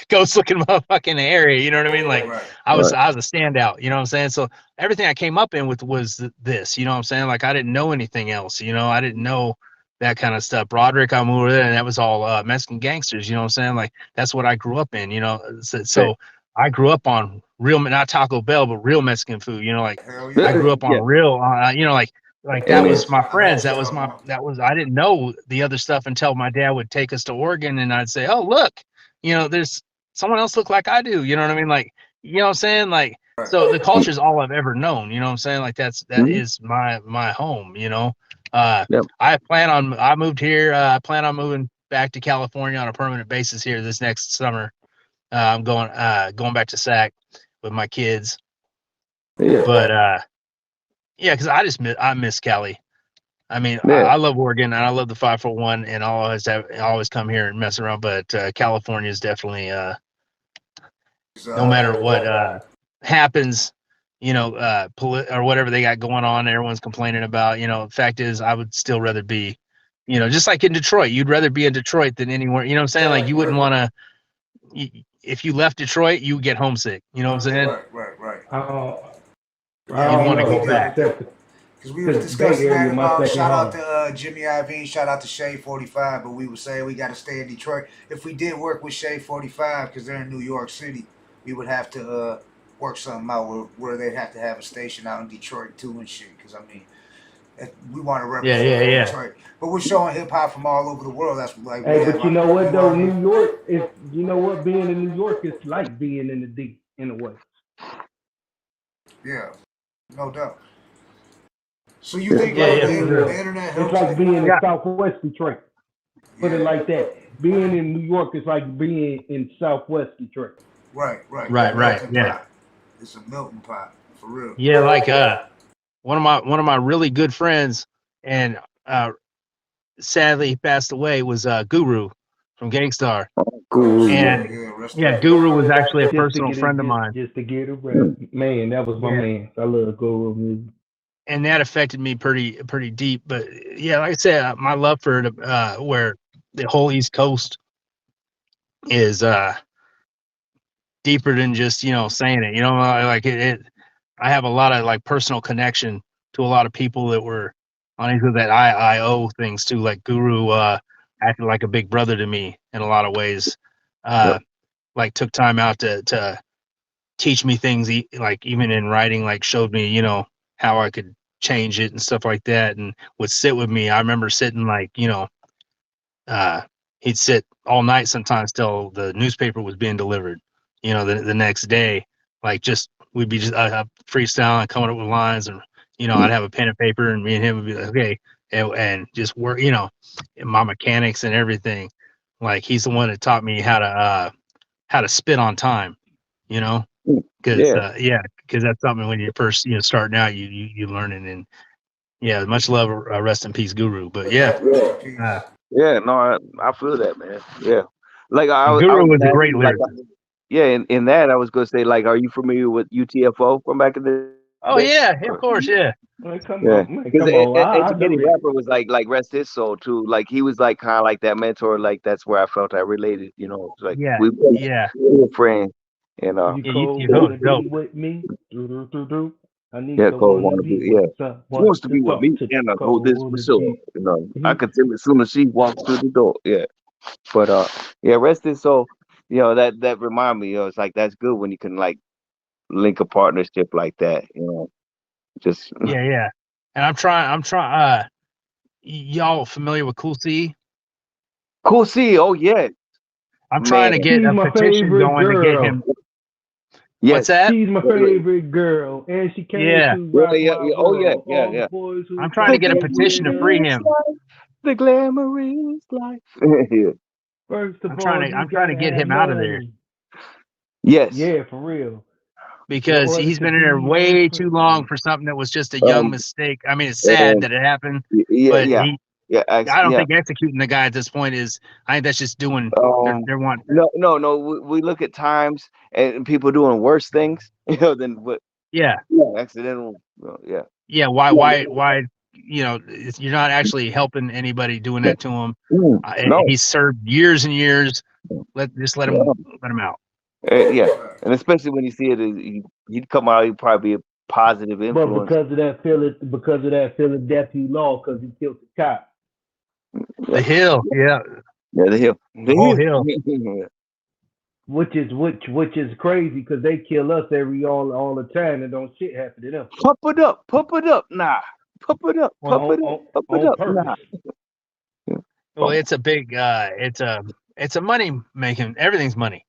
ghost looking motherfucker in the area. You know what I mean? Like I was a standout. You know what I'm saying? So everything I came up in with was this. You know what I'm saying? Like I didn't know anything else. I didn't know that kind of stuff. Broderick, I moved there, and that was all Mexican gangsters. You know what I'm saying? Like that's what I grew up in. So I grew up on real, not Taco Bell, but real Mexican food. I grew up on real. Like that was my friends. That was I didn't know the other stuff until my dad would take us to Oregon, and I'd say, "Oh, look, there's someone else look like I do." You know what I mean? Like, you know what I'm saying? Like, so the culture is all I've ever known. You know what I'm saying? Like that is my home. I moved here. I plan on moving back to California on a permanent basis here this next summer. I'm going back to SAC with my kids. But because I miss Cali. I mean, Yeah. I love Oregon and I love the 541, and I always come here and mess around. But California is definitely no matter what happens, or whatever they got going on, everyone's complaining about. The fact is, I would still rather be, just like in Detroit. You'd rather be in Detroit than anywhere. You know what I'm saying? Like you wouldn't want to. If you left Detroit, you would get homesick. You know what I'm saying? Right. You'd want to go back. Because we were discussing that about shout out to Jimmy Iovine, shout out to Shade 45, but we were saying we got to stay in Detroit. If we did work with Shade 45, because they're in New York City, we would have to work something out where they'd have to have a station out in Detroit too and shit. Because I mean, we want to represent Detroit, but we're showing hip hop from all over the world. That's like. Hey, but you know what though, New York is. You know what, being in New York is like being in the D in a way. Yeah, no doubt. So you think the internet helps? It's like being in Southwest Detroit. Put it like that. Being in New York is like being in Southwest Detroit. Right. Yeah. It's a melting pot for real. Yeah, like one of my really good friends, and sadly he passed away, was Guru from Gangstar. Guru. And Guru was actually a personal friend of mine. Just to get a rep. Man, that was my man. I love Guru music. And that affected me pretty deep. But yeah, like I said, my love for where the whole East Coast is deeper than just saying it. Like it. I have a lot of like personal connection to a lot of people that were on either that I owe things to. Like Guru acted like a big brother to me in a lot of ways. Like took time out to teach me things, like even in writing, like showed me how I could change it and stuff like that, and would sit with me. I remember sitting like he'd sit all night sometimes till the newspaper was being delivered the next day. Like we'd be just freestyling and coming up with lines, and I'd have a pen and paper, and me and him would be like, okay, and just work, my mechanics and everything. Like he's the one that taught me how to spit on time, because that's something when you're first starting out, you learn it. And much love, rest in peace, Guru. But no, I feel that, man. Yeah, like Guru was a great lyricist. In that I was gonna say, like, are you familiar with UTFO from back in the? Oh yeah, of course, yeah. Come on. Educated Rapper was like rest his soul too. Like he was like kind of like that mentor. Like that's where I felt I related. Like we were friends. And you go with me. I need Cole want to be. She wants to be with me. And I hold this for sure. I could tell as soon as she walks through the door. Yeah, but rest his soul. That remind me. It's like that's good when you can like link a partnership like that. Just And I'm trying. Y'all familiar with Cool C? Cool C. Oh yeah. I'm trying to get a petition going to get him. Yes. What's that? She's my favorite girl, and she came to I'm trying to get a petition to free him. The glamorous life. First of I'm trying to get him out of there. Yes. Yeah, for real. Because he's been in there way too long for something that was just a young mistake. I mean, it's sad that it happened. I don't think executing the guy at this point is. I think that's just doing. They're wanting. No. We look at times and people doing worse things, than what. Yeah. Accidental. Yeah. Why? You're not actually helping anybody doing that to him. No. He's served years and years. Let him out. And especially when you see it, he'd come out. He'd probably be a positive influence. But because of that Philadelphia law, because he killed the cop. The Hill, the Hill, the whole Hill. Which is crazy because they kill us all the time and don't shit happen to them. Pump it up, nah. Pump it up, pump it up, nah. Well, it's a big, it's a money making. Everything's money.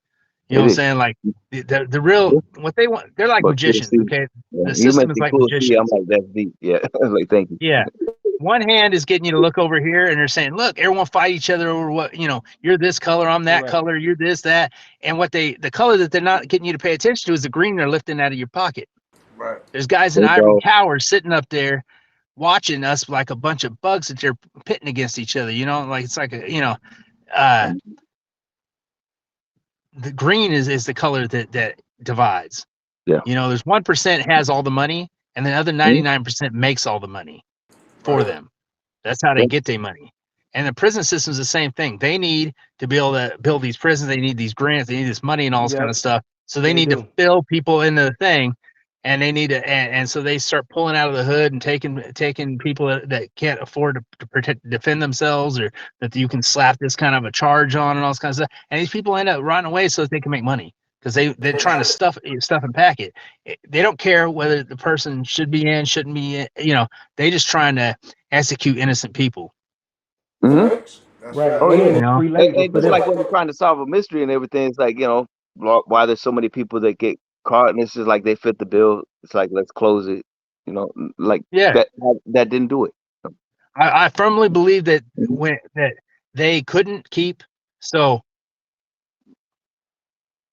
You know what I'm saying? Like the real what they want. They're like magicians. Okay, the system is like magicians. I'm like that's deep. Yeah, like thank you. Yeah. One hand is getting you to look over here, and they're saying, "Look, everyone fight each other over what You're this color, I'm that color. You're this, that." And the color that they're not getting you to pay attention to is the green they're lifting out of your pocket. Right. There's guys in ivory towers sitting up there watching us like a bunch of bugs that they're pitting against each other. Like it's like the green is the color that divides. Yeah. There's 1% has all the money, and the other 99% makes all the money for them. That's how they get their money. And the prison system is the same thing. They need to be able to build these prisons. They need these grants. They need this money and all this kind of stuff. So they need to fill people into the thing, and they need to. And so they start pulling out of the hood and taking people that can't afford to defend themselves, or that you can slap this kind of a charge on and all this kind of stuff. And these people end up rotting away so that they can make money, because they're trying to stuff and pack it. They don't care whether the person should be in, shouldn't be in. They just trying to execute innocent people. Mm-hmm. Right. Oh yeah. And just like when you're trying to solve a mystery and everything, it's like, why there's so many people that get caught, and it's just like they fit the bill. It's like, let's close it. That didn't do it. I firmly believe that that they couldn't keep. So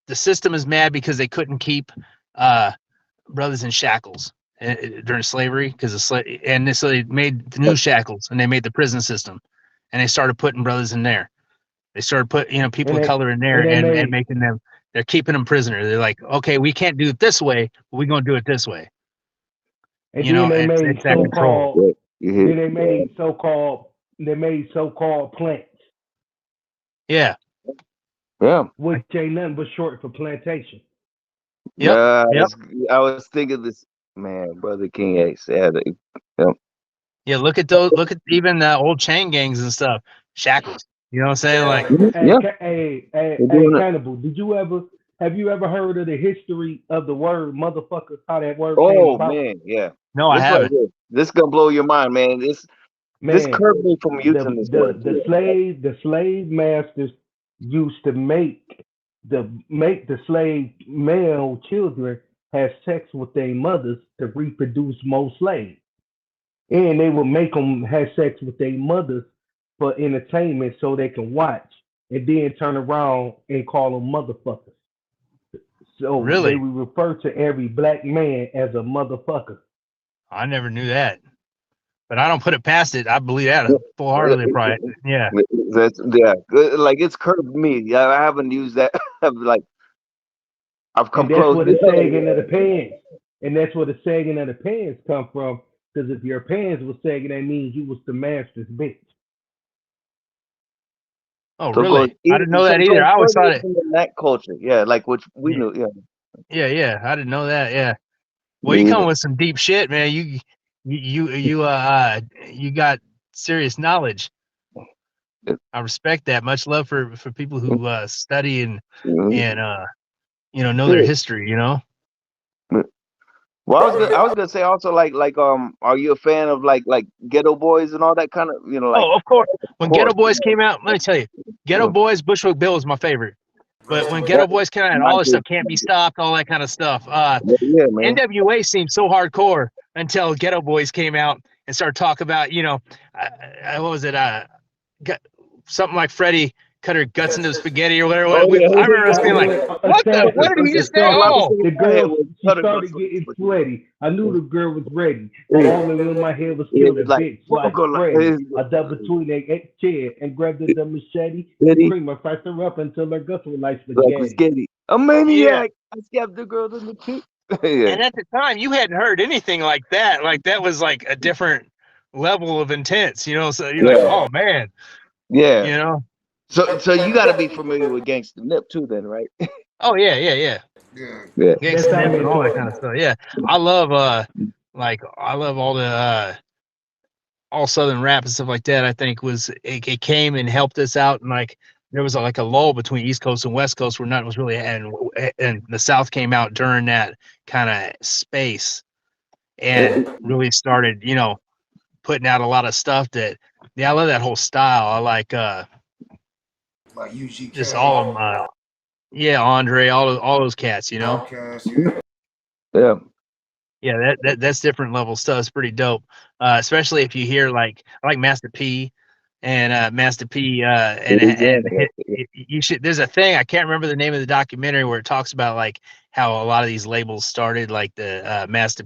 the system is mad because they couldn't keep brothers in shackles during slavery, and so they made the new shackles, and they made the prison system, and they started putting brothers in there. They started putting people of color in there and making them. They're keeping them prisoner. They're like, okay, we can't do it this way, but we're gonna do it this way. And it's that control. Then they made so-called plants. Yeah. Yeah. Which ain't nothing but short for plantation. Yeah. I was thinking this, man, Brother King X. Yeah, look at those. Look at even the old chain gangs and stuff. Shackles. You know what I'm saying? Like, hey, Cannibal. Have you ever heard of the history of the word motherfucker? How that word came about? Man, yeah. No, I haven't. This is gonna blow your mind, man. This curbed me from using this word. The slave masters used to make the slave male children have sex with their mothers to reproduce more slaves, and they would make them have sex with their mothers for entertainment so they can watch, and then turn around and call them motherfuckers. So really, they would refer to every black man as a motherfucker. I never knew that, but I don't put it past it. I believe that full-heartedly. Probably, yeah. Like, it's curbed me. I haven't used that. Like, I've come close. That's where the sagging of the pants, and that's where the sagging of the pants come from. Because if your pants was sagging, that means you was the master's bitch. Oh, really? I didn't know that either. I always thought it in that culture. Yeah, like which we knew. Yeah. Yeah. I didn't know that. Yeah. Well, you come with some deep shit, man. You got serious knowledge. I respect that. Much love for people who study and know their history. Well, I was gonna say also, like are you a fan of like Ghetto Boys and all that kind of Oh, of course. When Ghetto Boys came out, let me tell you, Ghetto Boys, Bushwick Bill was my favorite. But when Ghetto Boys came out, all this stuff, Can't Be Stopped, all that kind of stuff. NWA seemed so hardcore until Ghetto Boys came out and started talking about, what was it? Something like Freddie cut her guts into spaghetti or whatever. I remember us being like, what did he just say? Oh, the girl started getting sweaty. I knew the girl was ready. All the in my head was still a bitch. So I ducked between their chair and grabbed the machete and screamed. I pressed her up until her guts were like spaghetti. A maniac. I stabbed the girl in the cheek. And at the time, you hadn't heard anything like that. Like, that was like a different level of intense, So you're like, oh, man. Yeah. So you got to be familiar with Gangsta Nip too, then, right? Oh yeah. Gangsta Nip and all that kind of stuff. Yeah, I love all the all Southern rap and stuff like that. I think it came and helped us out, and like there was like a lull between East Coast and West Coast where nothing was really, and the South came out during that kind of space and really started, putting out a lot of stuff that. Yeah, I love that whole style. I like UGK. Just all of them. Andre, all those cats, Potcast, Yeah, that's different level stuff. It's pretty dope, especially if you hear I like Master P and Master P you should. There's a thing I can't remember the name of the documentary where it talks about like how a lot of these labels started, like the Master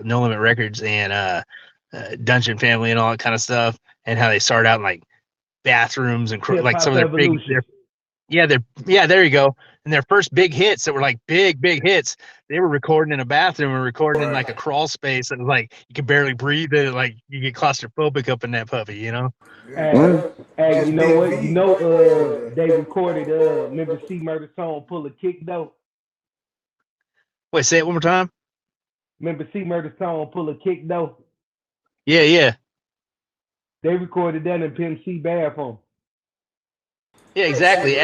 No Limit Records and Dungeon Family and all that kind of stuff, and how they start out in like bathrooms and like Hip-Hop some of their Evolution. there you go. And their first big hits that were like big hits, they were recording in a bathroom or recording in like a crawl space, and like you could barely breathe, and like you get claustrophobic up in that puppy, you know. Hey, you know what? You know, they recorded remember C Murder song "Pull a Kick" though. Wait, say it one more time. Remember C Murder song "Pull a Kick" though. Yeah. They recorded that in Pimp C bathroom. Yeah, exactly.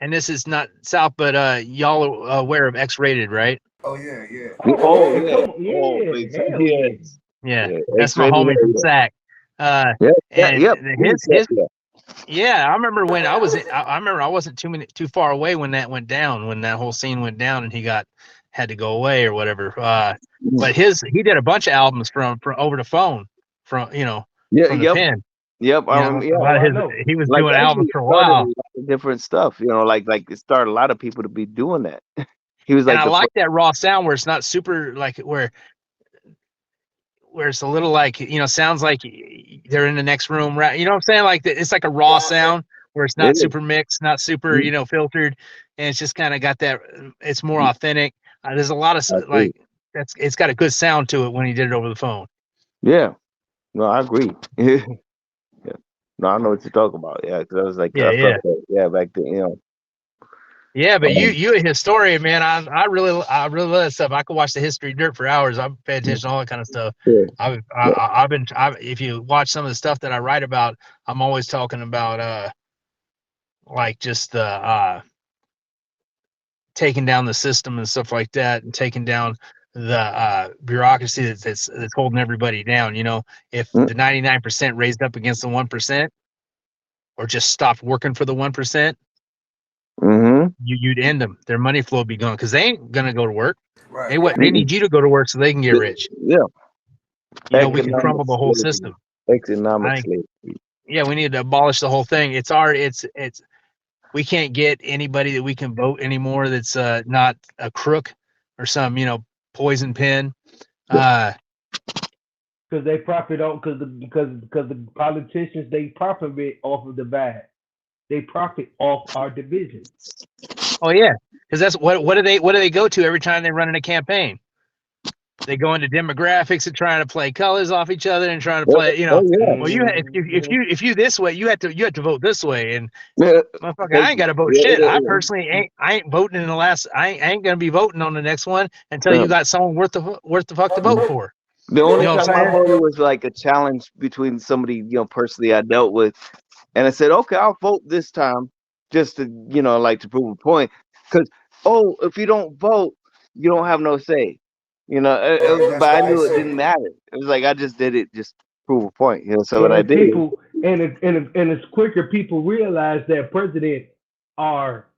And this is not South, but y'all are aware of X-Rated, right? Oh yeah. Oh yeah. Yeah, that's my homie from SAC. I remember when I was. I remember I wasn't too far away when that went down. When that whole scene went down, and he had to go away or whatever. But he did a bunch of albums from over the phone, from the pen. Yep, He was like, doing albums for a while. Different stuff, like it started a lot of people to be doing that. He was like, and I like that raw sound where it's not super like where it's a little like sounds like they're in the next room, right? You know what I'm saying? Like it's like a raw sound where it's not super mixed, not super filtered, and it's just kind of got that. It's more authentic. There's a lot of like it's got a good sound to it when he did it over the phone. Yeah, no, I agree. Yeah. No, I know what you're talking about. Yeah, because I was like, back then, Yeah, but you a historian, man. I really love that stuff. I could watch the history dirt for hours. I pay attention to all that kind of stuff. If you watch some of the stuff that I write about, I'm always talking about like just the taking down the system and stuff like that, and taking down the bureaucracy that's holding everybody down. If the 99% raised up against the 1%, or just stopped working for the 1%. You'd end them. Their money flow would be gone because they ain't gonna go to work. Right. They need you to go to work so they can get rich. Yeah. We can crumble the whole system. Economically. Yeah, we need to abolish the whole thing. It's we can't get anybody that we can vote anymore that's not a crook or some poison pen. Because they profit on because the politicians, they profit off of the bad. They profit off our division. Oh yeah, because that's what do they go to every time they run in a campaign? They go into demographics and trying to play colors off each other and trying to play, well, if you this way, you have to vote this way, and motherfucker, I ain't got to vote shit. I personally ain't voting in the last. I ain't gonna be voting on the next one until you got someone worth the fuck to vote for. The only time I voted was like a challenge between somebody personally I dealt with, and I said, okay, I'll vote this time just to like to prove a point, because if you don't vote, you don't have no say. But I knew it didn't matter. It was like I just did it just to prove a point. So what I did. It's quicker. People realize that presidents are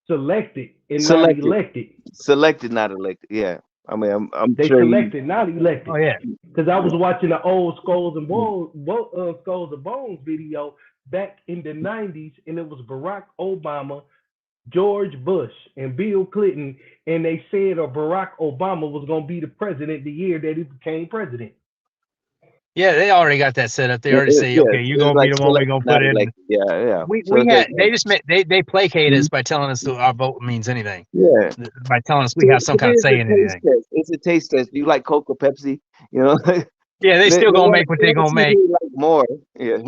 selected and not elected. Selected, not elected. Yeah. I mean, I'm they sure selected, not elected. Oh yeah. Because I was watching the old Skulls and Bones video back in the 90s, and it was Barack Obama, George Bush, and Bill Clinton, and they said Barack Obama was going to be the president the year that he became president. Yeah, they already got that set up. They already say, okay, you're going to be the one we're going to put in. They placate us by telling us that our vote means anything. Yeah. By telling us we have some kind of say in anything. It's a taste test. Do you like Coke or Pepsi? Yeah, they still going to make what they're going to make. Like more. Yeah.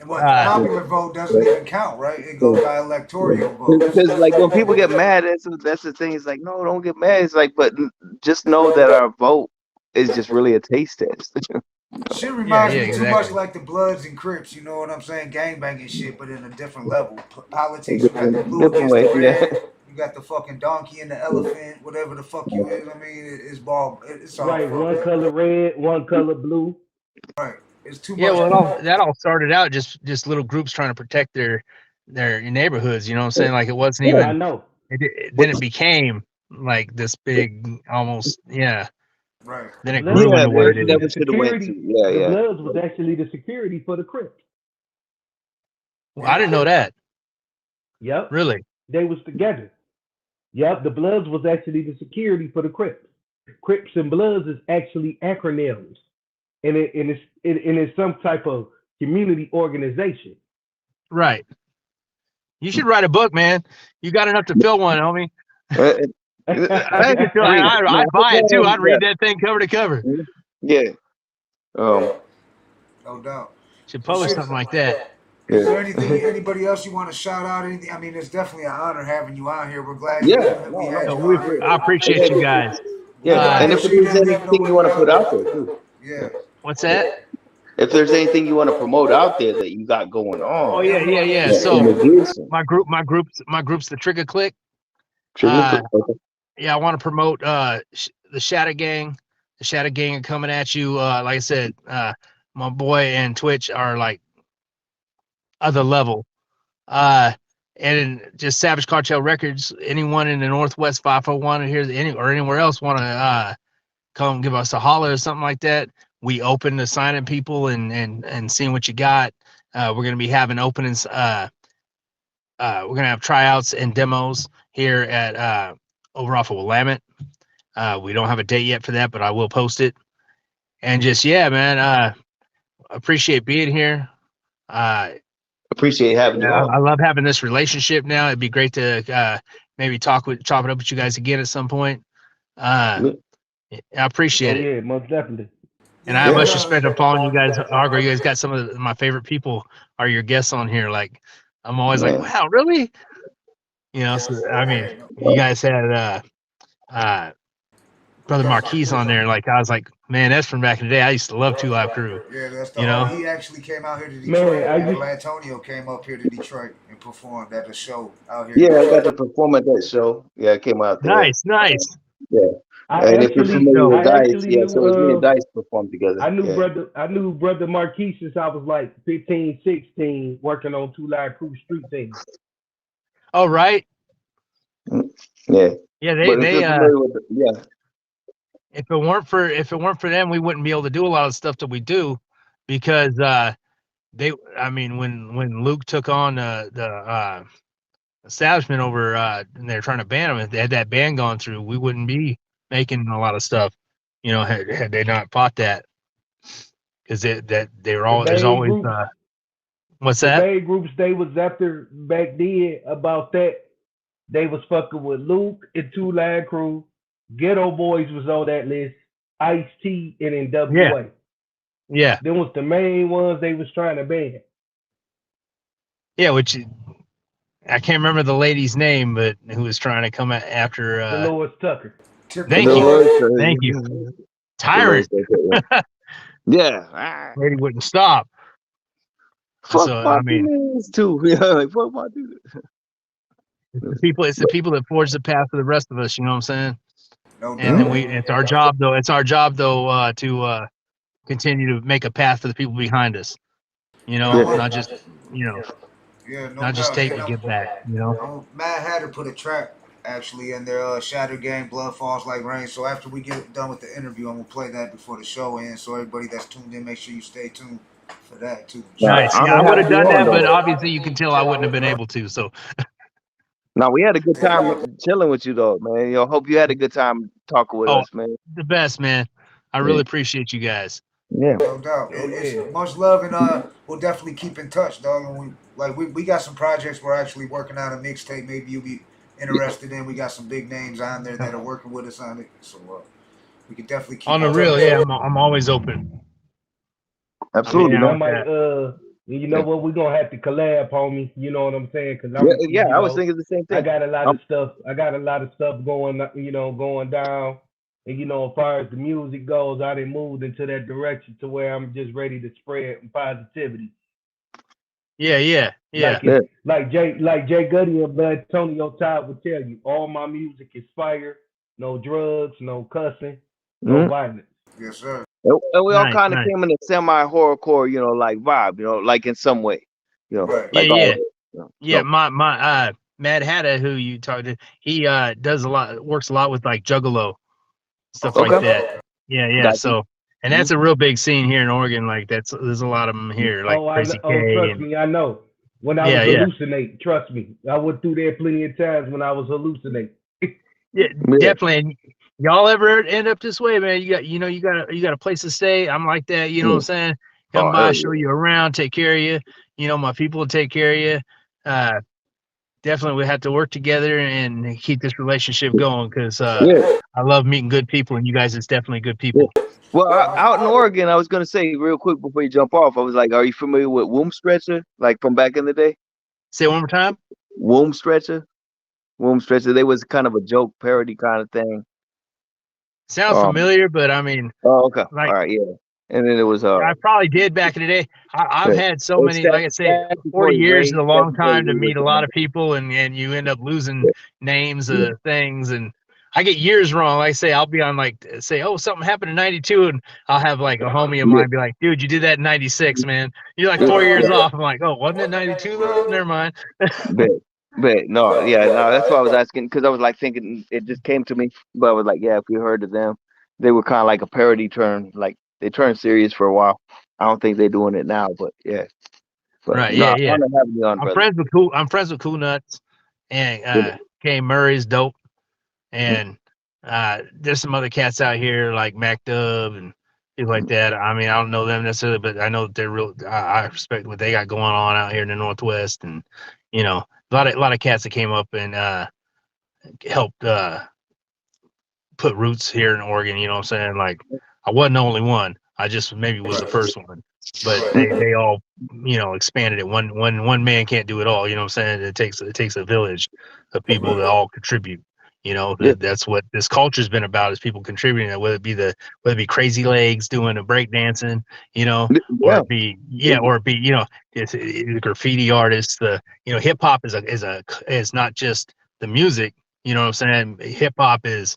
And what the popular vote doesn't even count, right? It goes by electoral vote. Because like when people get mad, that's the thing. It's like, no, don't get mad. It's like, but just know that our vote is just really a taste test. Shit reminds me too much like the Bloods and Crips. You know what I'm saying? Gangbanging shit, but in a different level. Politics, you got the blue against the red. You got the fucking donkey and the elephant, whatever the fuck you is. I mean, it's ball. It's all right. One color red, one color blue. Right. It's too much. Yeah, well, that all started out just little groups trying to protect their neighborhoods. You know what I'm saying? Like it wasn't even. I know. Then it became like this big, almost Right. Then it grew into what it is. The Bloods was actually the security for the Crips. Well, I didn't know that. Yep. Really? They was together. Yep. The Bloods was actually the security for the Crips. Crips and Bloods is actually acronyms, and it's some type of community organization. Right. You should write a book, man. You got enough to fill one, homie. I'd buy it too. I'd read that thing cover to cover. Yeah. No doubt. Should publish something like that. Is there anything, anybody else you want to shout out? Anything? I mean, it's definitely an honor having you on here. We're glad we had you on here. I appreciate you guys. Yeah, and if there's anything you want to put out there too. Yeah. What's that? If there's anything you want to promote out there that you got going on. Oh yeah. So my group's the Trigger Click. Yeah, I want to promote the Shadow Gang. The Shadow Gang are coming at you. Like I said, my boy and Twitch are like other level. And just Savage Cartel Records. Anyone in the Northwest 501 here, or anywhere else want to come give us a holler or something like that. We open to signing people and seeing what you got. We're gonna be having openings. We're gonna have tryouts and demos here at over off of Willamette. We don't have a date yet for that, but I will post it. And just man, appreciate being here. Appreciate having you. I love having this relationship now. It'd be great to maybe chop it up with you guys again at some point. I appreciate it. Yeah, most definitely. And I have much respect for following you guys. Argo, you guys got some of my favorite people are your guests on here. Like, I'm always like, wow, really? You know, so I mean, you guys had Brother Marquise on there. Like, I was like, man, that's from back in the day. I used to love Two Live Crew. Yeah, that's the he actually came out here to Man, Detroit. Blatonio came up here to Detroit and performed at a show out here. Yeah, I got to perform at that show. Yeah, I came out there. Nice. Yeah. And if you're familiar with Dice, so it's me and Dice performed together. I knew brother Marquis since I was like 15, 16, working on Two Live Crew street things. Oh, right. Yeah. Yeah, if it weren't for them, we wouldn't be able to do a lot of stuff that we do, because when Luke took on the establishment over and they're trying to ban him, if they had that ban gone through, we wouldn't be making a lot of stuff, had they not fought that, because they were all there's always what's that? The big groups they was after back then about that. They was fucking with Luke and Two Live Crew. Ghetto Boys was on that list. Ice-T and NWA. Yeah. Them was the main ones they was trying to ban. Yeah, which I can't remember the lady's name, but who was trying to come after Dolores Tucker. Thank you. Tyrant. Yeah. Lady wouldn't stop. Fuck too. Yeah, like fuck my dude. It's the people that forge the path for the rest of us. You know what I'm saying? No, and then it's our job though. It's our job though to continue to make a path for the people behind us. Not just not just take and give back. Mad Hatter put a track actually in their Shatter Gang, Blood Falls Like Rain. So after we get done with the interview, I'm gonna play that before the show ends. So everybody that's tuned in, make sure you stay tuned for that too. Nice. Yeah, I would have done that, but obviously you can tell I wouldn't have been able to. So. No, we had a good time chilling with you though, man. Hope you had a good time talking with us, man. The best, man. I really appreciate you guys. Yeah. No doubt. It's much love, and we'll definitely keep in touch, dog. And we got some projects we're actually working on a mixtape. Maybe you'll be interested in. We got some big names on there that are working with us on it, so we can definitely keep on the real. Yeah, I'm always open. Absolutely. I might, you know what? We're gonna have to collab, homie. You know what I'm saying? Cause I was thinking the same thing. I got a lot of stuff. Going, going down. And as far as the music goes, I done moved into that direction to where I'm just ready to spread positivity. Yeah. Like Jay Gutty and Blatonio Todd would tell you, all my music is fire, no drugs, no cussing, no violence. Yes, sir. And we all kind of came in a semi-horrorcore, like vibe, like in some way, Right. My Mad Hatter, who you talked to, he works a lot with like Juggalo stuff like that. Yeah. Gotcha. So, and that's a real big scene here in Oregon. Like there's a lot of them here, like Crazy K. Trust me, I know. When I was hallucinating, trust me, I went through there plenty of times when I was hallucinating. Yeah, definitely. And y'all ever end up this way, man, you got a place to stay. I'm like that, you know what I'm saying? Come by, show you around, take care of you. You know, my people will take care of you. Definitely we have to work together and keep this relationship going because I love meeting good people, and you guys is definitely good people. Well, out in Oregon, I was gonna say real quick before you jump off, I was like, are you familiar with Womb Stretcher, like from back in the day? Say it one more time. Womb Stretcher. They was kind of a joke parody kind of thing. Sounds familiar, but I mean, okay, like, all right, yeah. And then it was I probably did back in the day. I've had so many, like I say, 40 years is a long time to meet a lot of people, and you end up losing names of things, and I get years wrong. Like I say, I'll be on oh, something happened in 92, and I'll have like a homie of mine be like, dude, you did that in 96, man. You're like 4 years off. I'm like, oh, wasn't it 92 though? Never mind. But no, that's why I was asking, because I was like thinking, it just came to me, but I was like, yeah, if we heard of them, they were kind of like a parody turn, like they turned serious for a while. I don't think they're doing it now, but yeah. But, right, no, yeah. On, I'm friends with Cool Nuts, and K Murray's dope, and there's some other cats out here like Mac Dub and things like that. I mean, I don't know them necessarily, but I know that they're real. I respect what they got going on out here in the Northwest, and you know, a lot of cats that came up and helped put roots here in Oregon. You know what I'm saying? Like, I wasn't the only one. I just maybe was the first one, but they all, you know, expanded it. One man can't do it all. You know what I'm saying? It takes a village of people that all contribute. You know, that's what this culture's been about, is people contributing. Whether it be Crazy Legs doing a break dancing, you know, or it be you know, it's graffiti artists. Hip hop is not just the music. You know what I'm saying? Hip hop is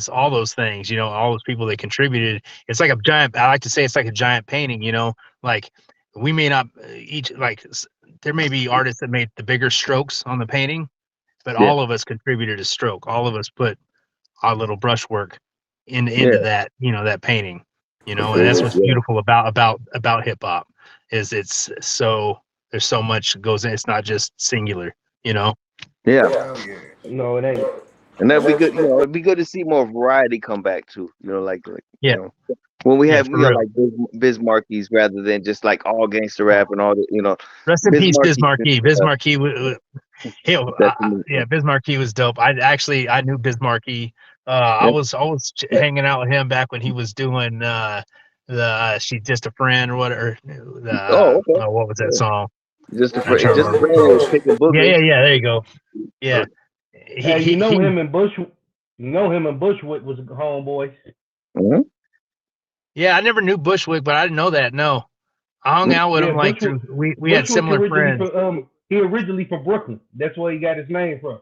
all those things, you know, all those people that contributed. It's like I like to say it's like a giant painting, you know, like we may not there may be artists that made the bigger strokes on the painting, but all of us contributed a stroke. All of us put our little brushwork into that, you know, that painting, you know, and that's what's beautiful about hip hop, is there's so much goes in. It's not just singular, you know? Yeah. No, it ain't. And that'd be good. You know, it'd be good to see more variety come back too. You know, you know, when we have like Biz Markies rather than just like all gangster rap and all the, you know. Rest in peace, Biz Markie. Biz Markie, Biz Markie was dope. I knew Biz Markie. I was hanging out with him back when he was doing She's Just a Friend or whatever. What was that song? Just a Friend. Yeah. There you go. Yeah. Him and Bushwick was homeboys. Mm-hmm. Yeah, I never knew Bushwick, but I didn't know that. No, I hung out with him like we had similar friends. He originally from Brooklyn. That's where he got his name from.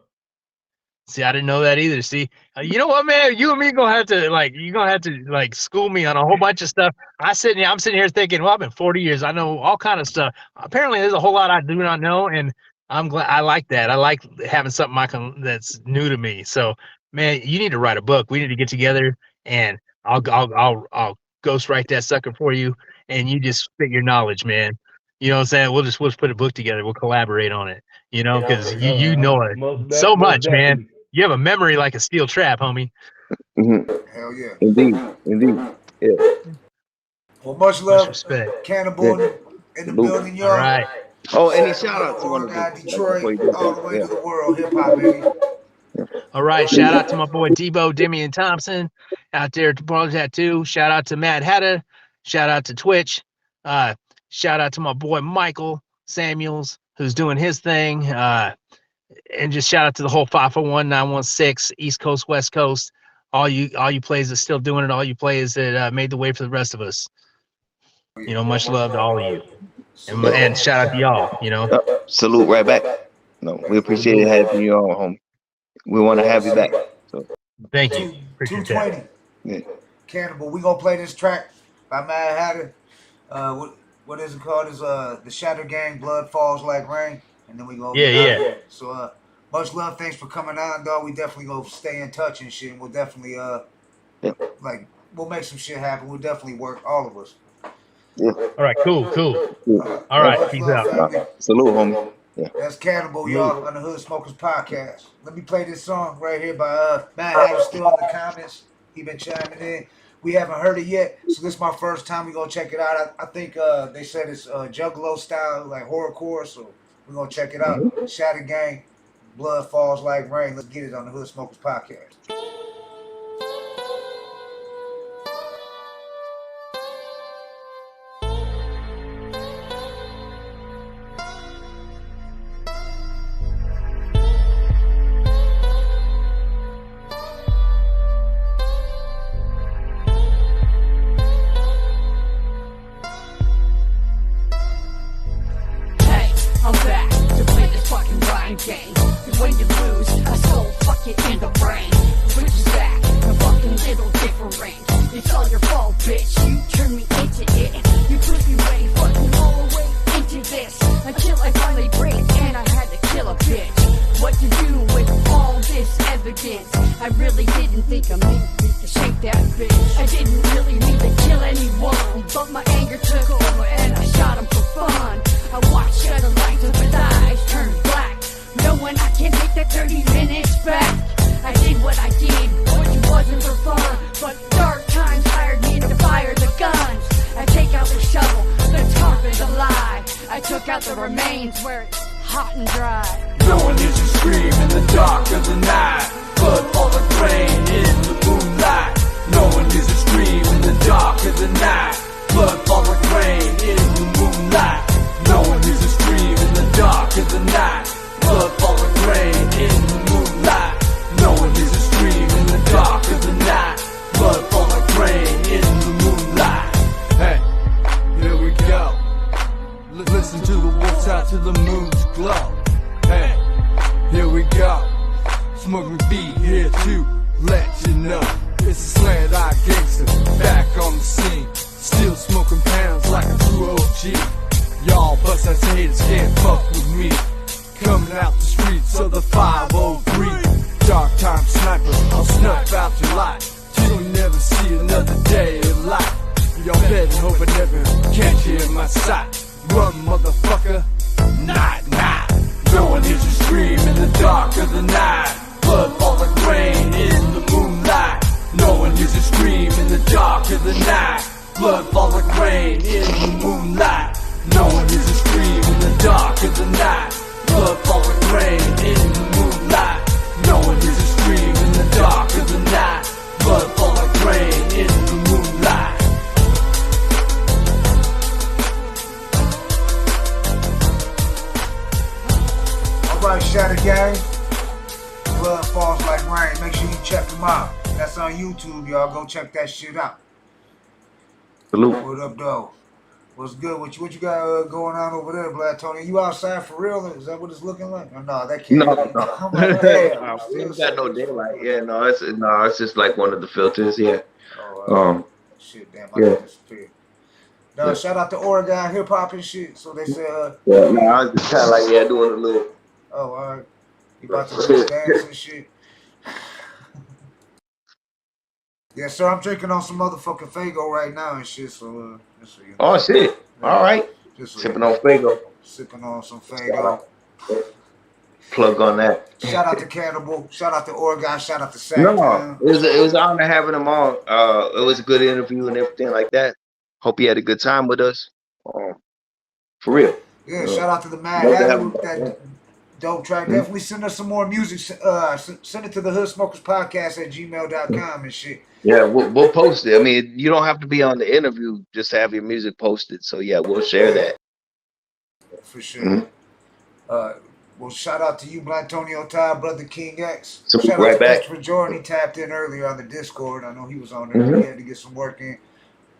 See, I didn't know that either. See, you know what, man? You and me gonna have to school me on a whole bunch of stuff. I'm sitting here thinking, well, I've been 40 years. I know all kind of stuff. Apparently, there's a whole lot I do not know, and I'm glad. I like that. I like having something that's new to me. So, man, you need to write a book. We need to get together, and I'll ghostwrite that sucker for you, and you just spit your knowledge, man. You know what I'm saying? We'll just put a book together. We'll collaborate on it. You know, because you know it so much, man. You have a memory like a steel trap, homie. Mm-hmm. Hell yeah. Indeed. Yeah. Well, much love. Respect. Cannibal in the building, y'all. All right. Oh, any shout out to one of them. Detroit, all the way to the world, hip hop, baby. All right. Shout out to my boy Debo, Demian Thompson out there at Bro Tattoo. Shout out to Matt Hatter. Shout out to Twitch. Shout out to my boy Michael Samuels, who's doing his thing. And just shout out to the whole 541-916 East Coast, West Coast. All you players are still doing it. All you players that made the way for the rest of us. You know, much love to all of you. And shout out to y'all, you know. Salute right back. No, we appreciate having you on, homie. We want to have you back. So. Thank you. Appreciate 220. Yeah. Cannibal. We gonna play this track by Mad Hatter. What is it called? Is the Shatter Gang, Blood Falls Like Rain. And then we go. Yeah. So much love. Thanks for coming on, dog. We definitely gonna stay in touch and shit. And we'll definitely we'll make some shit happen. We'll definitely work, all of us. Yeah. All right, cool. All right, peace out. Salute, homie. Yeah. That's Cannibal, y'all, on the Hood Smokers Podcast. Let me play this song right here by Matt Hatter, still in the comments. He been chiming in. We haven't heard it yet, so this is my first time. We're going to check it out. I think they said it's Juggalo style, like horrorcore, so we're going to check it out. Shatter Gang, Blood Falls Like Rain. Let's get it on the Hood Smokers Podcast. Shatter Gang, Blood Falls Like Rain. Make sure you check them out. That's on YouTube, y'all. Go check that shit out. Salute. What up, though? What's good? What you got going on over there, Blatonio? You outside for real? Is that what it's looking like? Or no, that can't. No. I'm like, damn. We ain't got no daylight. Yeah, it's just like one of the filters. Yeah. Shit, damn, I disappeared. No, shout out to Oregon hip hop and shit. So they said. I was just kind of like doing a little. Oh, all right. You about to do dance and shit? Yeah, sir. I'm drinking on some motherfucking Fago right now and shit. So, just so you know. Oh shit! All right. Just sipping on Fago. Sipping on some Fago. Plug on that. Shout out to Cannibal. Shout out to Oregon. Shout out to Sac. No, it was an honor having them on. It was a good interview and everything like that. Hope you had a good time with us. For real. Yeah. Shout out to the Mad Hatter group. That dope track. Definitely send us some more music. Send it to the Hood Smokers Podcast at gmail.com and shit. Yeah, we'll post it. I mean, you don't have to be on the interview. Just have your music posted. So yeah, we'll share that. For sure. Well, shout out to you, Blatonio, Todd, Brother King X. So shout right out to back. Christopher Jordan. He tapped in earlier on the Discord. I know he was on there. He had to get some work in.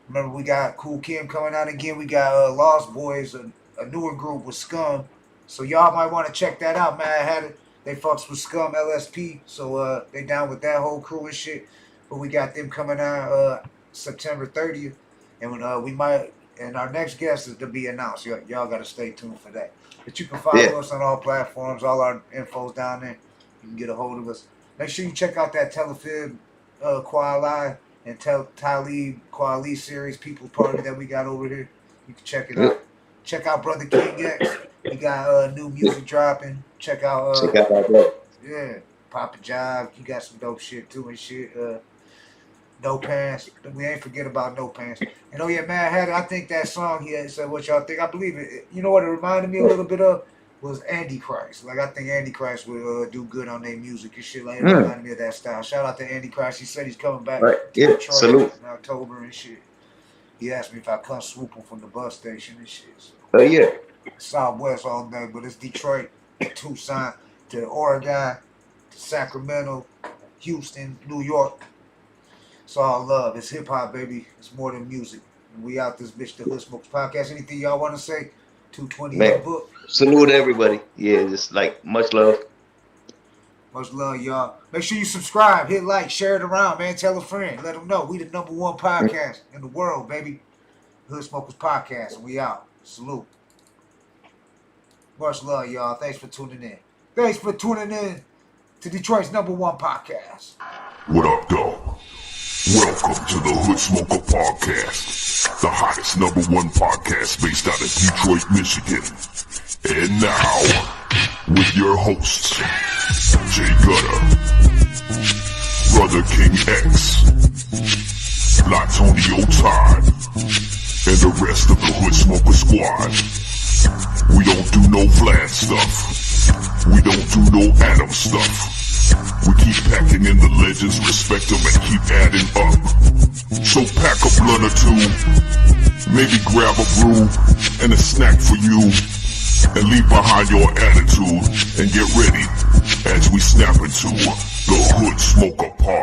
Remember, we got Cool Kim coming out again. We got Lost Boys, a newer group with Scum. So y'all might want to check that out, man. I had it. They fucks with Scum LSP. So they down with that whole crew and shit. But we got them coming out September 30th. And when we might, and our next guest is to be announced. Y'all got to stay tuned for that. But you can follow us on all platforms. All our info's down there. You can get a hold of us. Make sure you check out that Telefib Kualai and Talib Kuali series People's Party that we got over here. You can check it out. Check out Brother King X. He got new music dropping. Check out our brother. Yeah, Papa Jive. You got some dope shit too and shit. No Pants. We ain't forget about No Pants. And oh yeah, Mad Hatter, I think that song he had said what y'all think. I believe it. You know what it reminded me a little bit of was Antichrist. Like I think Antichrist would do good on their music and shit. Like it reminded me of that style. Shout out to Antichrist. He said he's coming back to Detroit salute. in October and shit. He asked me if I come swoop him from the bus station and shit. So, oh yeah. Southwest all day, but it's Detroit, Tucson, to Oregon, to Sacramento, Houston, New York. It's all love. It's hip hop, baby. It's more than music. And we out this bitch, the Hood Smokers Podcast. Anything y'all want to say? 220 Man, book. salute everybody. Yeah, just like much love. Much love, y'all. Make sure you subscribe, hit like, share it around, man. Tell a friend. Let them know. We the #1 podcast in the world, baby. Hood Smokers Podcast. And we out. Salute. Much love, y'all. Thanks for tuning in. Thanks for tuning in to Detroit's #1 podcast. What up, dog? Welcome to the Hood Smoker Podcast, the hottest #1 podcast based out of Detroit, Michigan. And now, with your hosts, Jay Gutta, Brother King X, Blatonio Todd, and the rest of the Hood Smoker Squad. We don't do no Vlad stuff. We don't do no Adam stuff. We keep packing in the legends, respect them, and keep adding up. So pack a blunt or two, maybe grab a brew and a snack for you, and leave behind your attitude, and get ready as we snap into the Hood Smoker Podcast.